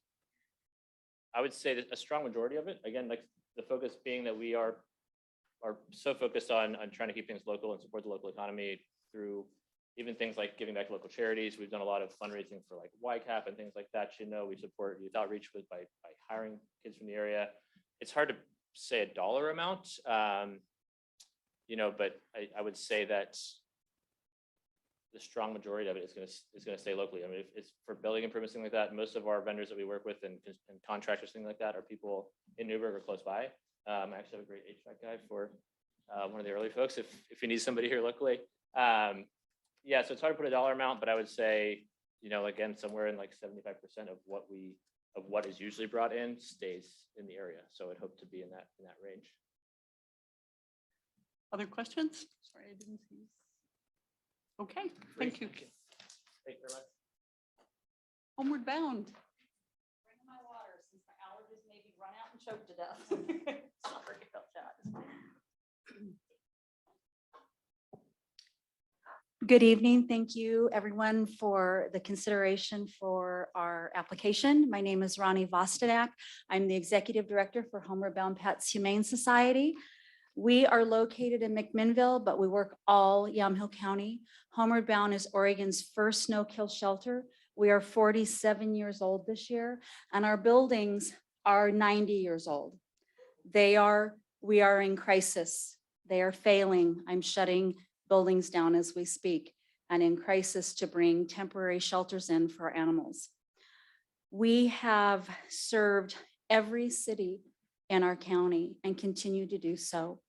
I would say that a strong majority of it, again, like the focus being that we are so focused on trying to keep things local and support the local economy through even things like giving back to local charities. We've done a lot of fundraising for like YCAP and things like that. You know, we support youth outreach by hiring kids from the area. It's hard to say a dollar amount, you know, but I would say that the strong majority of it is going to stay locally. I mean, if it's for building improvements, things like that, most of our vendors that we work with and contractors, things like that, are people in Newberg or close by. I actually have a great HVAC guy for one of the early folks if you need somebody here locally. Yeah, so it's hard to put a dollar amount, but I would say, you know, again, somewhere in like 75% of what is usually brought in stays in the area. So I'd hope to be in that range. Other questions? Sorry, I didn't see. Okay, thank you. Thank you very much. Homeward bound. Bring my water since my allergies made me run out and choke to death. Sorry about that. Good evening. Thank you, everyone, for the consideration for our application. My name is Ronnie Vostadak. I'm the Executive Director for Homeward Bound Pets Humane Society. We are located in McMinnville, but we work all Yamhill County. Homeward Bound is Oregon's first no-kill shelter. We are 47 years old this year, and our buildings are 90 years old. We are in crisis. They are failing. I'm shutting buildings down as we speak, and in crisis to bring temporary shelters in for animals. We have served every city in our county and continue to do so.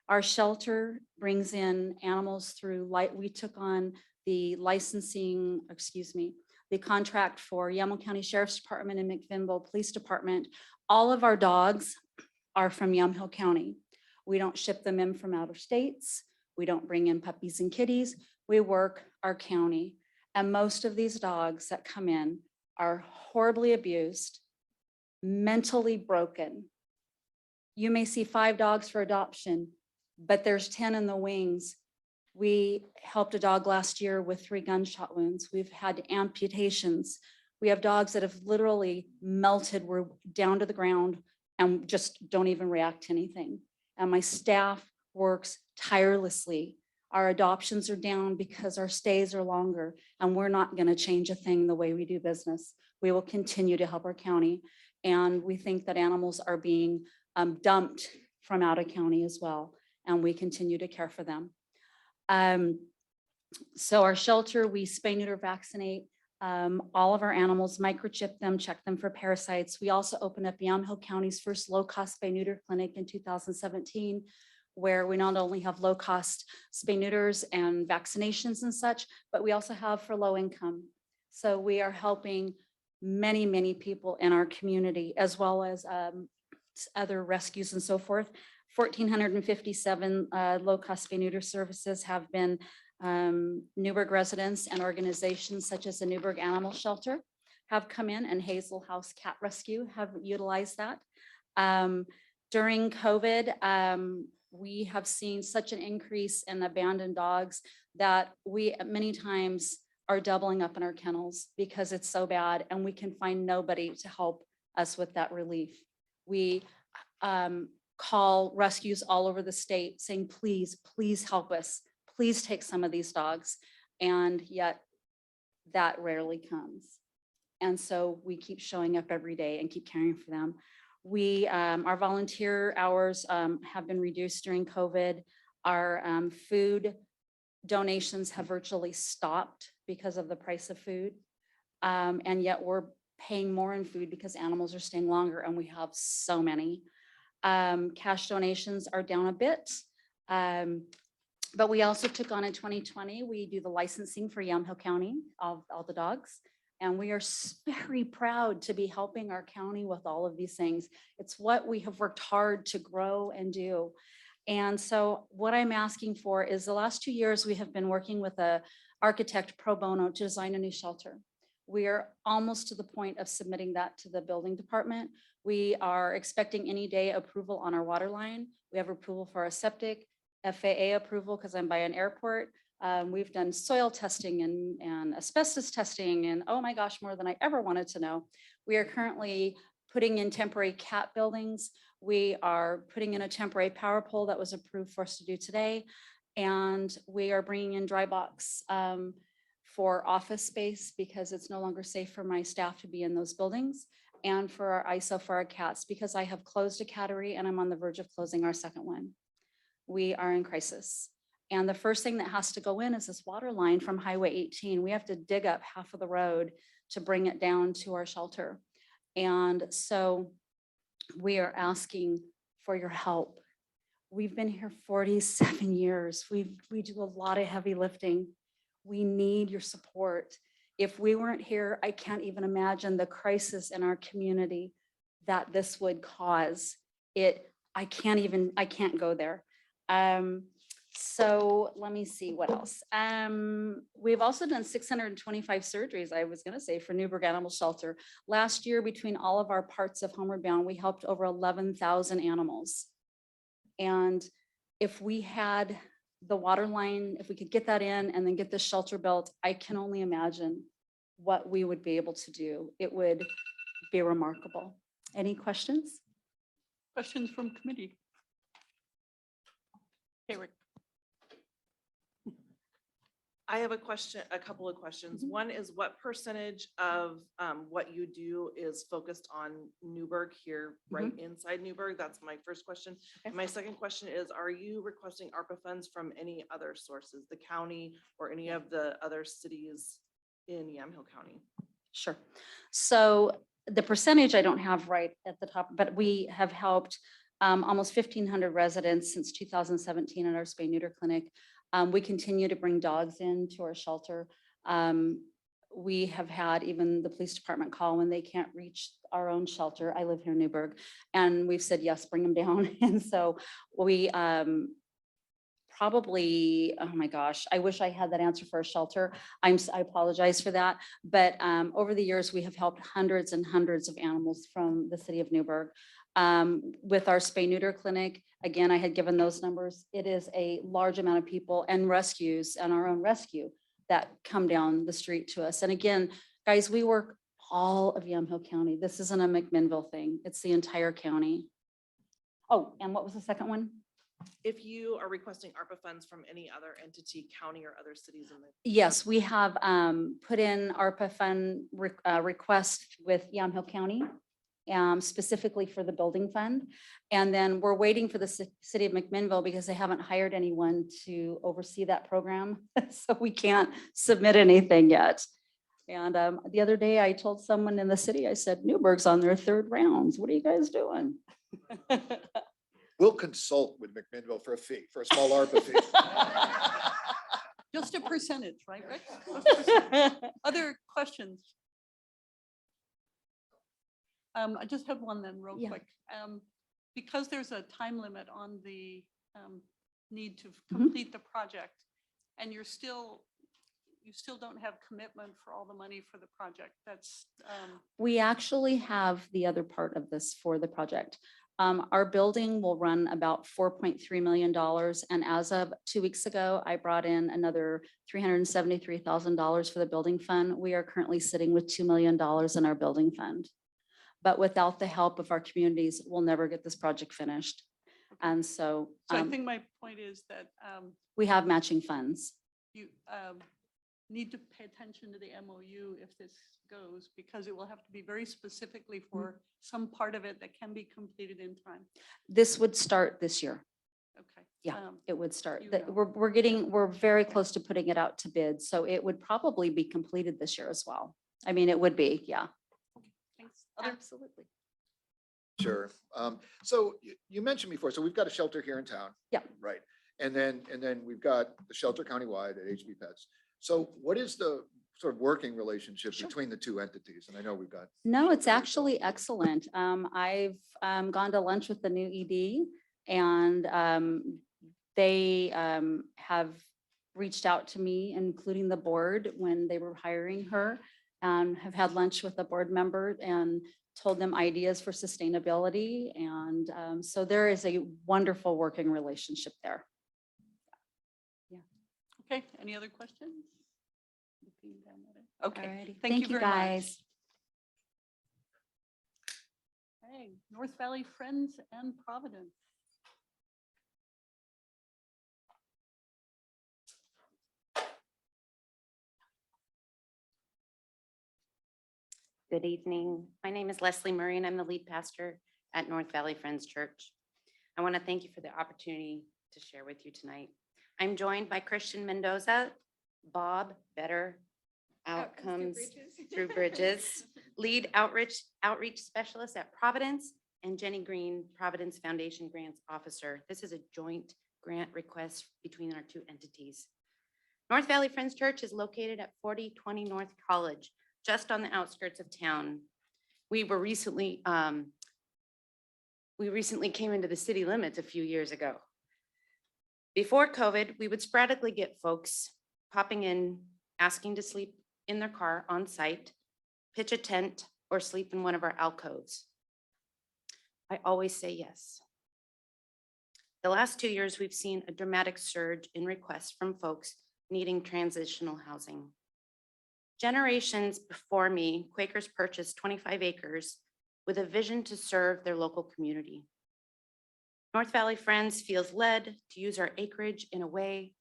Our shelter brings in animals through we took on the the contract for Yamhill County Sheriff's Department and McMinnville Police Department. All of our dogs are from Yamhill County. We don't ship them in from outer states. We don't bring in puppies and kitties. We work our county. And most of these dogs that come in are horribly abused, mentally broken. You may see 5 dogs for adoption, but there's 10 in the wings. We helped a dog last year with 3 gunshot wounds. We've had amputations. We have dogs that have literally melted. We're down to the ground and just don't even react to anything. And my staff works tirelessly. Our adoptions are down because our stays are longer, and we're not going to change a thing the way we do business. We will continue to help our county. And we think that animals are being dumped from out of county as well, and we continue to care for them. So our shelter, we spay, neuter, vaccinate all of our animals, microchip them, check them for parasites. We also opened up Yamhill County's first low-cost spay-neuter clinic in 2017, where we not only have low-cost spay-neuters and vaccinations and such, but we also have for low income. So we are helping many, many people in our community, as well as other rescues and so forth. 1,457 low-cost spay-neuter services have been Newberg residents and organizations such as the Newberg Animal Shelter have come in, and Hazel House Cat Rescue have utilized that. During COVID, we have seen such an increase in abandoned dogs that we many times are doubling up in our kennels because it's so bad and we can find nobody to help us with that relief. We call rescues all over the state saying, please, please help us. Please take some of these dogs. And yet that rarely comes. And so we keep showing up every day and keep caring for them. We, our volunteer hours have been reduced during COVID. Our food donations have virtually stopped because of the price of food. And yet we're paying more in food because animals are staying longer and we have so many. Cash donations are down a bit. But we also took on in 2020, we do the licensing for Yamhill County, all the dogs. And we are very proud to be helping our county with all of these things. It's what we have worked hard to grow and do. And so what I'm asking for is the last 2 years, we have been working with an architect pro bono to design a new shelter. We are almost to the point of submitting that to the building department. We are expecting any day approval on our water line. We have approval for our septic, FAA approval because I'm by an airport. We've done soil testing and asbestos testing and oh my gosh, more than I ever wanted to know. We are currently putting in temporary cat buildings. We are putting in a temporary power pole that was approved for us to do today. And we are bringing in dry box for office space because it's no longer safe for my staff to be in those buildings, and for our ISO for our cats because I have closed a cattery and I'm on the verge of closing our second one. We are in crisis. And the first thing that has to go in is this water line from Highway 18. We have to dig up half of the road to bring it down to our shelter. And so we are asking for your help. We've been here 47 years. We do a lot of heavy lifting. We need your support. If we weren't here, I can't even imagine the crisis in our community that this would cause. I can't go there. So let me see what else. We've also done 625 surgeries, I was going to say, for Newberg Animal Shelter. Last year, between all of our parts of Homeward Bound, we helped over 11,000 animals. And if we had the water line, if we could get that in and then get the shelter built, I can only imagine what we would be able to do. It would be remarkable. Any questions? Questions from committee? Okay, Rick. I have a question, a couple of questions. One is what percentage of what you do is focused on Newberg here, right inside Newberg? That's my first question. Okay. My second question is, are you requesting ARPA funds from any other sources, the county or any of the other cities in Yamhill County? Sure. So the percentage I don't have right at the top, but we have helped almost 1,500 residents since 2017 at our spay neuter clinic. We continue to bring dogs into our shelter. We have had even the police department call when they can't reach our own shelter. I live here in Newberg, and we've said, yes, bring them down. And so we probably, oh my gosh, I wish I had that answer for a shelter. I apologize for that. But over the years, we have helped hundreds and hundreds of animals from the city of Newberg. With our spay neuter clinic, again, I had given those numbers. It is a large amount of people and rescues and our own rescue that come down the street to us. And again, guys, we work all of Yamhill County. This isn't a McMinnville thing. It's the entire county. Oh, and what was the second one? If you are requesting ARPA funds from any other entity, county or other cities in the. Yes, we have put in ARPA fund request with Yamhill County. Specifically for the building fund. And then we're waiting for the city of McMinnville because they haven't hired anyone to oversee that program. So we can't submit anything yet. And the other day I told someone in the city, I said, Newberg's on their third rounds. What are you guys doing? We'll consult with McMinnville for a fee, for a small ARPA fee. Just a percentage, right, Rick? Other questions? I just have one then real Yeah. quick. Because there's a time limit on the need to Mm-hmm. complete the project and you still don't have commitment for all the money for the project. That's, We actually have the other part of this for the project. Our building will run about $4.3 million. And as of 2 weeks ago, I brought in another $373,000 for the building fund. We are currently sitting with $2 million in our building fund. But without the help of our communities, we'll never get this project finished. And so so I think my point is that we have matching funds. you need to pay attention to the MOU if this goes, because it will have to be very specifically for some part of it that can be completed in time. This would start this year. Okay. Yeah, it would start. you That know. we're very close to putting it out to bid. So it would probably be completed this year as well. I mean, it would be, yeah. Thanks. Absolutely. Sure. So you mentioned before, so we've got a shelter here in town. Yeah. Right. And then we've got the shelter countywide at HB Pets. So what is the sort of working relationship between the two entities? And I know we've got. No, it's shelter here, so- actually excellent. I've gone to lunch with the new ED and they have reached out to me, including the board, when they were hiring her, and have had lunch with a board member and told them ideas for sustainability. And so there is a wonderful working relationship there. Okay, any other questions? Looking down at it. Okay, Alrighty. thank you very much. guys. Hey, North Valley Friends and Providence. Good evening. My name is Leslie Murray and I'm the lead pastor at North Valley Friends Church. I want to thank you for the opportunity to share with you tonight. I'm joined by Christian Mendoza, Bob Better Outcomes Through Bridges, lead outreach specialist at Providence, and Jenny Green, Providence Foundation Grants Officer. This is a joint grant request between our two entities. North Valley Friends Church is located at 4020 North College, just on the outskirts of town. We recently came into the city limits a few years ago. Before COVID, we would sporadically get folks popping in, asking to sleep in their car on site, pitch a tent, or sleep in one of our alcoves. I always say yes. The last 2 years, we've seen a dramatic surge in requests from folks needing transitional housing. Generations before me, Quakers purchased 25 acres with a vision to serve their local community. North Valley Friends feels led to use our acreage in a way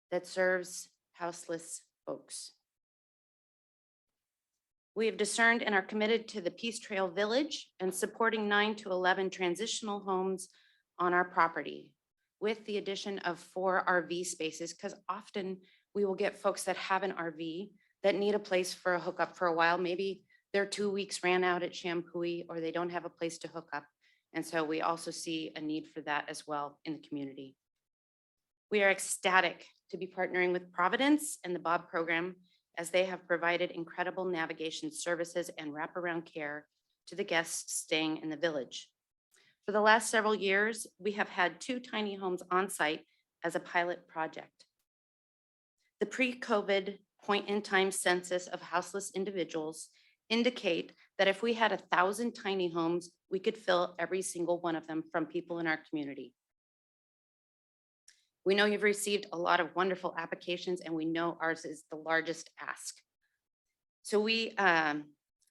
that serves houseless folks. We have discerned and are committed to the Peace Trail Village and supporting 9 to 11 transitional homes on our property with the addition of 4 RV spaces, because often we will get folks that have an RV that need a place for a hookup for a while. Maybe their 2 weeks ran out at Shampooey or they don't have a place to hook up. And so we also see a need for that as well in the community. We are ecstatic to be partnering with Providence and the Bob program, as they have provided incredible navigation services and wraparound care to the guests staying in the village. For the last several years, we have had 2 tiny homes on site as a pilot project. The pre-COVID point-in-time census of houseless individuals indicate that if we had 1,000 tiny homes, we could fill every single one of them from people in our community. We know you've received a lot of wonderful applications, and we know ours is the largest ask. So we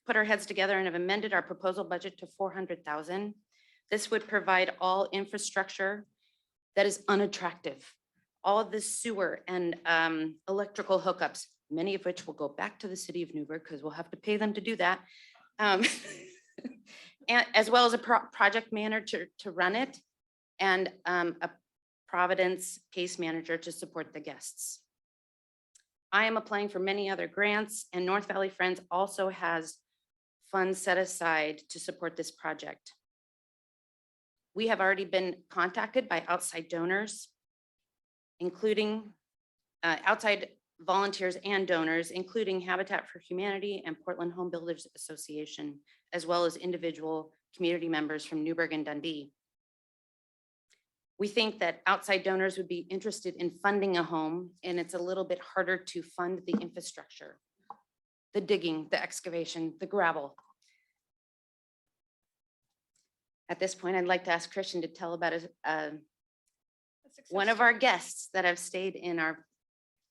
put our heads together and have amended our proposal budget to $400,000. This would provide all infrastructure that is unattractive, all the sewer and electrical hookups, many of which will go back to the city of Newberg because we'll have to pay them to do that. And as well as a project manager to run it, and a Providence case manager to support the guests. I am applying for many other grants, and North Valley Friends also has funds set aside to support this project. We have already been contacted by outside donors, including outside volunteers and donors, including Habitat for Humanity and Portland Home Builders Association, as well as individual community members from Newberg and Dundee. We think that outside donors would be interested in funding a home, and it's a little bit harder to fund the infrastructure, the digging, the excavation, the gravel. At this point, I'd like to ask Christian to tell about one of our guests that have stayed in our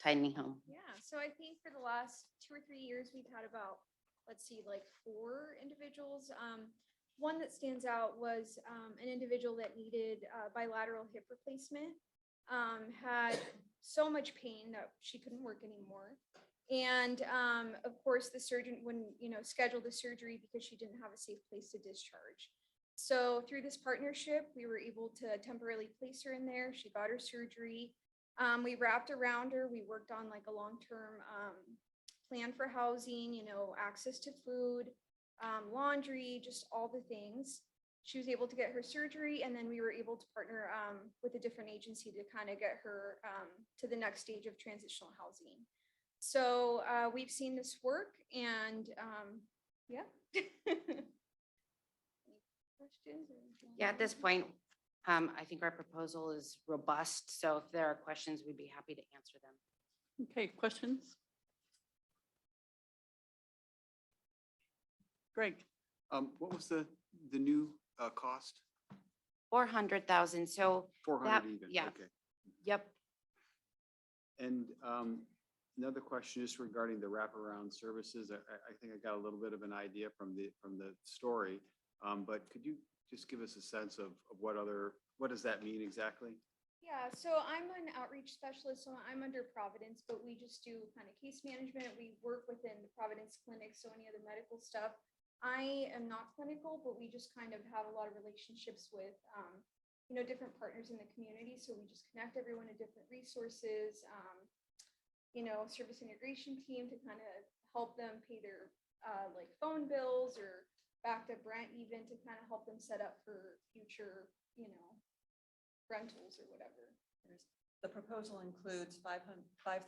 tiny home. Yeah, so I think for the last 2 or 3 years, we've had about, let's see, like 4 individuals. One that stands out was an individual that needed bilateral hip replacement, had so much pain that she couldn't work anymore. And of course, the surgeon wouldn't, schedule the surgery because she didn't have a safe place to discharge. So through this partnership, we were able to temporarily place her in there. She got her surgery. We wrapped around her. We worked on like a long-term plan for housing, access to food, laundry, just all the things. She was able to get her surgery, and then we were able to partner with a different agency to kind of get her to the next stage of transitional housing. So we've seen this work, and yeah. Questions? Yeah, at this point, I think our proposal is robust. So if there are questions, we'd be happy to answer them. Okay, questions? Greg? What was the new cost? 400,000. So 400 that, even, yeah, okay. yep. And another question is regarding the wraparound services. I think I got a little bit of an idea from the story, but could you just give us a sense of what does that mean exactly? Yeah, so I'm an outreach specialist, so I'm under Providence, but we just do kind of case management. We work within the Providence clinic, so any other medical stuff. I am not clinical, but we just kind of have a lot of relationships with, different partners in the community. So we just connect everyone to different resources, service integration team to kind of help them pay their like phone bills or backed up rent, even to kind of help them set up for future, rentals or whatever. The proposal includes $5,000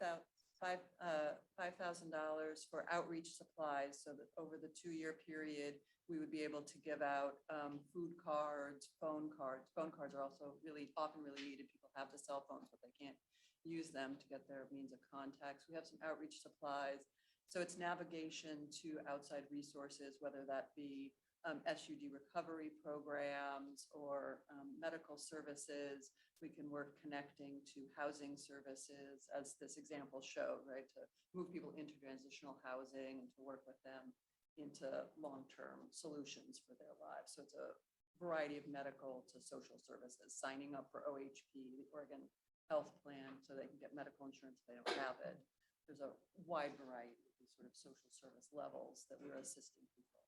for outreach supplies, so that over the 2-year period, we would be able to give out food cards, phone cards. Phone cards are also often really needed. People have the cell phones, but they can't use them to get their means of contacts. We have some outreach supplies. So it's navigation to outside resources, whether that be SUD recovery programs or medical services. We can work connecting to housing services, as this example showed, right? To move people into transitional housing and to work with them into long-term solutions for their lives. So it's a variety of medical to social services, signing up for OHP, the Oregon Health Plan, so they can get medical insurance if they don't have it. There's a wide variety of these sort of social service levels that we're assisting people.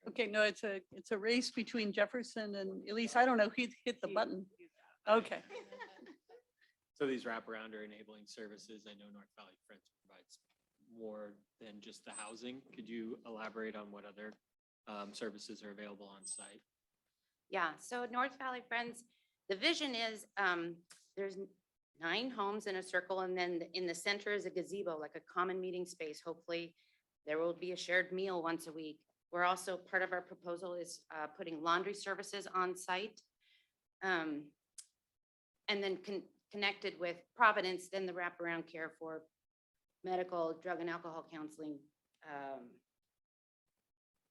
Okay, no, it's a race between Jefferson and Elise. I don't know who hit the button. Okay. So these wraparound or enabling services, I know North Valley Friends provides more than just the housing. Could you elaborate on what other services are available on site? Yeah, so North Valley Friends, the vision is there's 9 homes in a circle, and then in the center is a gazebo, like a common meeting space. Hopefully there will be a shared meal once a week. We're also, part of our proposal is putting laundry services on site. And then connected with Providence, then the wraparound care for medical, drug and alcohol counseling.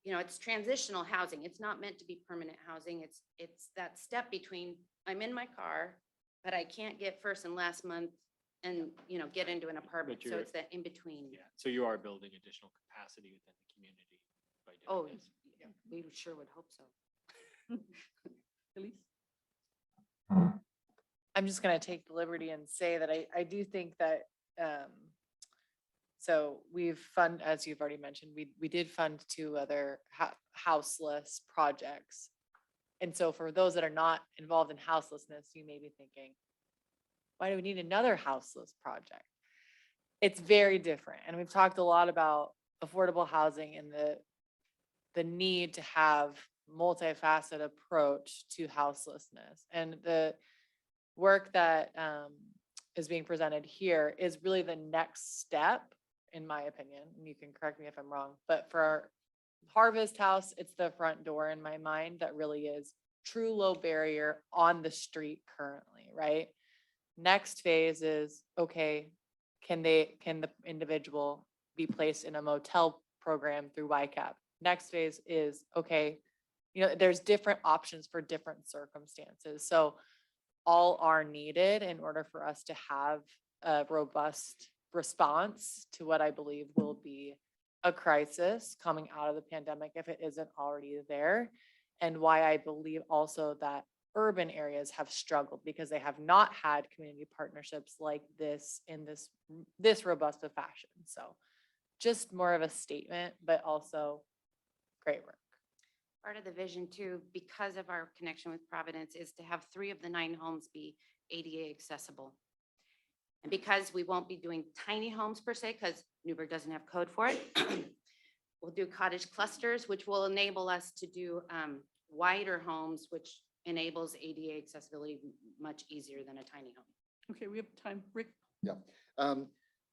It's transitional housing. It's not meant to be permanent housing. It's that step between I'm in my car, but I can't get first and last month and, get into an apartment. So it's that in between. Yeah, so you are building additional capacity within the community by Oh, doing this. yeah, we sure would hope so. Elise? I'm just going to take the liberty and say that I do think that, so we've as you've already mentioned, we did fund 2 other houseless projects. And so for those that are not involved in houselessness, you may be thinking, Why do we need another houseless project? It's very different. And we've talked a lot about affordable housing and the need to have multifaceted approach to houselessness. And the work that is being presented here is really the next step, in my opinion, and you can correct me if I'm wrong, but for our Harvest House, it's the front door in my mind that really is true low barrier on the street currently, right? Next phase is, okay, can the individual be placed in a motel program through YCAP? Next phase is, okay, there's different options for different circumstances. So all are needed in order for us to have a robust response to what I believe will be a crisis coming out of the pandemic if it isn't already there. And why I believe also that urban areas have struggled because they have not had community partnerships like this in this robust of fashion. So just more of a statement, but also great work. Part of the vision too, because of our connection with Providence, is to have 3 of the 9 homes be ADA accessible. And because we won't be doing tiny homes per se, because Newberg doesn't have code for it, we'll do cottage clusters, which will enable us to do wider homes, which enables ADA accessibility much easier than a tiny home. Okay, we have time. Rick? Yeah.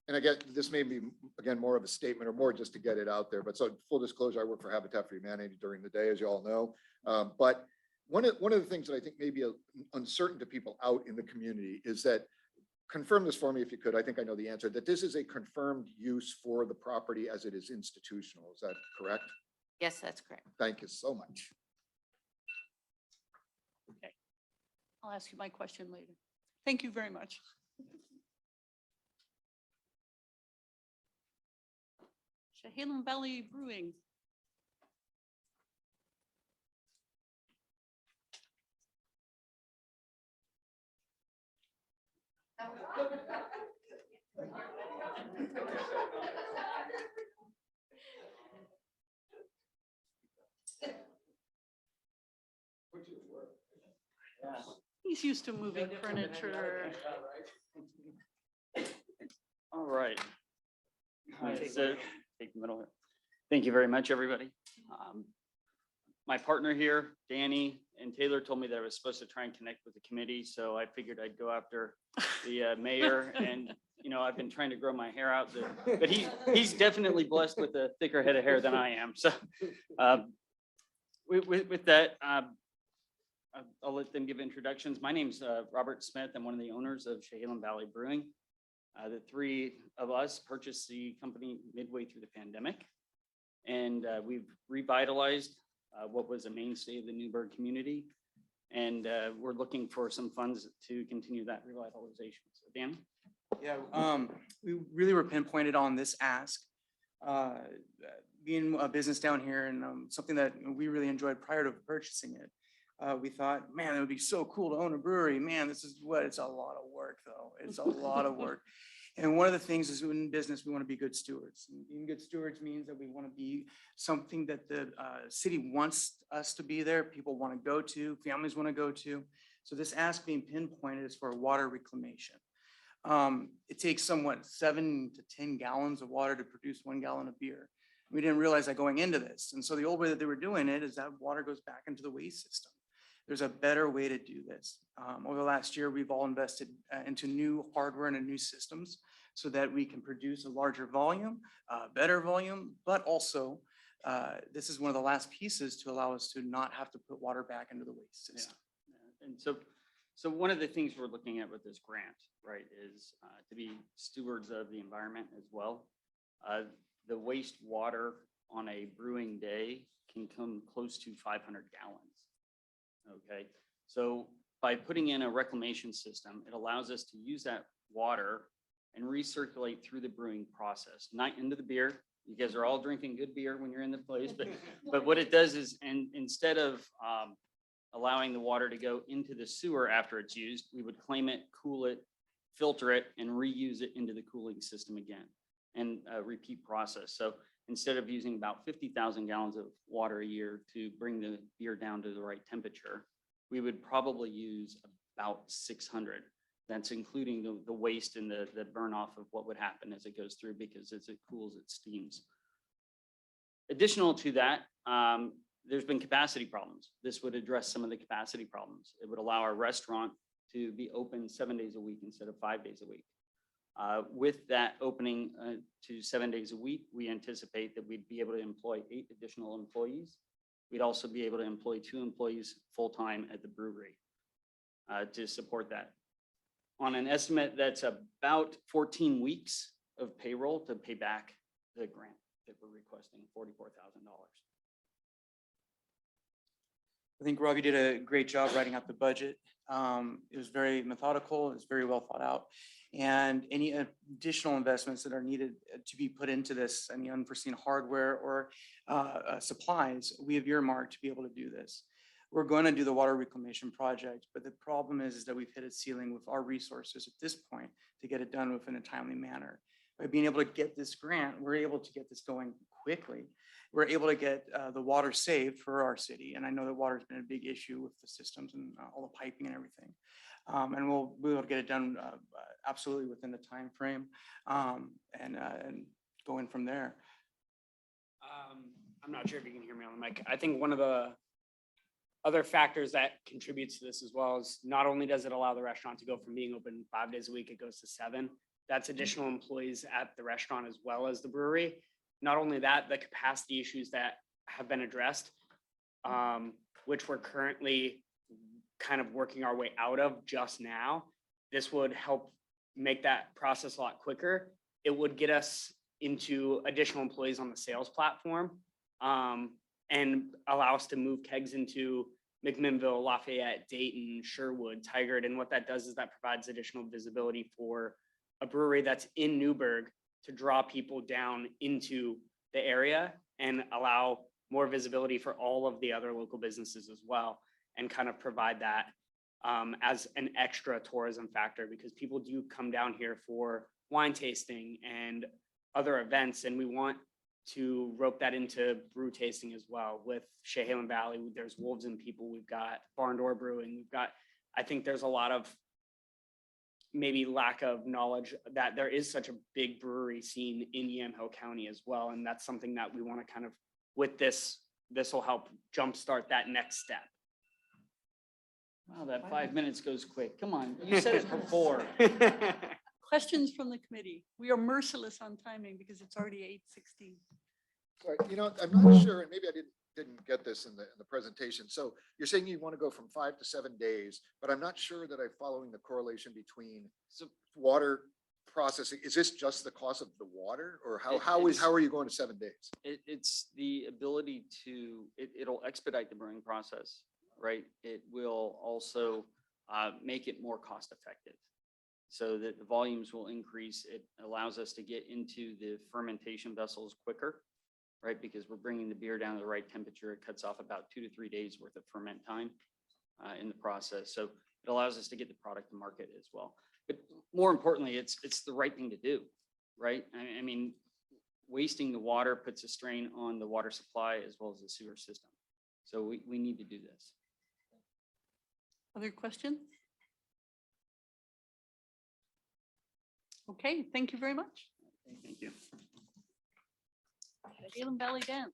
And again, this may be, again, more of a statement or more just to get it out there. But so full disclosure, I work for Habitat for Humanity during the day, as you all know. But one of the things that I think may be uncertain to people out in the community is that, confirm this for me if you could, I think I know the answer, that this is a confirmed use for the property as it is institutional. Is that correct? Yes, that's correct. Thank you so much. Okay. I'll ask you my question later. Thank you very much. Chehalem Valley Brewing. He's used to moving furniture. All right. So take the middle here. Thank you very much, everybody. My partner here, Danny and Taylor, told me that I was supposed to try and connect with the committee, so I figured I'd go after the mayor. And I've been trying to grow my hair out, but he's definitely blessed with a thicker head of hair than I am. So with that, I'll let them give introductions. My name's Robert Smith. I'm one of the owners of Chehalem Valley Brewing. The 3 of us purchased the company midway through the pandemic, and we've revitalized what was a mainstay of the Newberg community, and we're looking for some funds to continue that revitalization. So, Dan? Yeah, we really were pinpointed on this ask. Being a business down here and something that we really enjoyed prior to purchasing it. We thought, man, it would be so cool to own a brewery. Man, it's a lot of work though. It's a lot of work. And one of the things is in business, we want to be good stewards. And being good stewards means that we want to be something that the city wants us to be there. People want to go to, families want to go to. So this ask being pinpointed is for water reclamation. It takes somewhat 7 to 10 gallons of water to produce 1 gallon of beer. We didn't realize that going into this. And so the old way that they were doing it is that water goes back into the waste system. There's a better way to do this. Over the last year, we've all invested into new hardware and new systems so that we can produce a larger volume, better volume, but also this is one of the last pieces to allow us to not have to put water back into the waste system. Yeah. And so one of the things we're looking at with this grant, right, is to be stewards of the environment as well. The wastewater on a brewing day can come close to 500 gallons. Okay, so by putting in a reclamation system, it allows us to use that water and recirculate through the brewing process, not into the beer. You guys are all drinking good beer when you're in the place, but what it does is, and instead of allowing the water to go into the sewer after it's used, we would claim it, cool it, filter it, and reuse it into the cooling system again, and a repeat process. So instead of using about 50,000 gallons of water a year to bring the beer down to the right temperature, we would probably use about 600. That's including the waste and the burn off of what would happen as it goes through, because as it cools, it steams. Additional to that, there's been capacity problems. This would address some of the capacity problems. It would allow our restaurant to be open 7 days a week instead of 5 days a week. With that opening to 7 days a week, we anticipate that we'd be able to employ 8 additional employees. We'd also be able to employ 2 employees full-time at the brewery to support that. On an estimate, that's about 14 weeks of payroll to pay back the grant that we're requesting, $44,000. I think Ravi did a great job writing out the budget. It was very methodical, it was very well thought out. And any additional investments that are needed to be put into this, any unforeseen hardware or supplies, we have earmarked to be able to do this. We're going to do the water reclamation project, but the problem is that we've hit a ceiling with our resources at this point to get it done within a timely manner. By being able to get this grant, we're able to get this going quickly. We're able to get the water saved for our city. And I know that water has been a big issue with the systems and all the piping and everything. And we'll be able to get it done absolutely within the time frame and going from there. I'm not sure if you can hear me on the mic. I think one of the other factors that contributes to this as well is not only does it allow the restaurant to go from being open 5 days a week, it goes to 7. That's additional employees at the restaurant as well as the brewery. Not only that, the capacity issues that have been addressed, which we're currently kind of working our way out of just now. This would help make that process a lot quicker. It would get us into additional employees on the sales platform and allow us to move kegs into McMinnville, Lafayette, Dayton, Sherwood, Tigard. And what that does is that provides additional visibility for a brewery that's in Newberg to draw people down into the area and allow more visibility for all of the other local businesses as well, and kind of provide that as an extra tourism factor, because people do come down here for wine tasting and other events, and we want to rope that into brew tasting as well. With Chehalis Valley, there's Wolves and People, we've got Barn Door Brewing, we've got, I think there's a lot of maybe lack of knowledge that there is such a big brewery scene in Yamhill County as well. And that's something that we want to kind of, with this will help jumpstart that next step. Wow, that 5 minutes goes quick. Come on, you said it before. Questions from the committee? We are merciless on timing because it's already 8:16. Sorry, I'm not sure, and maybe I didn't get this in the presentation. So you're saying you want to go from 5 to 7 days, but I'm not sure that I'm following the correlation between water processing. Is this just the cost of the water, or how are you going to 7 days? It's the ability to, it'll expedite the brewing process, right? It will also make it more cost effective so that the volumes will increase. It allows us to get into the fermentation vessels quicker, right? Because we're bringing the beer down to the right temperature. It cuts off about 2 to 3 days worth of ferment time in the process. So it allows us to get the product to market as well. But more importantly, it's the right thing to do, right? I mean, wasting the water puts a strain on the water supply as well as the sewer system. So we need to do this. Other questions? Okay, thank you very much. Thank you. Chehalis Valley Dance.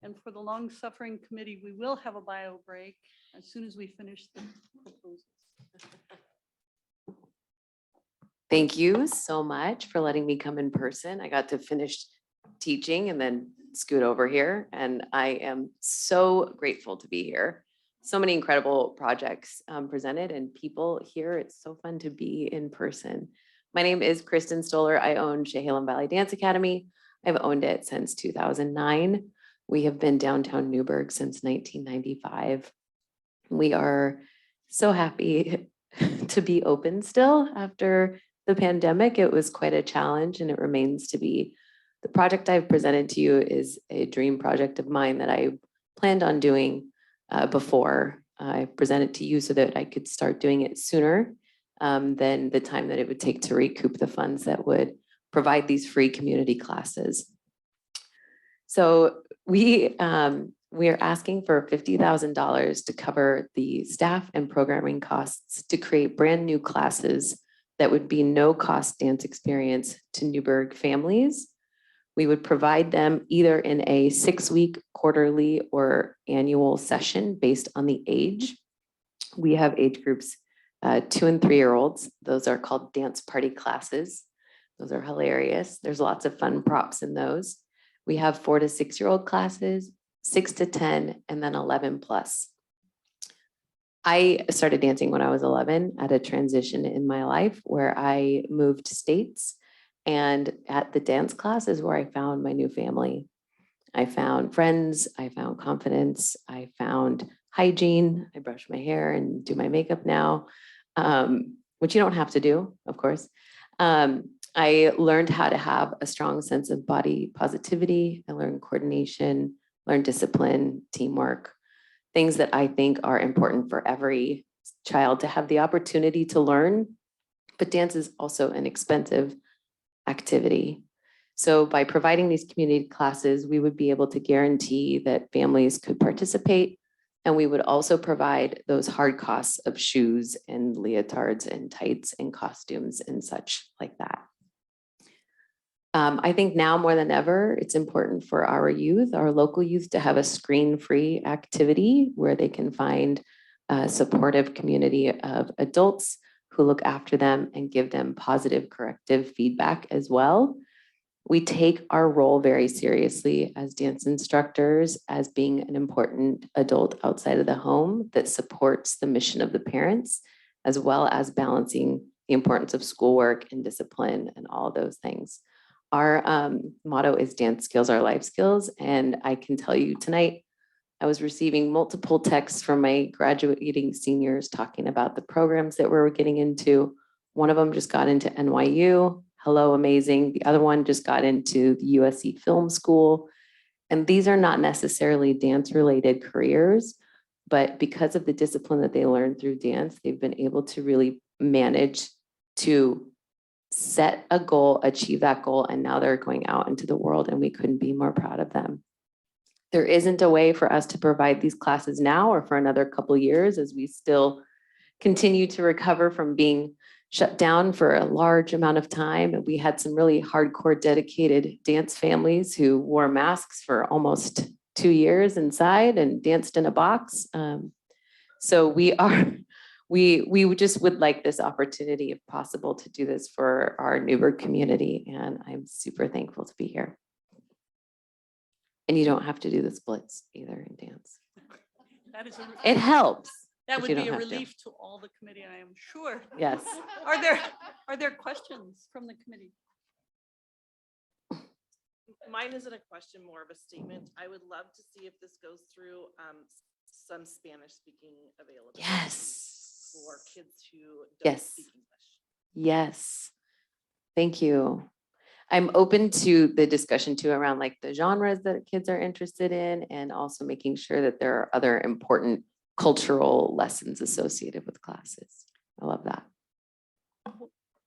And for the long-suffering committee, we will have a bio break as soon as we finish the proposals. Thank you so much for letting me come in person. I got to finish teaching and then scoot over here, and I am so grateful to be here. So many incredible projects presented and people here. It's so fun to be in person. My name is Kristen Stoller. I own Chehalis Valley Dance Academy. I've owned it since 2009. We have been downtown Newberg since 1995. We are so happy to be open still after the pandemic. It was quite a challenge, and it remains to be. The project I've presented to you is a dream project of mine that I planned on doing before I present it to you so that I could start doing it sooner than the time that it would take to recoup the funds that would provide these free community classes. So we We are asking for $50,000 to cover the staff and programming costs to create brand new classes that would be no cost dance experience to Newberg families. We would provide them either in a 6-week, quarterly, or annual session based on the age. We have age groups 2 and 3-year-olds. Those are called dance party classes. Those are hilarious. There's lots of fun props in those. We have 4 to 6-year-old classes, 6 to 10, and then 11 plus. I started dancing when I was 11 at a transition in my life where I moved states. And at the dance class is where I found my new family. I found friends, I found confidence, I found hygiene. I brush my hair and do my makeup now, which you don't have to do, of course. I learned how to have a strong sense of body positivity. I learned coordination, learned discipline, teamwork, things that I think are important for every child to have the opportunity to learn. But dance is also an expensive activity. So by providing these community classes, we would be able to guarantee that families could participate. And we would also provide those hard costs of shoes and leotards and tights and costumes and such like that. I think now more than ever, it's important for our youth, our local youth, to have a screen-free activity where they can find a supportive community of adults who look after them and give them positive corrective feedback as well. We take our role very seriously as dance instructors as being an important adult outside of the home that supports the mission of the parents, as well as balancing the importance of schoolwork and discipline and all of those things. Our motto is dance skills are life skills. And I can tell you tonight, I was receiving multiple texts from my graduating seniors talking about the programs that we're getting into. One of them just got into NYU. Hello, amazing. The other one just got into the USC Film School. And these are not necessarily dance-related careers, but because of the discipline that they learned through dance, they've been able to really manage to set a goal, achieve that goal, and now they're going out into the world, and we couldn't be more proud of them. There isn't a way for us to provide these classes now or for another couple of years as we still continue to recover from being shut down for a large amount of time. And we had some really hardcore dedicated dance families who wore masks for almost 2 years inside and danced in a box. So we just would like this opportunity, if possible, to do this for our Newberg community. And I'm super thankful to be here. And you don't have to do the splits either in dance. That is It helps. That but would you be don't a have to. relief to all the committee, I am sure. Yes. Are there questions from the committee? Mine isn't a question, more of a statement. I would love to see if this goes through some Spanish speaking available. Yes. For kids who don't Yes. speak English. Yes. Thank you. I'm open to the discussion too around like the genres that kids are interested in and also making sure that there are other important cultural lessons associated with classes. I love that.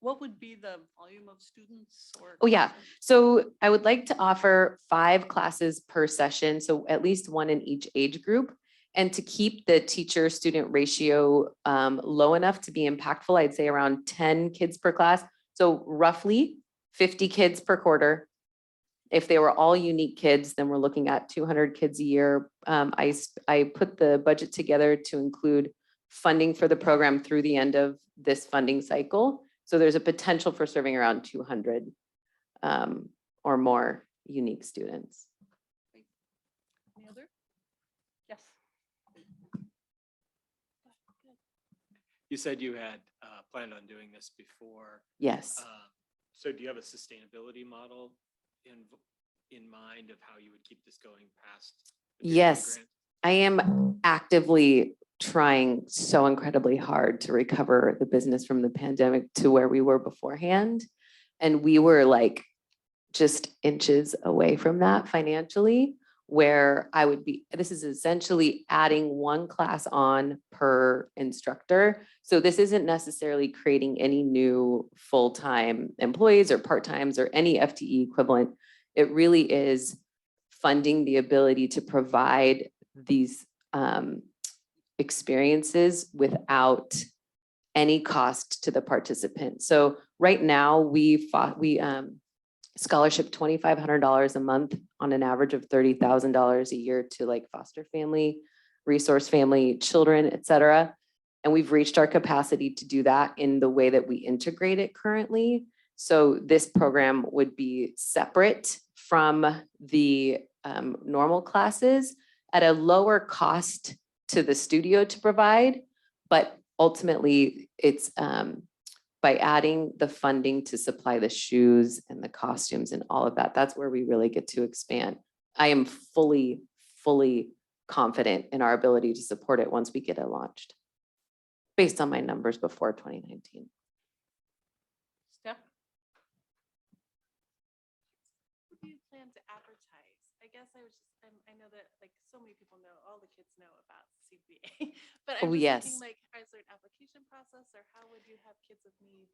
What would be the volume of students or? Oh, yeah. classes? So I would like to offer 5 classes per session, so at least 1 in each age group. And to keep the teacher-student ratio low enough to be impactful, I'd say around 10 kids per class. So roughly 50 kids per quarter. If they were all unique kids, then we're looking at 200 kids a year. I put the budget together to include funding for the program through the end of this funding cycle. So there's a potential for serving around 200 or more unique students. Any other? Yes. You said you had planned on doing this before. Yes. So do you have a sustainability model in mind of how you would keep this going past? the 50 Yes, grant? I am actively trying so incredibly hard to recover the business from the pandemic to where we were beforehand. And we were like just inches away from that financially, where I would be, this is essentially adding 1 class on per instructor. So this isn't necessarily creating any new full-time employees or part-times or any FTE equivalent. It really is funding the ability to provide these experiences without any cost to the participant. So right now, we scholarship $2,500 a month on an average of $30,000 a year to like foster family, resource family, children, et cetera. And we've reached our capacity to do that in the way that we integrate it currently. So this program would be separate from the normal classes at a lower cost to the studio to provide, but ultimately it's by adding the funding to supply the shoes and the costumes and all of that, that's where we really get to expand. I am fully confident in our ability to support it once we get it launched, based on my numbers before 2019. Steph? What do you plan to advertise? I guess I know that like so many people know, all the kids know about CPA, but I'm Oh, just yes. thinking like, is there an application process or how would you have kids of need?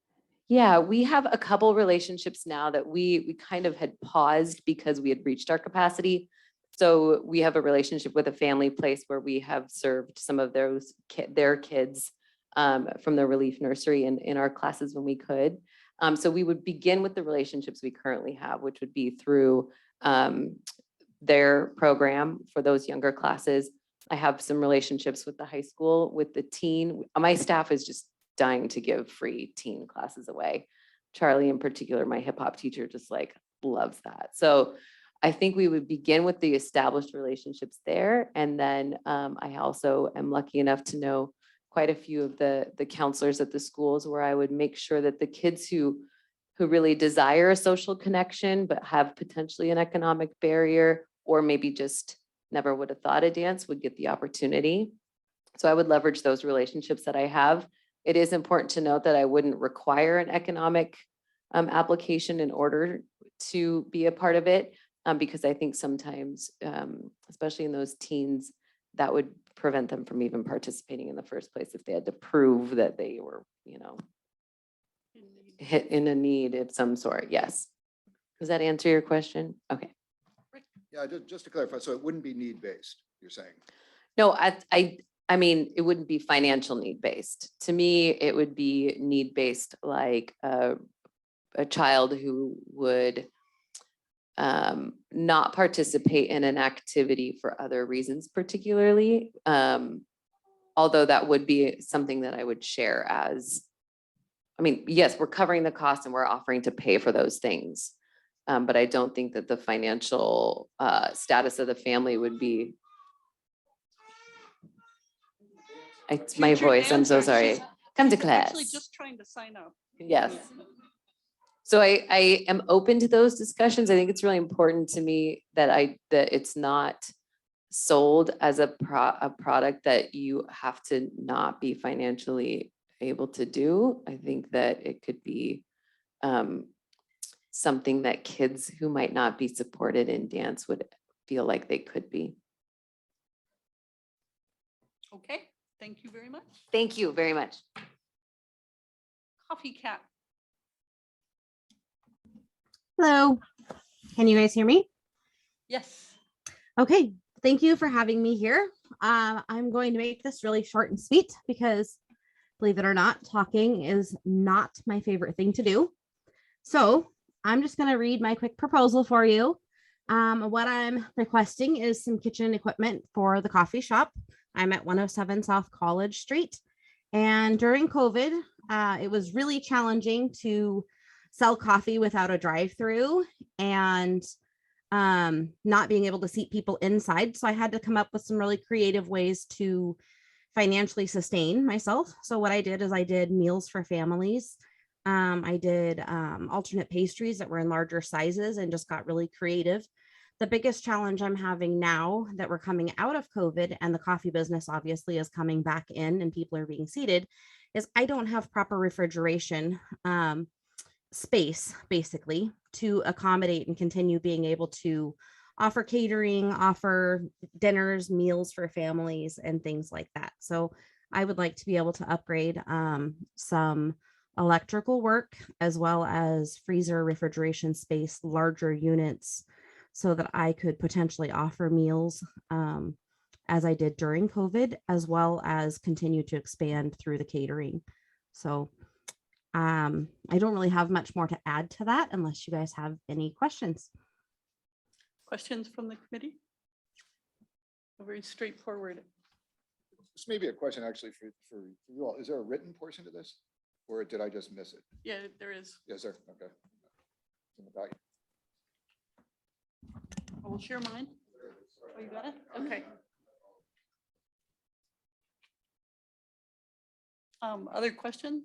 Yeah, we have a couple relationships now that we kind of had paused because we had reached our capacity. So we have a relationship with a family place where we have served some of their kids from the relief nursery in our classes when we could. So we would begin with the relationships we currently have, which would be through their program for those younger classes. I have some relationships with the high school, with the teen. My staff is just dying to give free teen classes away. Charlie in particular, my hip hop teacher, just like loves that. So I think we would begin with the established relationships there. And then I also am lucky enough to know quite a few of the counselors at the schools where I would make sure that the kids who really desire a social connection, but have potentially an economic barrier, or maybe just never would have thought of dance, would get the opportunity. So I would leverage those relationships that I have. It is important to note that I wouldn't require an economic application in order to be a part of it, because I think sometimes, especially in those teens, that would prevent them from even participating in the first place if they had to prove that they were, hit in a need of some sort. Yes. Does that answer your question? Okay. Yeah, just to clarify, so it wouldn't be need-based, you're saying? No, I mean, it wouldn't be financial need based. To me, it would be need based, like a child who would not participate in an activity for other reasons, particularly. Although that would be something that I would share as, I mean, yes, we're covering the cost and we're offering to pay for those things. But I don't think that the financial status of the family would be. It's my Future voice, I'm so dancers, sorry. she's- Come to she's Actually, class. just trying to sign up. Yes. So I am open to those discussions. I think it's really important to me that it's not sold as a product that you have to not be financially able to do. I think that it could be something that kids who might not be supported in dance would feel like they could be. Okay, thank you very much. Thank you very much. Coffee Cat. Hello, can you guys hear me? Yes. Okay, thank you for having me here. I'm going to make this really short and sweet because, believe it or not, talking is not my favorite thing to do. So I'm just going to read my quick proposal for you. What I'm requesting is some kitchen equipment for the coffee shop. I'm at 107 South College Street. And during COVID, it was really challenging to sell coffee without a drive-through and not being able to seat people inside. So I had to come up with some really creative ways to financially sustain myself. So what I did is I did meals for families. I did alternate pastries that were in larger sizes and just got really creative. The biggest challenge I'm having now that we're coming out of COVID and the coffee business obviously is coming back in and people are being seated is I don't have proper refrigeration space basically to accommodate and continue being able to offer catering, offer dinners, meals for families and things like that. So I would like to be able to upgrade some electrical work as well as freezer refrigeration space, larger units, so that I could potentially offer meals as I did during COVID, as well as continue to expand through the catering. So I don't really have much more to add to that unless you guys have any questions. Questions from the committee? Very straightforward. This may be a question actually for you all. Is there a written portion to this? Or did I just miss it? Yeah, there is. Yes, sir. Okay. Something about you. I will share mine. Oh, you got it? Okay. Other questions?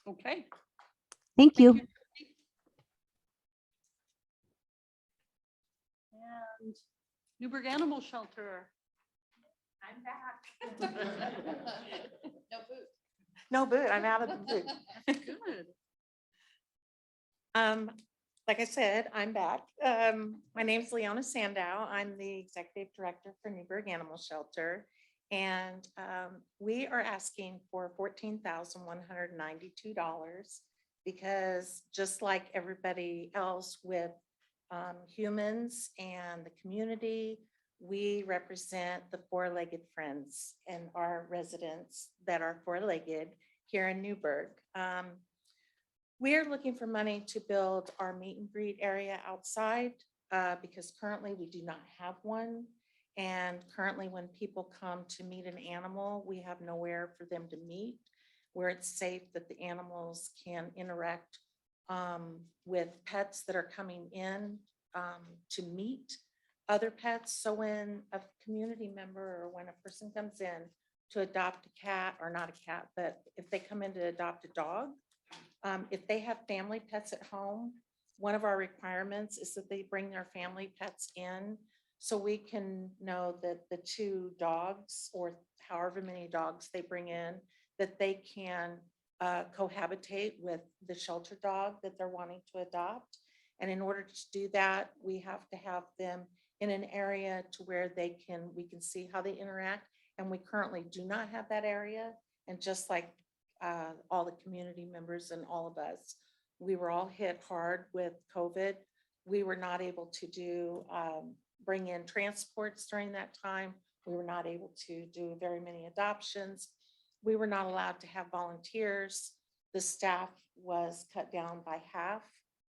Okay. Thank you. And Newberg Animal Shelter. I'm back. No boot. No boot. I'm out of the boot. Good. Like I said, I'm back. My name is Leona Sandow. I'm the executive director for Newberg Animal Shelter. And we are asking for $14,192 because just like everybody else with humans and the community, we represent the four-legged friends and our residents that are four-legged here in Newberg. We are looking for money to build our meet and greet area outside because currently we do not have one. And currently when people come to meet an animal, we have nowhere for them to meet where it's safe that the animals can interact with pets that are coming in to meet other pets. So when a community member or when a person comes in to adopt a cat, or not a cat, but if they come in to adopt a dog, if they have family pets at home, one of our requirements is that they bring their family pets in so we can know that the two dogs or however many dogs they bring in, that they can cohabitate with the shelter dog that they're wanting to adopt. And in order to do that, we have to have them in an area to where we can see how they interact. And we currently do not have that area. And just like all the community members and all of us, we were all hit hard with COVID. We were not able to bring in transports during that time. We were not able to do very many adoptions. We were not allowed to have volunteers. The staff was cut down by half,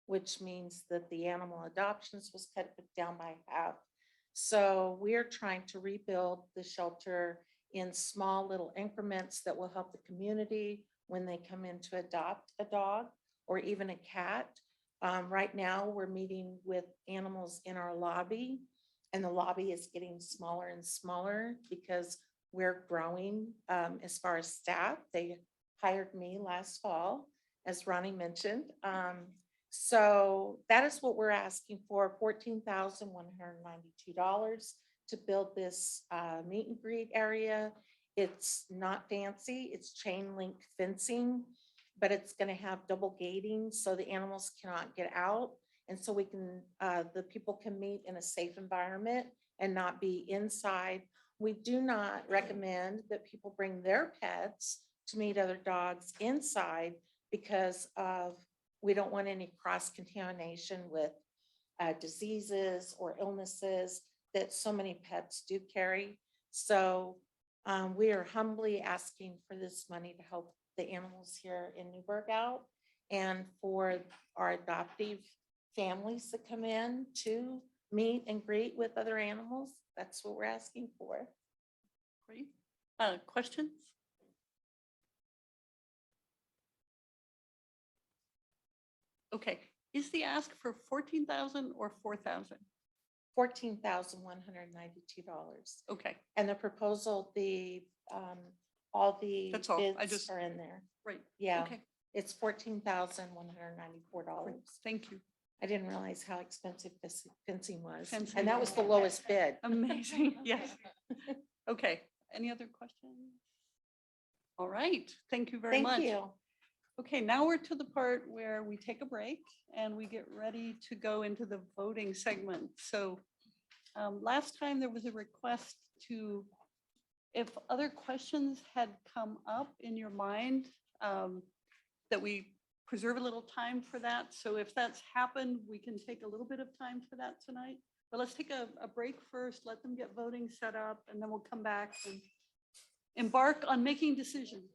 which means that the animal adoptions was cut down by half. So we are trying to rebuild the shelter in small little increments that will help the community when they come in to adopt a dog or even a cat. Right now, we're meeting with animals in our lobby, and the lobby is getting smaller and smaller because we're growing as far as staff. They hired me last fall, as Ronnie mentioned. So that is what we're asking for, $14,192 to build this meet and greet area. It's not fancy, it's chain link fencing, but it's gonna have double gating so the animals cannot get out. And so we can, the people can meet in a safe environment and not be inside. We do not recommend that people bring their pets to meet other dogs inside because of, we don't want any cross-contamination with diseases or illnesses that so many pets do carry. So we are humbly asking for this money to help the animals here in Newberg out and for our adoptive families that come in to meet and greet with other animals. That's what we're asking for. Great. Questions? Okay, is the ask for 14,000 or 4,000? $14,192. Okay, And the proposal, all the That's all. I bids just- are in there. right. Yeah, Okay, it's $14,194. thank you. I didn't realize how expensive this fencing was. Fencing. And that was the lowest bid. Amazing, yes. Okay, any other questions? All right, thank you very much. Thank you. Okay, now we're to the part where we take a break and we get ready to go into the voting segment. So last time there was a request to If other questions had come up in your mind, that we preserve a little time for that. So if that's happened, we can take a little bit of time for that tonight. But let's take a break first, let them get voting set up, and then we'll come back and embark on making decisions.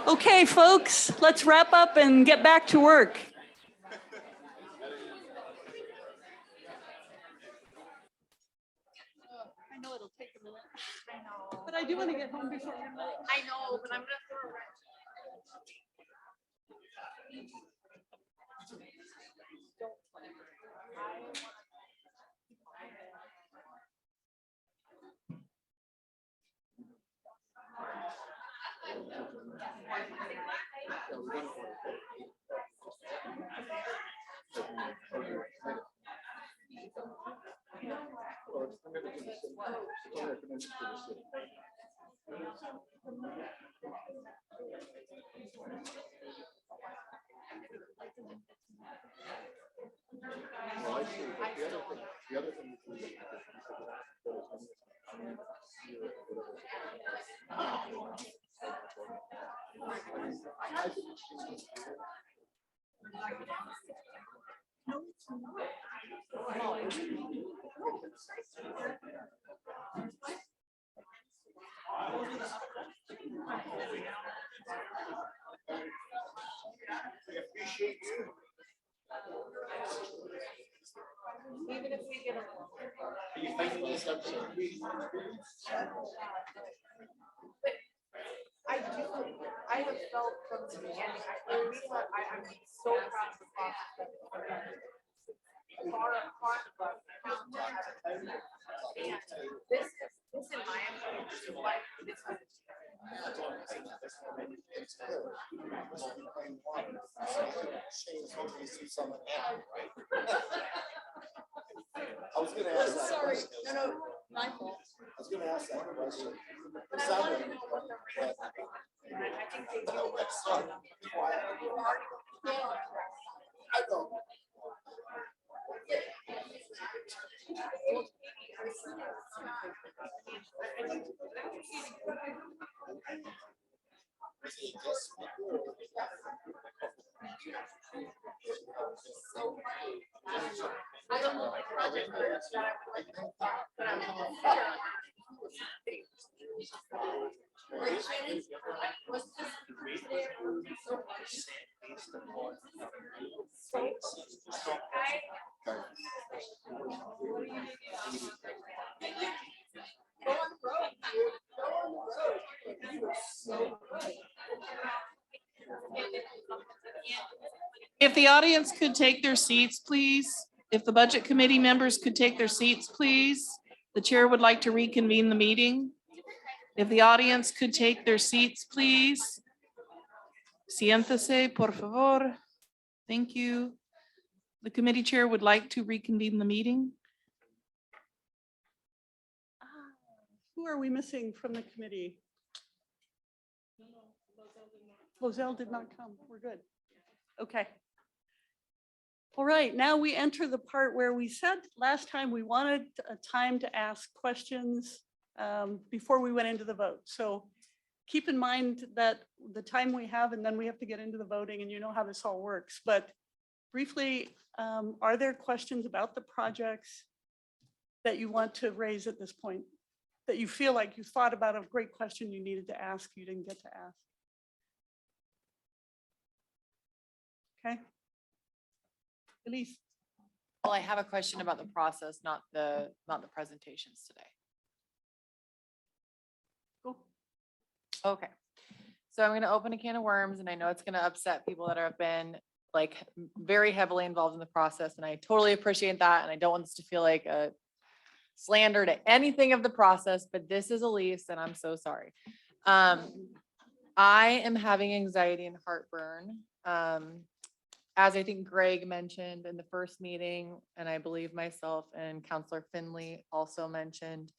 Okay, folks, let's wrap up and get back to work. I know it'll take a minute. I know. But I do want to get home before midnight. I know, but I'm gonna throw a wrench. Even if we get along. I do, I have felt from the beginning, I'm so proud of the process that this in my opinion is like this. I was gonna ask that Sorry, question. no, my fault. I was gonna ask that question. But I wanted to know what the rates are. And I think they do. I know. I don't know. If the audience could take their seats, please. If the budget committee members could take their seats, please. The chair would like to reconvene the meeting. If the audience could take their seats, please. Siéntese, por favor. Thank you. The committee chair would like to reconvene the meeting. Who are we missing from the committee? Lozelle did not come. We're good. Okay. All right, now we enter the part where we said last time we wanted a time to ask questions before we went into the vote. So keep in mind that the time we have, and then we have to get into the voting, and you know how this all works. But briefly, are there questions about the projects that you want to raise at this point? That you feel like you thought about a great question you needed to ask, you didn't get to ask? Okay. Elise. Well, I have a question about the process, not the presentations today. Cool. Okay. So I'm gonna open a can of worms, and I know it's gonna upset people that have been like very heavily involved in the process, and I totally appreciate that, and I don't want this to feel like a slander to anything of the process, but this is Elise, and I'm so sorry. I am having anxiety and heartburn. As I think Greg mentioned in the first meeting, and I believe myself and Counselor Finley also mentioned,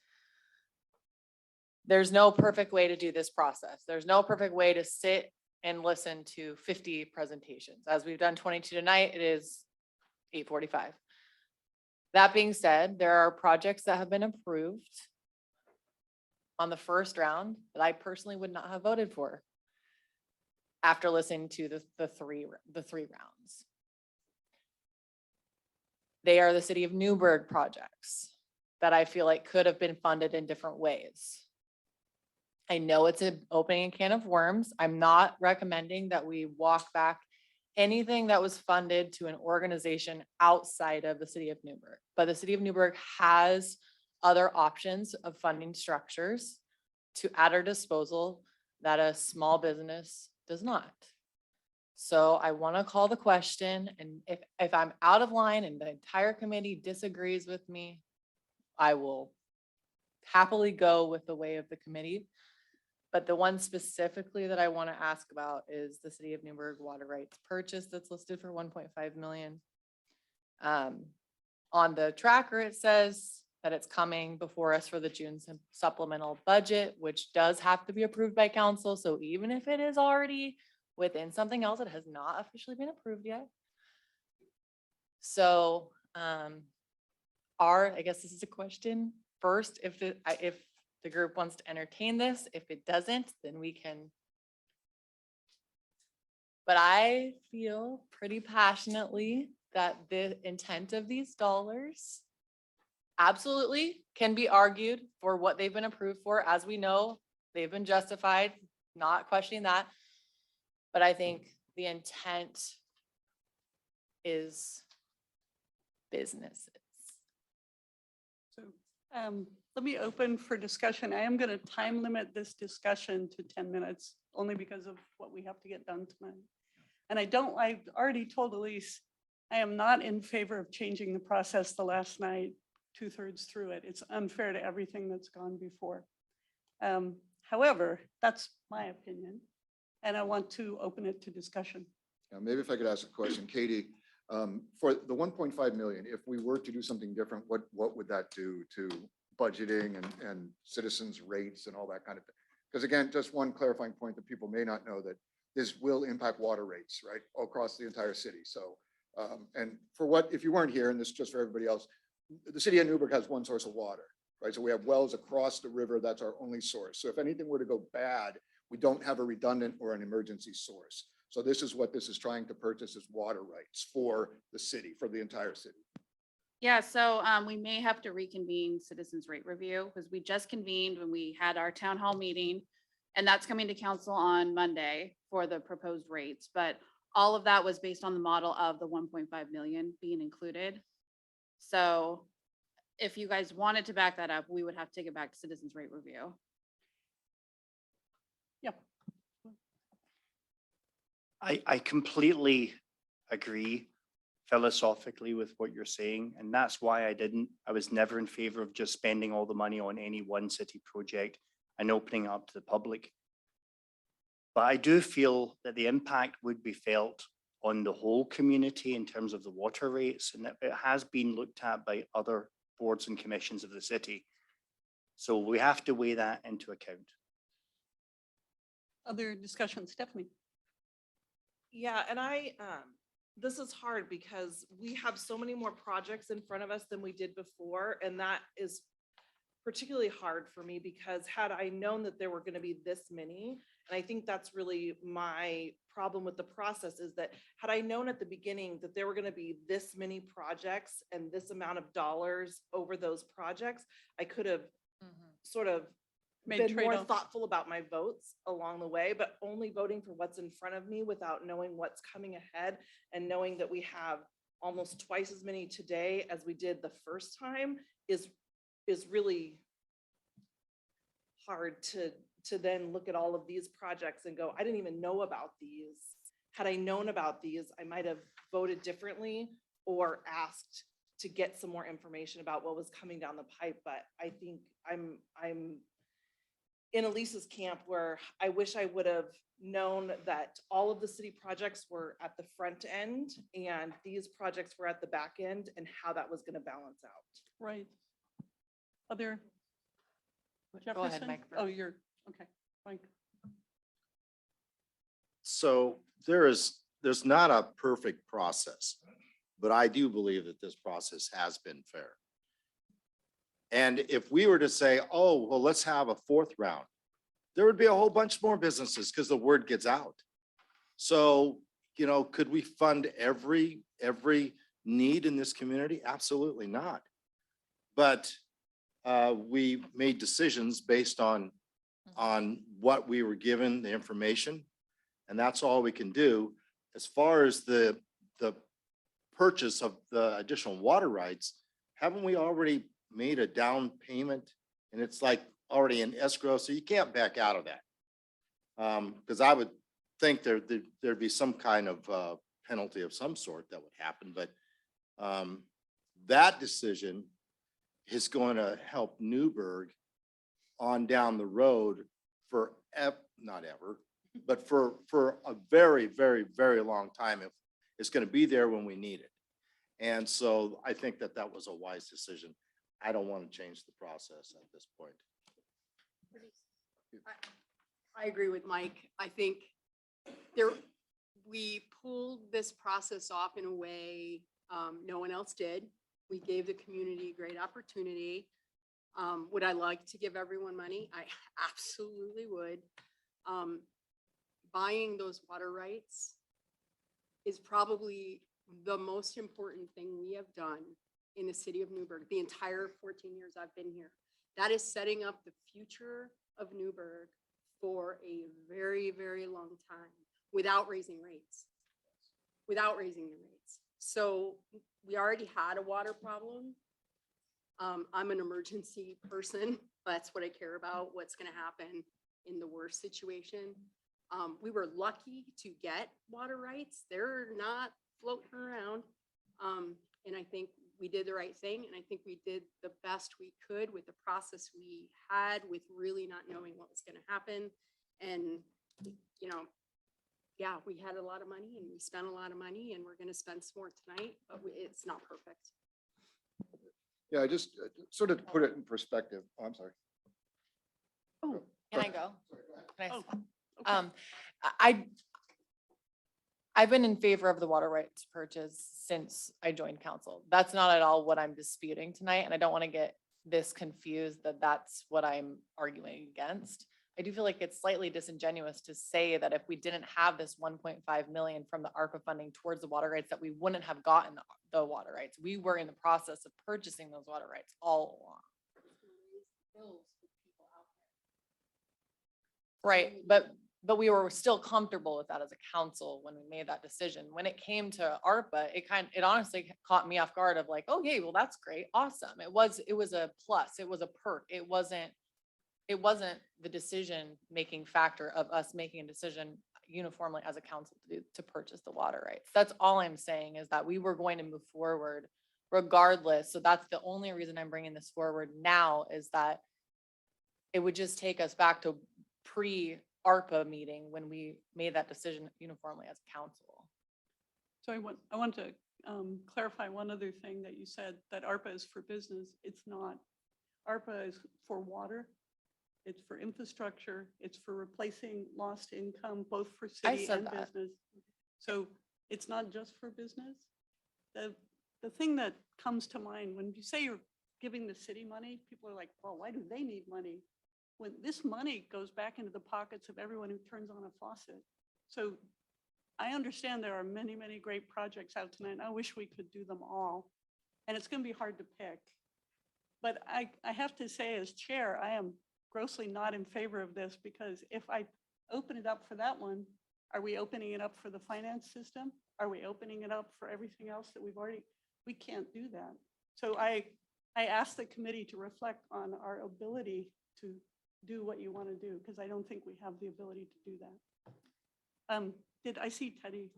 there's no perfect way to do this process. There's no perfect way to sit and listen to 50 presentations. As we've done 22 tonight, it is 8:45. That being said, there are projects that have been approved on the first round that I personally would not have voted for after listening to the three rounds. They are the city of Newberg projects that I feel like could have been funded in different ways. I know it's opening a can of worms. I'm not recommending that we walk back anything that was funded to an organization outside of the city of Newberg. But the city of Newberg has other options of funding structures to at our disposal that a small business does not. So I want to call the question, and if I'm out of line and the entire committee disagrees with me, I will happily go with the way of the committee. But the one specifically that I want to ask about is the city of Newberg water rights purchase that's listed for 1.5 million. On the tracker, it says that it's coming before us for the June supplemental budget, which does have to be approved by council. So even if it is already within something else, it has not officially been approved yet. So I guess this is a question first, if the group wants to entertain this. If it doesn't, then we can. But I feel pretty passionately that the intent of these dollars absolutely can be argued for what they've been approved for. As we know, they've been justified, not questioning that. But I think the intent is businesses. So let me open for discussion. I am going to time limit this discussion to 10 minutes, only because of what we have to get done tonight. And I've already told Elise, I am not in favor of changing the process the last night, 2/3 through it. It's unfair to everything that's gone before. However, that's my opinion, and I want to open it to discussion. Now, maybe if I could ask a question, Katie, for the 1.5 million, if we were to do something different, what would that do to budgeting and citizens' rates and all that kind of thing? Because again, just one clarifying point that people may not know, that this will impact water rates, right, all across the entire city. So, and for what, if you weren't here, and this is just for everybody else, the city of Newberg has one source of water, right? So we have wells across the river. That's our only source. So if anything were to go bad, we don't have a redundant or an emergency source. So this is what this is trying to purchase, is water rights for the city, for the entire city. Yeah, so we may have to reconvene citizens rate review, because we just convened when we had our town hall meeting. And that's coming to council on Monday for the proposed rates. But all of that was based on the model of the 1.5 million being included. So if you guys wanted to back that up, we would have to take it back to citizens rate review. Yep. I completely agree philosophically with what you're saying, and that's why I was never in favor of just spending all the money on any one city project and opening up to the public. But I do feel that the impact would be felt on the whole community in terms of the water rates, and that it has been looked at by other boards and commissions of the city. So we have to weigh that into account. Other discussion, Stephanie? Yeah, and this is hard because we have so many more projects in front of us than we did before. And that is particularly hard for me, because had I known that there were going to be this many, and I think that's really my problem with the process, is that had I known at the beginning that there were going to be this many projects and this amount of dollars over those projects, I could have sort of been more trade-offs. thoughtful about my votes along the way. But only voting for what's in front of me without knowing what's coming ahead, and knowing that we have almost twice as many today as we did the first time, is really hard to then look at all of these projects and go, I didn't even know about these. Had I known about these, I might have voted differently or asked to get some more information about what was coming down the pipe. But I think I'm in Elisa's camp, where I wish I would have known that all of the city projects were at the front end and these projects were at the back end, and how that was going to balance out. Right. Other? Go ahead, Jefferson? Mike. Oh, you're, okay, Mike. So there's not a perfect process, but I do believe that this process has been fair. And if we were to say, oh, well, let's have a fourth round, there would be a whole bunch more businesses, because the word gets out. So, could we fund every need in this community? Absolutely not. But we made decisions based on on what we were given, the information, and that's all we can do. As far as the purchase of the additional water rights, haven't we already made a down payment? And it's like already in escrow, so you can't back out of that. Because I would think there'd be some kind of penalty of some sort that would happen, but that decision is going to help Newberg on down the road for not ever, but for a very, very, very long time. If it's going to be there when we need it. And so I think that that was a wise decision. I don't want to change the process at this point. I agree with Mike. I think we pulled this process off in a way no one else did. We gave the community a great opportunity. Would I like to give everyone money? I absolutely would. Buying those water rights is probably the most important thing we have done in the city of Newberg, the entire 14 years I've been here. That is setting up the future of Newberg for a very, very long time without raising rates, So we already had a water problem. I'm an emergency person. That's what I care about, what's going to happen in the worst situation. We were lucky to get water rights. They're not floating around. And I think we did the right thing. And I think we did the best we could with the process we had, with really not knowing what was going to happen. And, yeah, we had a lot of money and we spent a lot of money, and we're going to spend some more tonight, but it's not perfect. Yeah, I just sort of to put it in perspective. Oh, I'm sorry. Oh, Can I go? Can I- okay. I've been in favor of the water rights purchase since I joined council. That's not at all what I'm disputing tonight, and I don't want to get this confused that that's what I'm arguing against. I do feel like it's slightly disingenuous to say that if we didn't have this 1.5 million from the ARPA funding towards the water rights, that we wouldn't have gotten the water rights. We were in the process of purchasing those water rights all along. Right, but we were still comfortable with that as a council when we made that decision. When it came to ARPA, it honestly caught me off guard of like, okay, well, that's great, awesome. It was a plus, it was a perk. It wasn't the decision-making factor of us making a decision uniformly as a council to purchase the water rights. That's all I'm saying, is that we were going to move forward regardless. So that's the only reason I'm bringing this forward now, is that it would just take us back to pre-ARPA meeting when we made that decision uniformly as a council. So I want to clarify one other thing that you said, that ARPA is for business. It's not. ARPA is for water. It's for infrastructure. It's for replacing lost income, both for city and business. So it's not just for business. The thing that comes to mind when you say you're giving the city money, people are like, well, why do they need money? When this money goes back into the pockets of everyone who turns on a faucet. So I understand there are many, many great projects out tonight. I wish we could do them all. And it's going to be hard to pick. But I have to say, as chair, I am grossly not in favor of this, because if I open it up for that one, are we opening it up for the finance system? Are we opening it up for everything else that we can't do that. So I asked the committee to reflect on our ability to do what you want to do, because I don't think we have the ability to do that. Did I see Teddy?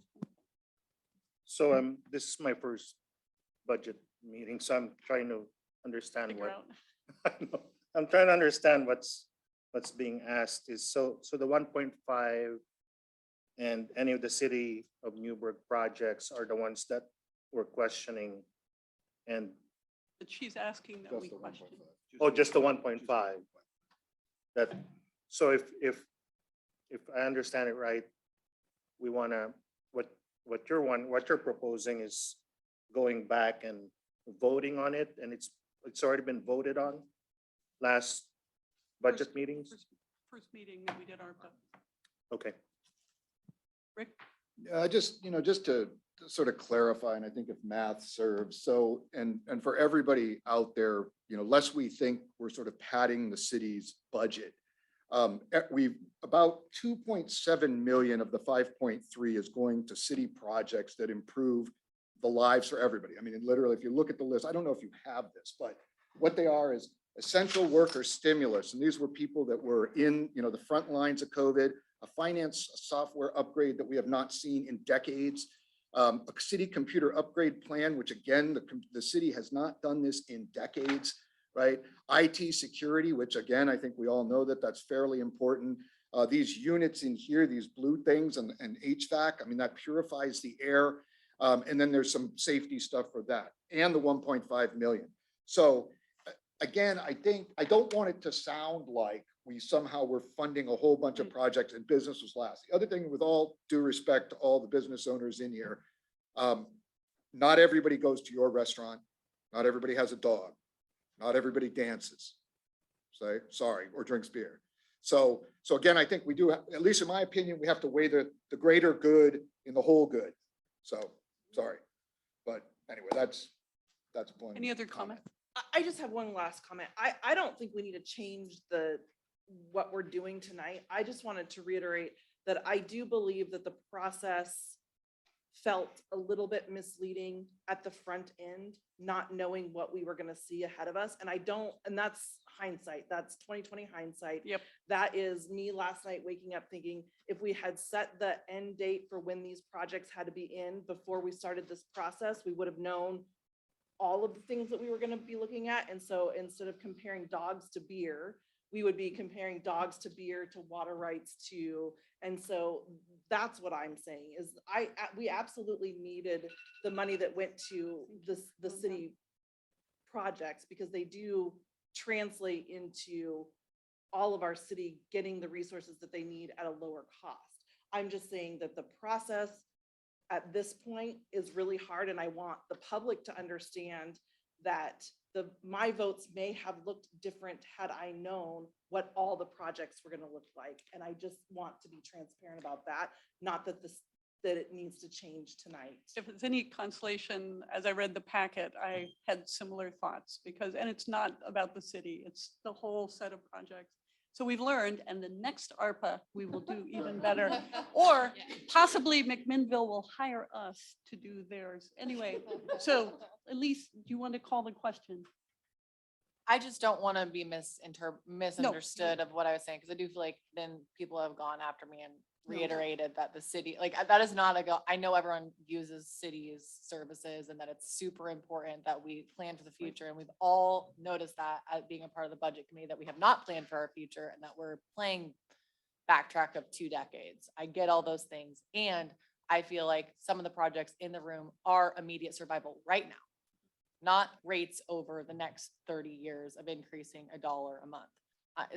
So this is my first budget meeting, so I'm trying to understand Figure out. I know. I'm trying to understand what's being asked is so the 1.5 and any of the city of Newberg projects are the ones that we're questioning, and But she's asking that we question. just the 1.5. That so if I understand it right, we want to what you're proposing is going back and voting on it, and it's already been voted on last budget meetings. First meeting that we did ARPA. Okay. Rick? Just to sort of clarify, and I think if math serves, so, and for everybody out there, lest we think we're sort of padding the city's budget, About 2.7 million of the 5.3 is going to city projects that improve the lives for everybody. I mean, and literally, if you look at the list, I don't know if you have this, but what they are is essential worker stimulus. And these were people that were in, the front lines of COVID, a finance software upgrade that we have not seen in decades, a city computer upgrade plan, which again, the city has not done this in decades, right? IT security, which again, I think we all know that that's fairly important. These units in here, these blue things and HVAC, I mean, that purifies the air. And then there's some safety stuff for that and the 1.5 million. So again, I don't want it to sound like we somehow were funding a whole bunch of projects and business was last. The other thing, with all due respect to all the business owners in here, not everybody goes to your restaurant. Not everybody has a dog. Not everybody dances, or drinks beer. So again, I think we do, at least in my opinion, we have to weigh the greater good in the whole good. So, sorry. But anyway, that's one. Any other comment? I just have one last comment. I don't think we need to change what we're doing tonight. I just wanted to reiterate that I do believe that the process felt a little bit misleading at the front end, not knowing what we were going to see ahead of us. And that's hindsight. That's 2020 hindsight. Yep. That is me last night waking up thinking, if we had set the end date for when these projects had to be in before we started this process, we would have known all of the things that we were going to be looking at. And so instead of comparing dogs to beer, we would be comparing dogs to beer, to water rights, and so that's what I'm saying is we absolutely needed the money that went to the city projects, because they do translate into all of our city getting the resources that they need at a lower cost. I'm just saying that the process at this point is really hard, and I want the public to understand that my votes may have looked different had I known what all the projects were going to look like. And I just want to be transparent about that. Not that it needs to change tonight. If it's any consolation, as I read the packet, I had similar thoughts and it's not about the city, it's the whole set of projects. So we've learned, and the next ARPA, we will do even better. Or possibly McMinnville will hire us to do theirs. Anyway, so Elise, do you want to call the question? I just don't want to be misunderstood of what I was saying, because I do feel like then people have gone after me and reiterated that the city, that is not I know everyone uses city's services and that it's super important that we plan for the future. And we've all noticed that as being a part of the budget committee, that we have not planned for our future and that we're playing backtrack of 2 decades. I get all those things. And I feel like some of the projects in the room are immediate survival right now, not rates over the next 30 years of increasing $1 a month.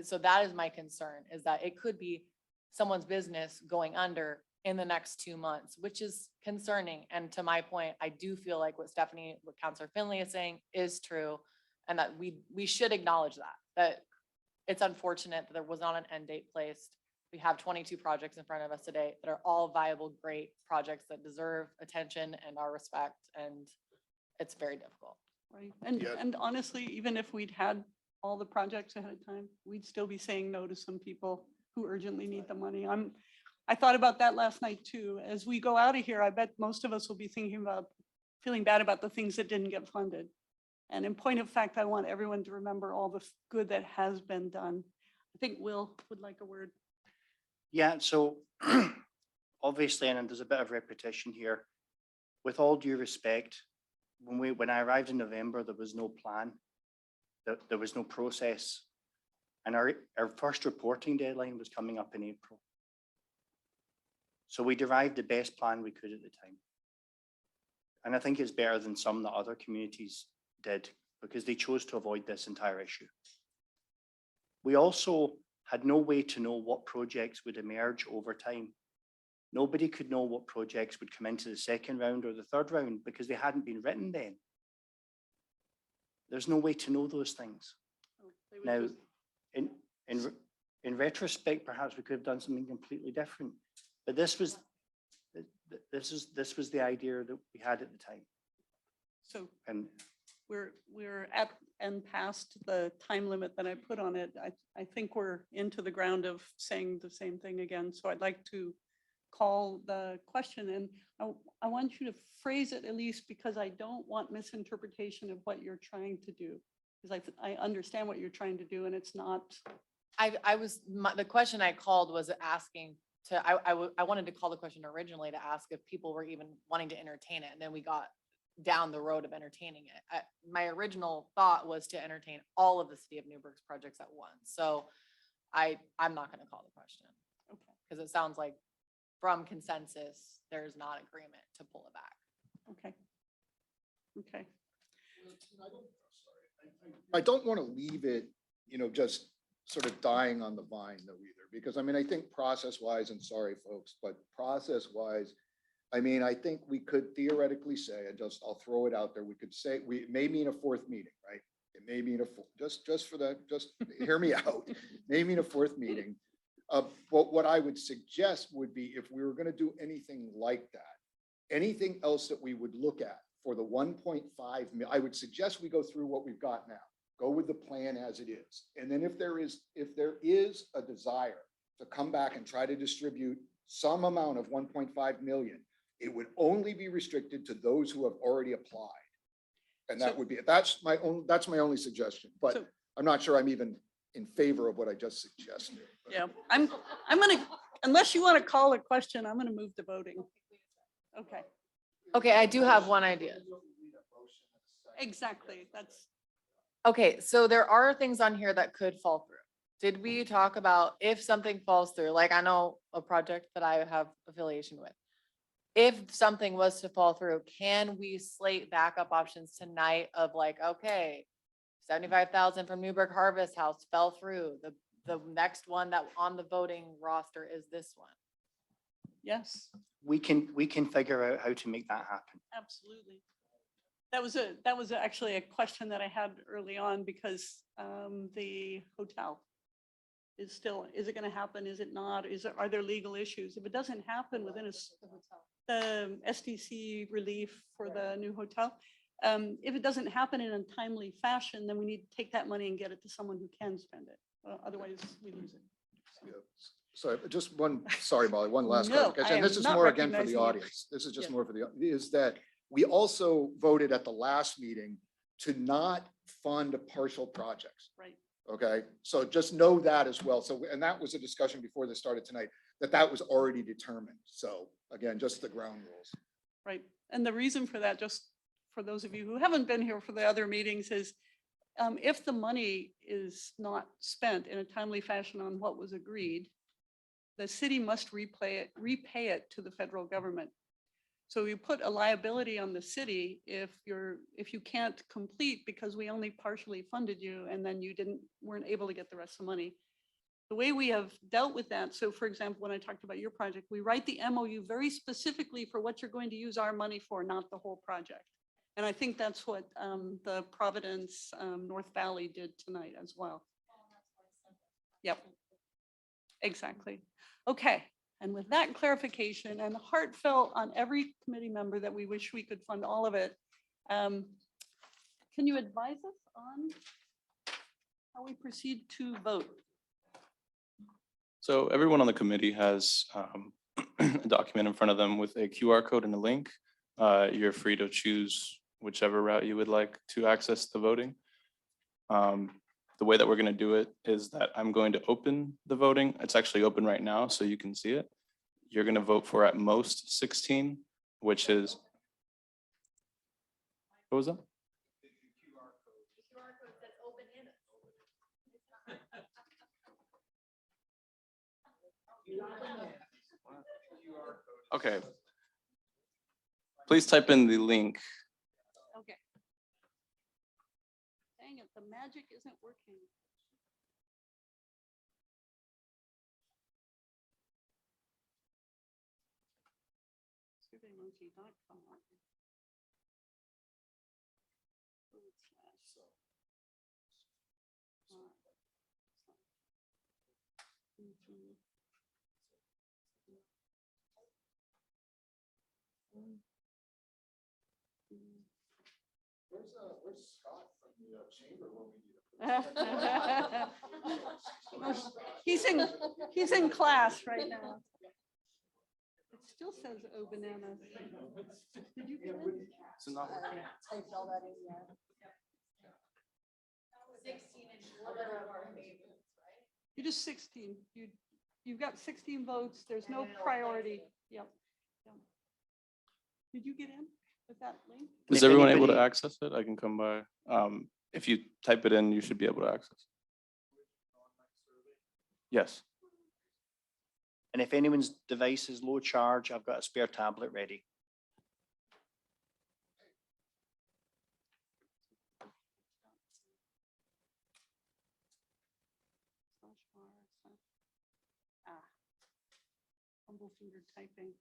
So that is my concern, is that it could be someone's business going under in the next 2 months, which is concerning. And to my point, I do feel like what Councilor Finley is saying is true, and that we should acknowledge that it's unfortunate that there was not an end date placed. We have 22 projects in front of us today that are all viable, great projects that deserve attention and our respect, and it's very difficult. Right. And honestly, even if we'd had all the projects ahead of time, we'd still be saying no to some people who urgently need the money. I thought about that last night too. As we go out of here, I bet most of us will be feeling bad about the things that didn't get funded. And in point of fact, I want everyone to remember all the good that has been done. I think Will would like a word. Yeah, so obviously, and there's a bit of repetition here. With all due respect, when I arrived in November, there was no plan. There was no process. And our first reporting deadline was coming up in April. So we derived the best plan we could at the time. And I think it's better than some that other communities did, because they chose to avoid this entire issue. We also had no way to know what projects would emerge over time. Nobody could know what projects would come into the second round or the third round because they hadn't been written then. There's no way to know those things. Now, in retrospect, perhaps we could have done something completely different, but this was the idea that we had at the time. So, and we're at and past the time limit that I put on it. I think we're into the ground of saying the same thing again. So I'd like to call the question, and I want you to phrase it, at least because I don't want misinterpretation of what you're trying to do. Because I understand what you're trying to do, and it's not. The question I called was asking I wanted to call the question originally to ask if people were even wanting to entertain it. And then we got down the road of entertaining it. My original thought was to entertain all of the city of Newburgh's projects at once. So I'm not going to call the question. Okay. Because it sounds like from consensus, there's not agreement to pull it back. Okay. Okay. I don't want to leave it, just sort of dying on the vine though either, because I mean, I think process wise, and sorry folks, but process wise, I mean, I think we could theoretically say, and I'll throw it out there, we could say, it may mean a fourth meeting, right? It may mean just hear me out, may mean a fourth meeting. But what I would suggest would be if we were going to do anything like that, anything else that we would look at for the 1.5 million, I would suggest we go through what we've got now. Go with the plan as it is. And then if there is a desire to come back and try to distribute some amount of 1.5 million, it would only be restricted to those who have already applied. And that would be, that's my only suggestion, but I'm not sure I'm even in favor of what I just suggested. Yeah, I'm gonna, unless you want to call a question, I'm gonna move to voting. Okay, Okay, I do have one idea. exactly. That's, Okay, so there are things on here that could fall through. Did we talk about if something falls through, like I know a project that I have affiliation with. If something was to fall through, can we slate backup options tonight of like, okay, 75,000 from Newberg Harvest House fell through. The next one that on the voting roster is this one. yes, We can figure out how to make that happen. absolutely. That was actually a question that I had early on because the hotel is still, is it going to happen? Is it not? Are there legal issues? If it doesn't happen within the SDC relief for the new hotel, if it doesn't happen in a timely fashion, then we need to take that money and get it to someone who can spend it. Otherwise, we lose it. So just sorry, Molly, one last No, clarification. I And this am is not more again for recognizing the you. audience. This is just Yes. more for is that we also voted at the last meeting to not fund partial projects. Right. Okay, so just know that as well. So, and that was a discussion before this started tonight, that was already determined. So again, just the ground rules. Right. And the reason for that, just for those of you who haven't been here for the other meetings, is if the money is not spent in a timely fashion on what was agreed, the city must repay it to the federal government. So you put a liability on the city if you can't complete because we only partially funded you and then you weren't able to get the rest of the money. The way we have dealt with that, so for example, when I talked about your project, we write the MOU very specifically for what you're going to use our money for, not the whole project. And I think that's what the Providence North Valley did tonight as well. Yep, exactly. Okay, and with that clarification and heartfelt on every committee member that we wish we could fund all of it, can you advise us on how we proceed to vote? So everyone on the committee has a document in front of them with a QR code and a link. You're free to choose whichever route you would like to access the voting. The way that we're going to do it is that I'm going to open the voting. It's actually open right now, so you can see it. You're going to vote for at most 16, which is, what was that? Okay. Please type in the link. Okay. Dang it, the magic isn't working. SurveyMonkey.com. Where's Scott from the chamber when we need him? He's in class right now. It still says O bananas. Did you get it? Is it not working? Typed all that in there. 16 and order of our favorites, right? You're just 16. You've got 16 votes. There's no priority. Yep. Yep. Did you get in with that link? Is If everyone able to anybody- access it? I can come by. If you type it in, you should be able to access. Yes. And if anyone's device is low charge, I've got a spare tablet ready. Humble finger typing.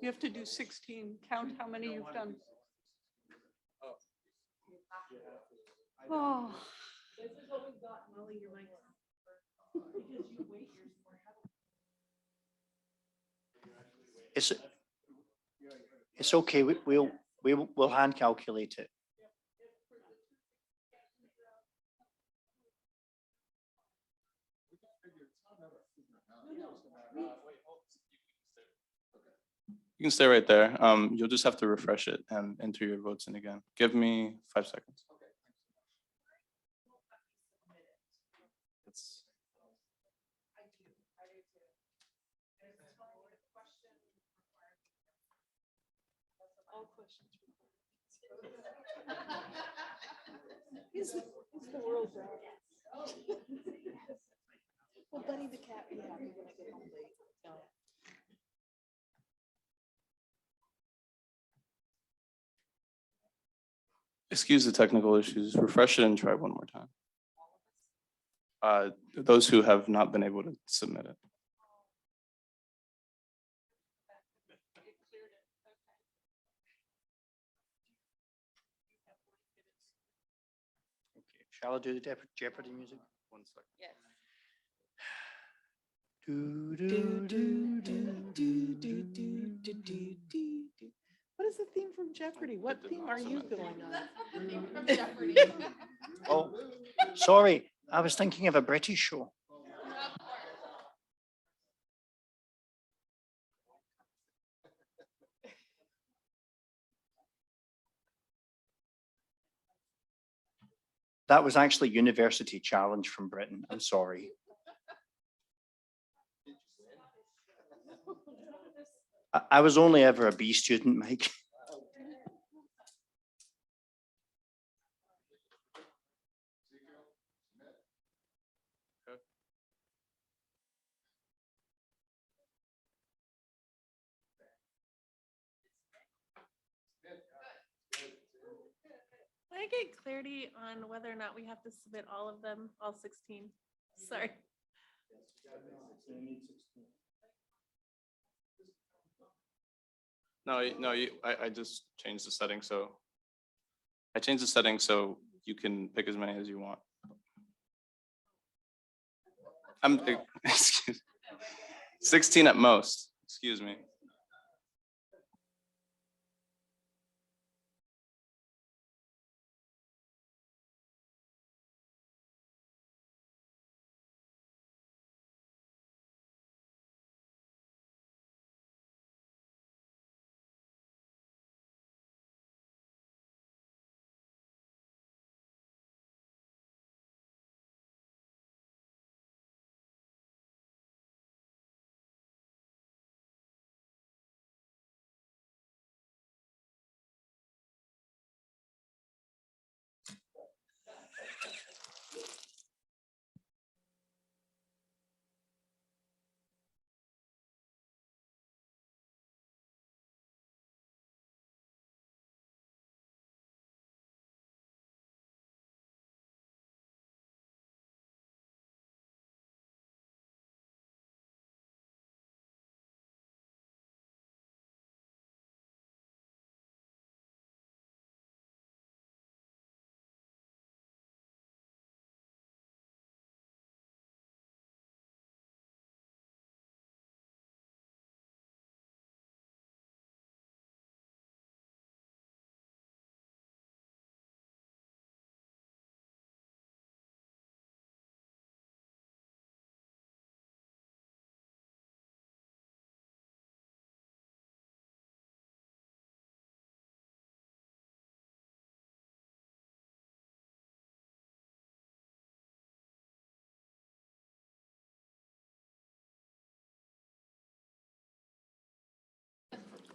You have to do 16. Count how many you've done. Oh. This is what we've got, Molly, your mic. Because you wait yours more heavily. It's okay. We'll hand calculate it. You can stay right there. You'll just have to refresh it and enter your votes in again. Give me 5 seconds. It's- All questions. He's the world dog. Well, Bunny the cat, we have, we're gonna get home late. So. Excuse the technical issues. Refresh it and try one more time. Those who have not been able to submit it. Okay. Shall I do the Jeopardy music? 1 second. Yes. Do, do, do, do, do, What is the theme from Jeopardy? What theme are you going on? Oh, sorry, I was thinking of a British show. That was actually University Challenge from Britain. I'm sorry. I was only ever a B student, Mike. Can I get clarity on whether or not we have to submit all of them, all 16? Sorry. No, I just changed the setting, so I changed the setting so you can pick as many as you want. I'm, excuse, 16 at most, excuse me.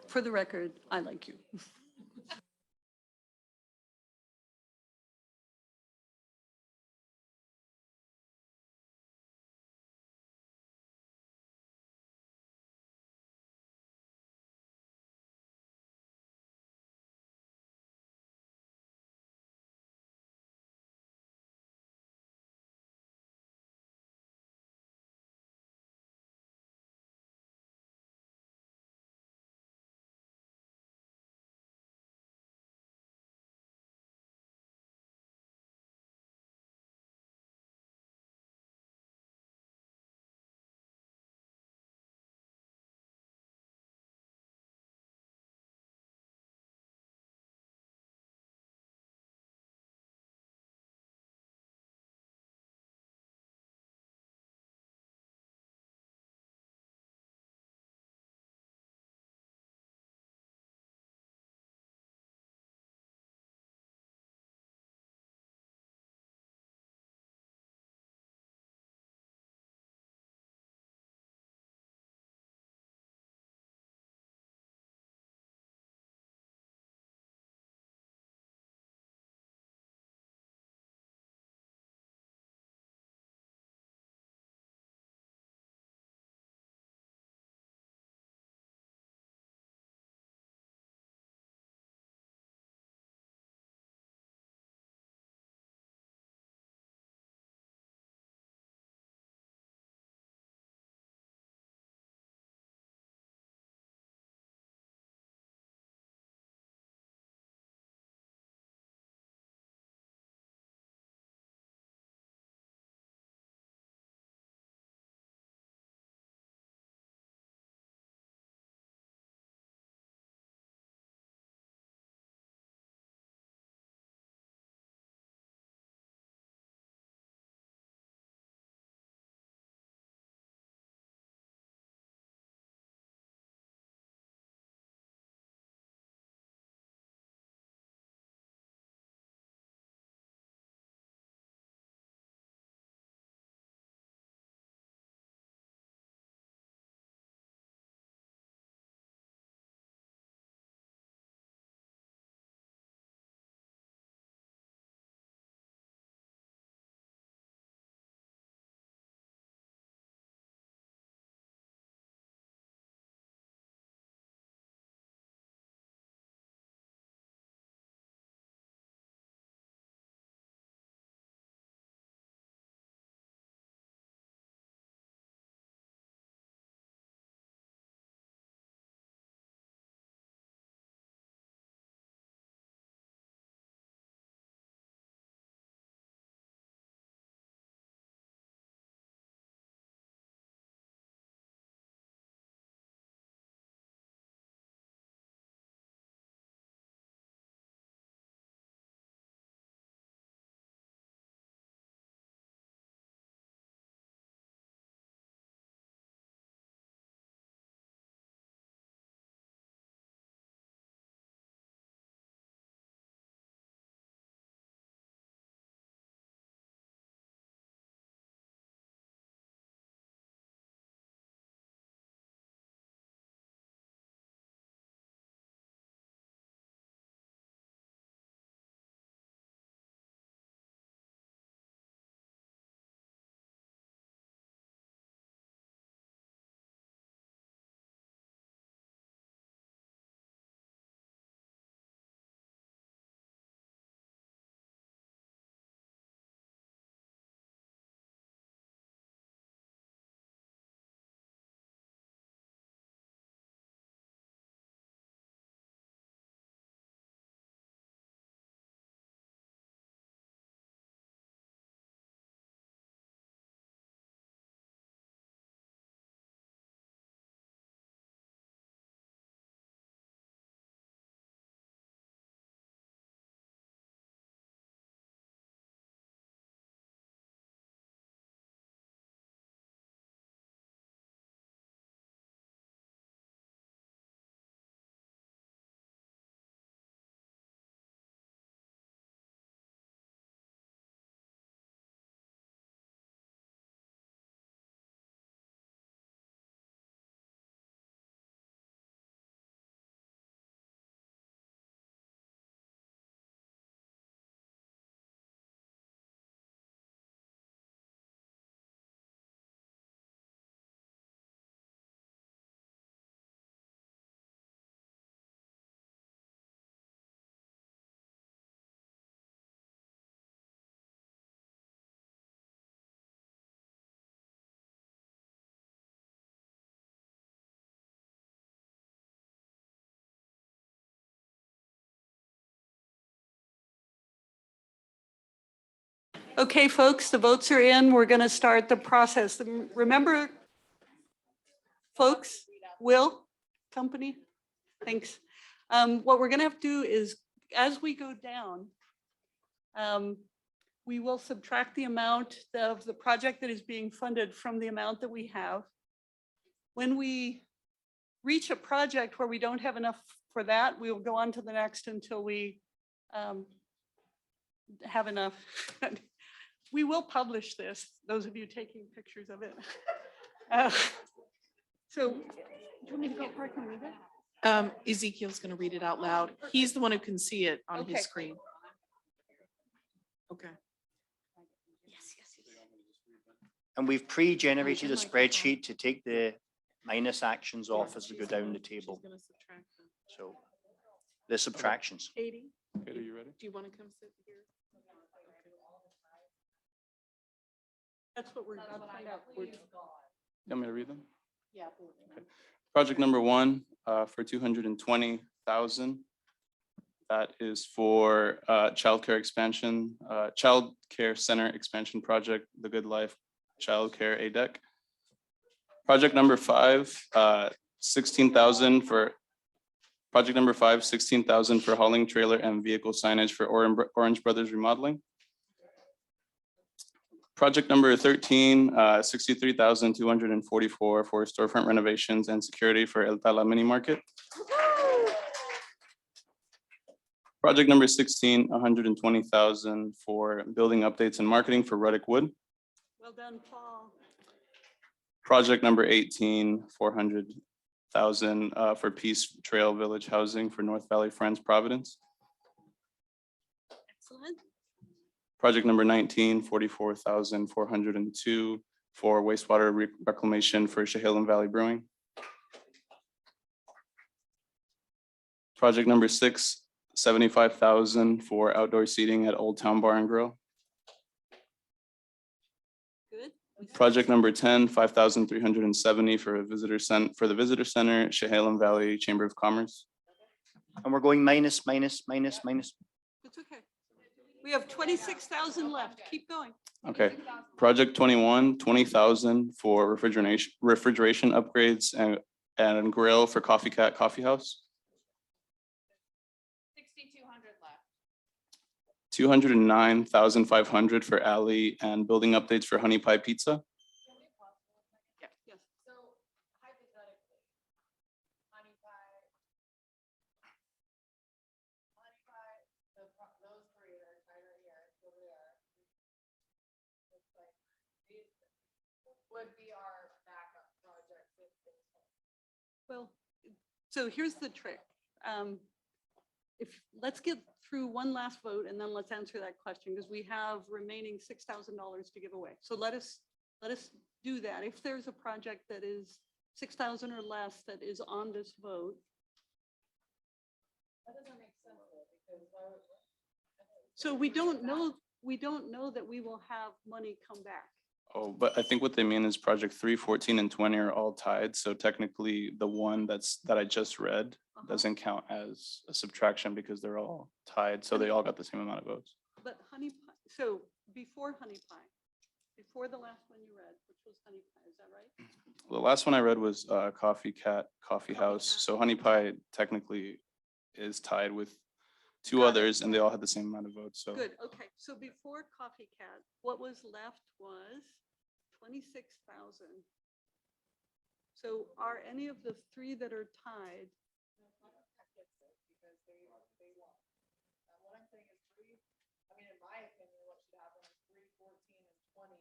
For the record, I like you. Okay, folks, the votes are in. We're going to start the process. Remember, folks, Will, company, thanks. What we're going to have to do is, as we go down, we will subtract the amount of the project that is being funded from the amount that we have. When we reach a project where we don't have enough for that, we will go on to the next until we have enough. We will publish this, those of you taking pictures of it. So, do you want me to go park and read it? Ezekiel's gonna read it out loud. He's the one who can see it on Okay. his screen. Okay. And we've pre-generated a spreadsheet to take the minus actions off as we go down the table. She's gonna subtract them. So the subtractions. Katie, Okay, are you ready? do you want to come sit here? That's what we're about to find out. You want me to read them? Yeah. Project number one, for 220,000. That is for childcare expansion, childcare center expansion project, The Good Life Childcare ADEC. Project number five, 16,000 for project number five, 16,000 for hauling trailer and vehicle signage for Orange Brothers remodeling. Project number 13, 63,244 for storefront renovations and security for El Tala Mini Market. Project number 16, 120,000 for building updates and marketing for Ruddick Wood. Well done, Paul. Project number 18, 400,000 for Peace Trail Village housing for North Valley Friends Providence. Excellent. Project number 19, 44,402 for wastewater reclamation for Chehalem Valley Brewing. Project number 6, 75,000 for outdoor seating at Old Town Bar and Grill. Good. Project number 10, 5,370 for the visitor center, Chehalem Valley Chamber of Commerce. And we're going minus, minus, minus, minus. It's okay. We have 26,000 left. Keep going. Okay. Project 21, 20,000 for refrigeration upgrades and grill for Coffee Cat Coffee House. 6,200 left. 209,500 for alley and building updates for Honey Pie Pizza. Yes. So hypothetically, Honey Pie, those three that are tied right here, over there. Looks like these would be our backup project if things fall. Well, so here's the trick. Let's get through one last vote and then let's answer that question because we have remaining $6,000 to give away. So let us do that. If there's a project that is 6,000 or less that is on this vote. That doesn't make sense though, because So we don't know that we will have money come back. Oh, but I think what they mean is project 3, 14, and 20 are all tied. So technically the one that I just read doesn't count as a subtraction because they're all tied. So they all got the same amount of votes. But Honey Pie, so before Honey Pie, before the last one you read, which was Honey Pie, is that right? The last one I read was Coffee Cat Coffee House. So Honey Pie technically is tied with two Got it. others and they all had the same amount of votes. So Good, okay. So before Coffee Cat, what was left was 26,000. So are any of the three that are tied? because they won. What I'm saying is three, I mean, in my opinion, what should happen is 3, 14, and 20.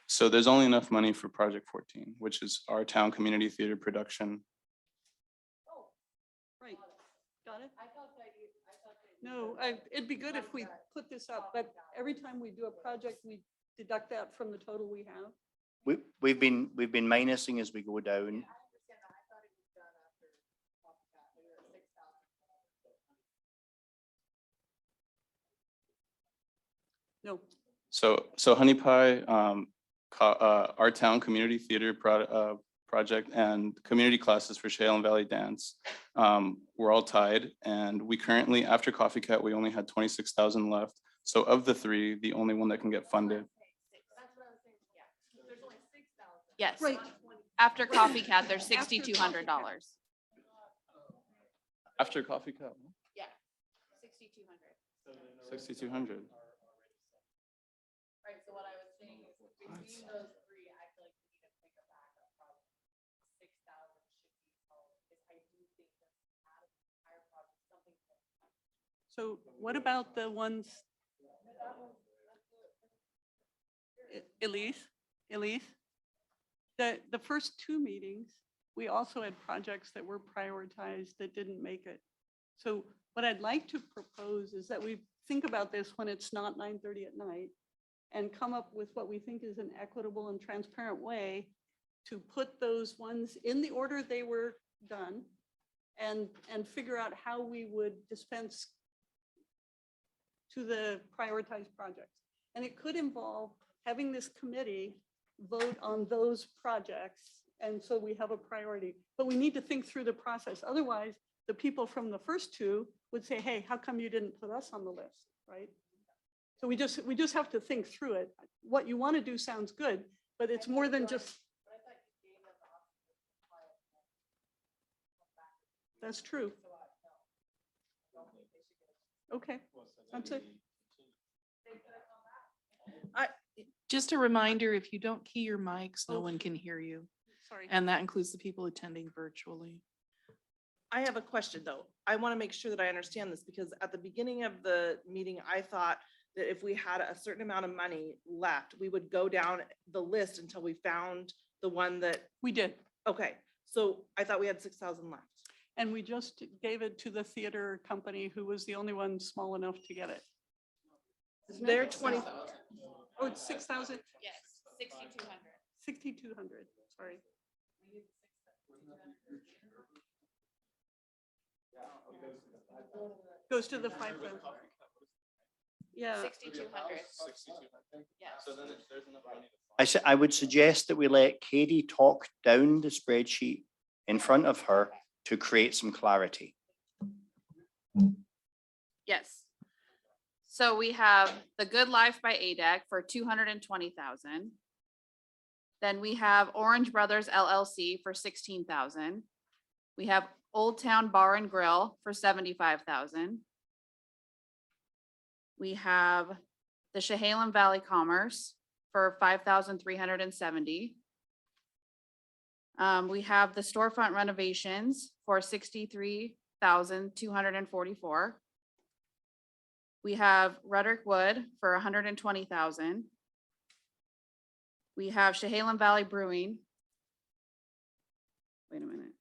So there's only enough money for project 14, which is our town community theater production. Oh, Right, got it? I thought that No, it'd be good if we put this up, but every time we do a project, we deduct that from the total we have. We've been minusing as we go down. I understand that. I thought it was done after Copycat. We were at 6,000. No, So Honey Pie, our town community theater project and community classes for Chehalem Valley Dance, we're all tied. And we currently, after Coffee Cat, we only had 26,000 left. So of the three, the only one that can get funded. Yes. Right. After Coffee Cat, there's $6,200. After Coffee Cup, Yeah. 6,200. 6,200. Right, so what I was saying is between those three, I feel like we need to pick a backup from 6,000 should be held, because I do think that out of the entire project, something. So what about the ones? Elise, the first two meetings, we also had projects that were prioritized that didn't make it. So what I'd like to propose is that we think about this when it's not 9:30 at night and come up with what we think is an equitable and transparent way to put those ones in the order they were done and figure out how we would dispense to the prioritized projects. And it could involve having this committee vote on those projects. And so we have a priority, but we need to think through the process. Otherwise, the people from the first two would say, hey, how come you didn't put us on the list, right? So we just have to think through it. What you want to do sounds good, but it's more than just. That's true. Okay, that's it. Just a reminder, if you don't key your mics, no Oh. one can hear you. Sorry. And that includes the people attending virtually. I have a question, though. I want to make sure that I understand this, because at the beginning of the meeting, I thought that if we had a certain amount of money left, we would go down the list until we found the one that, We did. okay, so I thought we had 6,000 left. And we just gave it to the theater company who was the only one small enough to get it. They're 20. Oh, it's 6,000? Yes, 6,200. 6,200, sorry. Goes to the 5,000. Yeah. 6,200. Yes. I would suggest that we let Katie talk down the spreadsheet in front of her to create some clarity. Yes. So we have The Good Life by ADEC for 220,000. Then we have Orange Brothers LLC for 16,000. We have Old Town Bar and Grill for 75,000. We have the Chehalem Valley Commerce for 5,370. We have the storefront renovations for 63,244. We have Ruderick Wood for 120,000. We have Chehalem Valley Brewing. Wait a minute.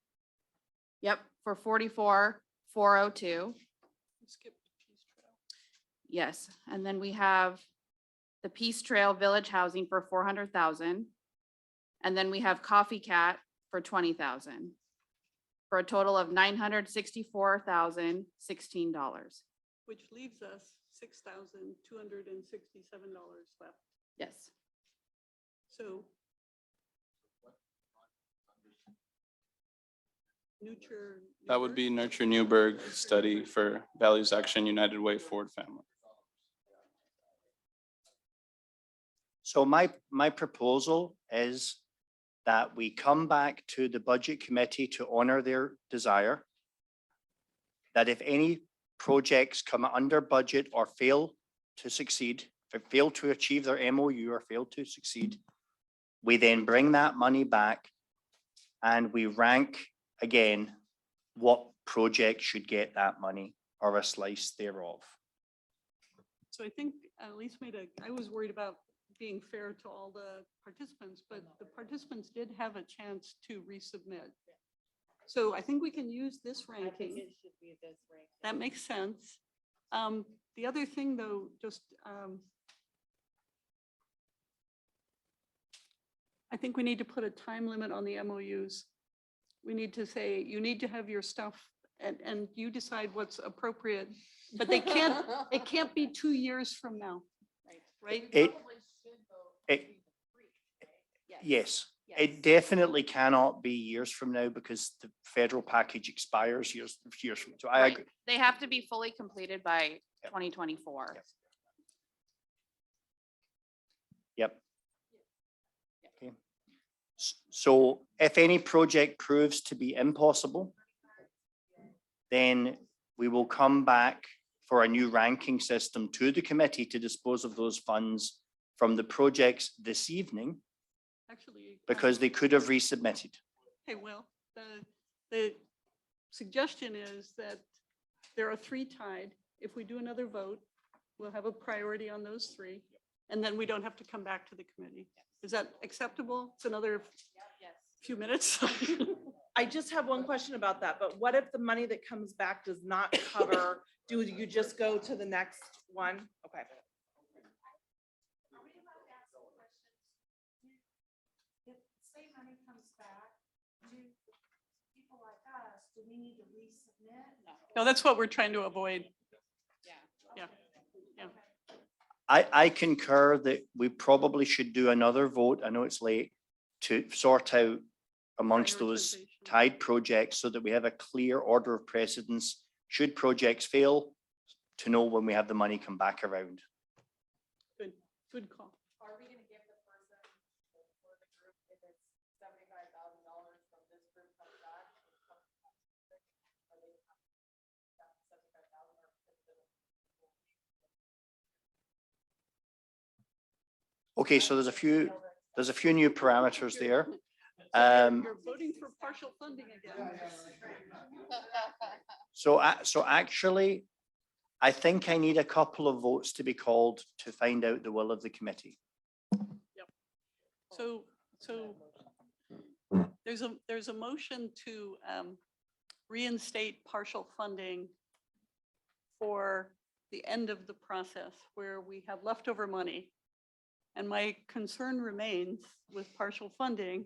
Yep, for 44,402. Skip the Peace Trail. Yes, and then we have the Peace Trail Village Housing for 400,000. And then we have Coffee Cat for 20,000. For a total of $964,016. Which leaves us $6,267 left. Yes. So. That would be Nurture Newberg study for Values Action United Way Forward Family. So my proposal is that we come back to the budget committee to honor their desire. That if any projects come under budget or fail to succeed, fail to achieve their MOU or fail to succeed, we then bring that money back and we rank again what project should get that money or a slice thereof. So I think Elise I was worried about being fair to all the participants, but the participants did have a chance to resubmit. So I think we can use this ranking. It should be this ranking. That makes sense. The other thing though, just, I think we need to put a time limit on the MOUs. We need to say, you need to have your stuff and you decide what's appropriate, but they can't, it can't be 2 years from now, right? Yes, it definitely cannot be years from now because the federal package expires years from. So I Right. agree. They have to be fully completed by 2024. Yep. Okay. So if any project proves to be impossible, then we will come back for a new ranking system to the committee to dispose of those funds from the projects this evening, Actually. because they could have resubmitted. Hey, Will, the suggestion is that there are 3 tied. If we do another vote, we'll have a priority on those 3. And then we don't have to come back to the committee. Is that acceptable? It's another few minutes. I just have one question about that, but what if the money that comes back does not cover, do you just go to the next one? Okay. If say money comes back, do people like us, do we need to resubmit? No, that's what we're trying to avoid. Yeah. I concur that we probably should do another vote. I know it's late, to sort out amongst those Prioritization. tied projects so that we have a clear order of precedence. Should projects fail, to know when we have the money come back around. Good call. Are we gonna give the person for the group if it's $75,000 from this group comes back? Are they $75,000 or? Okay, so there's a few new parameters there. You're voting for partial funding again. So actually, I think I need a couple of votes to be called to find out the will of the committee. So there's a motion to reinstate partial funding for the end of the process where we have leftover money. And my concern remains with partial funding.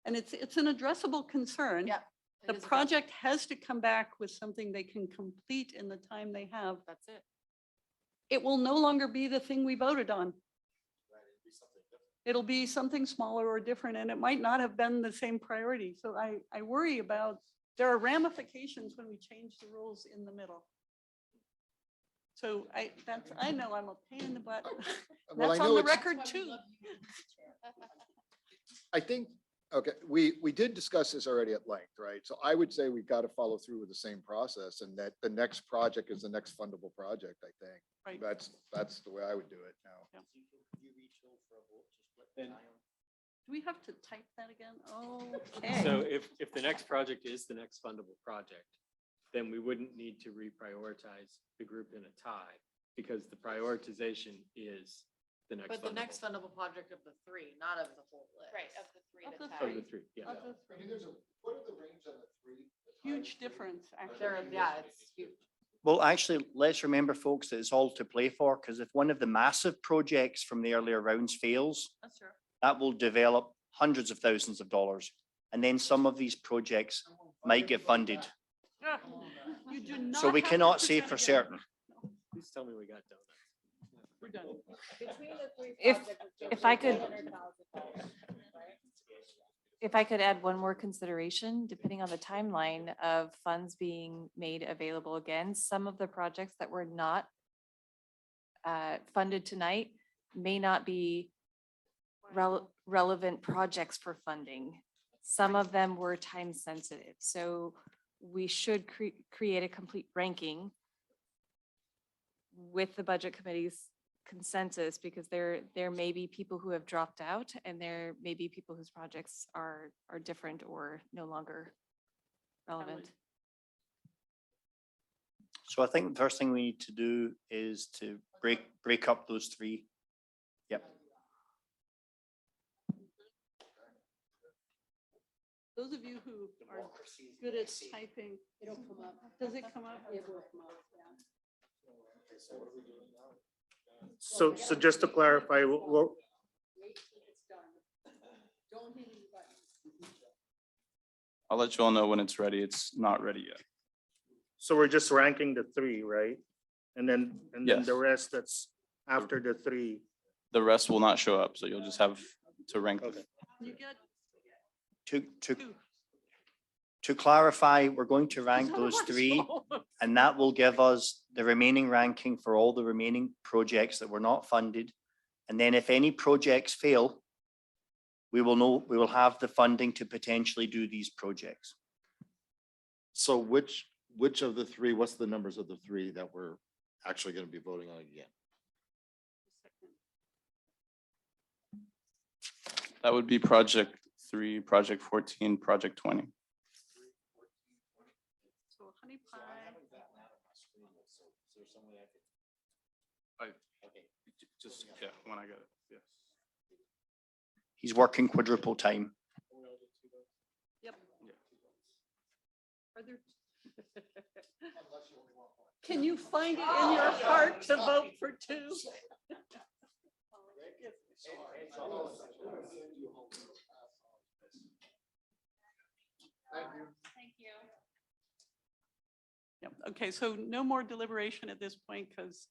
And it's an addressable concern. Yeah. The project has to come back with something they can complete in the time they have. That's it. It will no longer be the thing we voted on. It'll be something smaller or different, and it might not have been the same priority. So I worry about, there are ramifications when we change the rules in the middle. So I know I'm a pain in the butt. Well, I That's know on the it's- record too. I think, okay, we did discuss this already at length, right? So I would say we've got to follow through with the same process, and that the next project is the next fundable project, I think. Right. That's the way I would do it now. Do we have to type that again? Okay. So if the next project is the next fundable project, then we wouldn't need to reprioritize the group in a tie, because the prioritization is the next. But the next fundable. fundable project of the 3, not of the whole list. Right, of the 3 Of to the tie. Of the 3, yeah. Of the I mean, three. what are the range on the 3? Huge difference, actually. Yeah, it's huge. Well, actually, let's remember, folks, that it's all to play for, because if one of the massive projects from the earlier rounds fails, That's true. that will develop hundreds of thousands of dollars. And then some of these projects might get funded. Ah, you do not So we have to cannot say present for again. certain. Please tell me we got donuts. We're done. Between the 3 If- projects, it's if I just could- $100,000, right? If I could add one more consideration, depending on the timeline of funds being made available again, some of the projects that were not funded tonight may not be relevant projects for funding. Some of them were time sensitive, so we should create a complete ranking with the budget committee's consensus, because there may be people who have dropped out, and there may be people whose projects are different or no longer relevant. So I think the first thing we need to do is to break up those 3. Yep. Those of you who are good at typing. It'll come up. Does it come up? It will come up, yeah. So just to clarify, I'll let you all know when it's ready. It's not ready yet. so we're just ranking the 3, right? And then Yes. the rest that's after the 3. The rest will not show up, so you'll just have to rank them. You get To clarify, we're going to rank those 3, and that will give us the remaining ranking for all the remaining projects that were not funded. And then if any projects fail, we will know, we will have the funding to potentially do these projects. So which of the three, what's the numbers of the three that we're actually going to be voting on again? That would be project 3, project 14, project 20. So honey pie. Just, yeah, when I get it, yes. He's working quadruple time. Yep. Are there? Can you find it in your heart to vote for 2? Thank you. Yep. Okay, so no more deliberation at this point because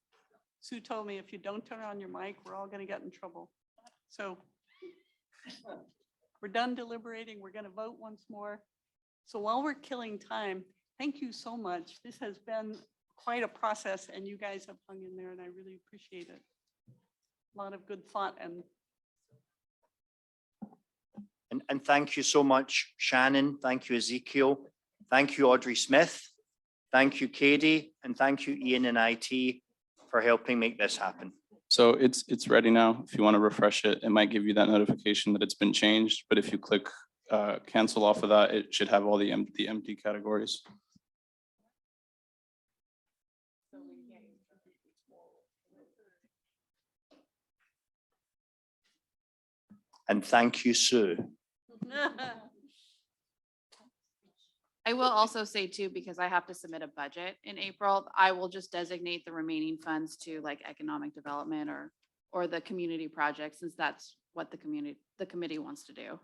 Sue told me if you don't turn on your mic, we're all going to get in trouble. So we're done deliberating. We're going to vote once more. So while we're killing time, thank you so much. This has been quite a process and you guys have hung in there and I really appreciate it. A lot of good thought and thank you so much, Shannon. Thank you, Ezekiel. Thank you, Audrey Smith. Thank you, Katie. And thank you, Ian and IT for helping make this happen. So it's ready now. If you want to refresh it, it might give you that notification that it's been changed. But if you click cancel off of that, it should have all the empty categories. And thank you, Sue. I will also say too, because I have to submit a budget in April, I will just designate the remaining funds to like economic development or the community project, since that's what the committee wants to do.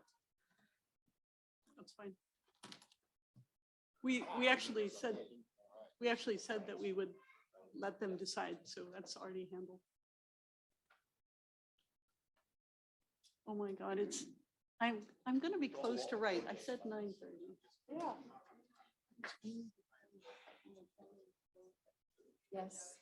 that's fine. We actually said that we would let them decide. So that's already handled. Oh my God, I'm going to be close to right. I said 9:30. Yeah. Yes.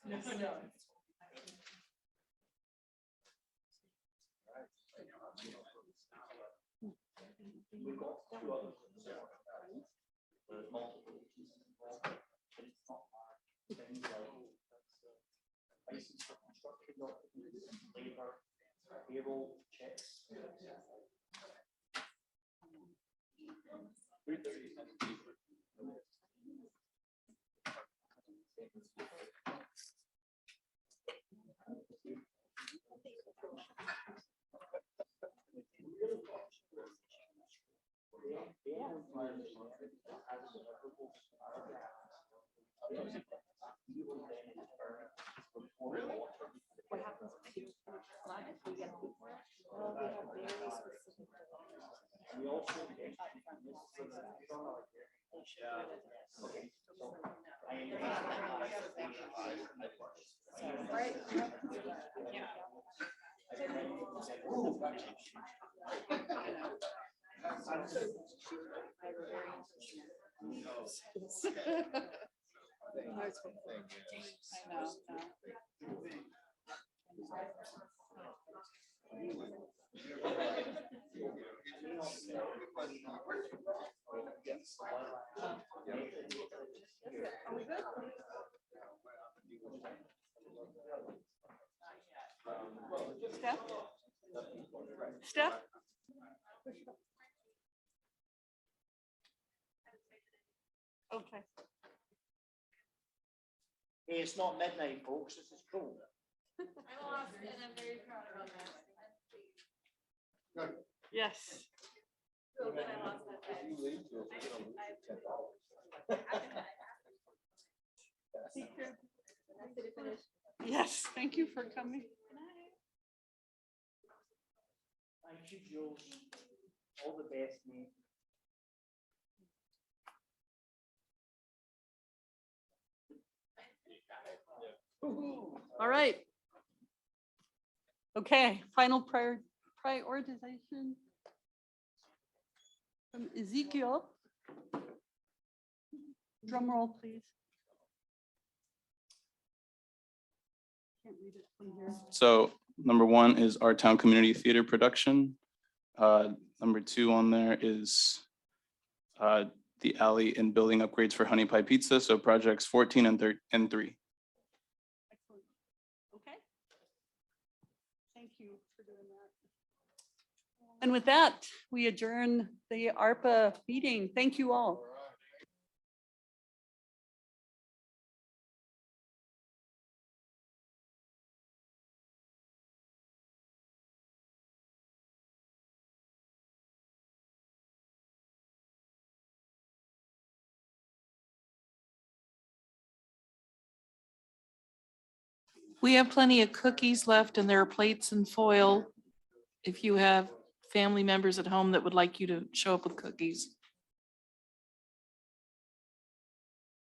I know. What happens if you flag if we get people? Well, we have very specific. Right. Steph? Okay. Hey, it's not midnight, folks. This is cool. I lost and I'm very proud about that. Yes. Yes, thank you for coming. Thank you, Jules. All the best, mate. All right. Okay, final prioritization. From Ezekiel. Drum roll, please. Can't read it from here. So number one is our town community theater production. Number two on there is the alley and building upgrades for Honey Pie Pizza. So projects 14 and 3. Excellent. Okay. Thank you for doing that. And with that, we adjourn the ARPA meeting. Thank you all. We have plenty of cookies left and there are plates and foil. If you have family members at home that would like you to show up with cookies.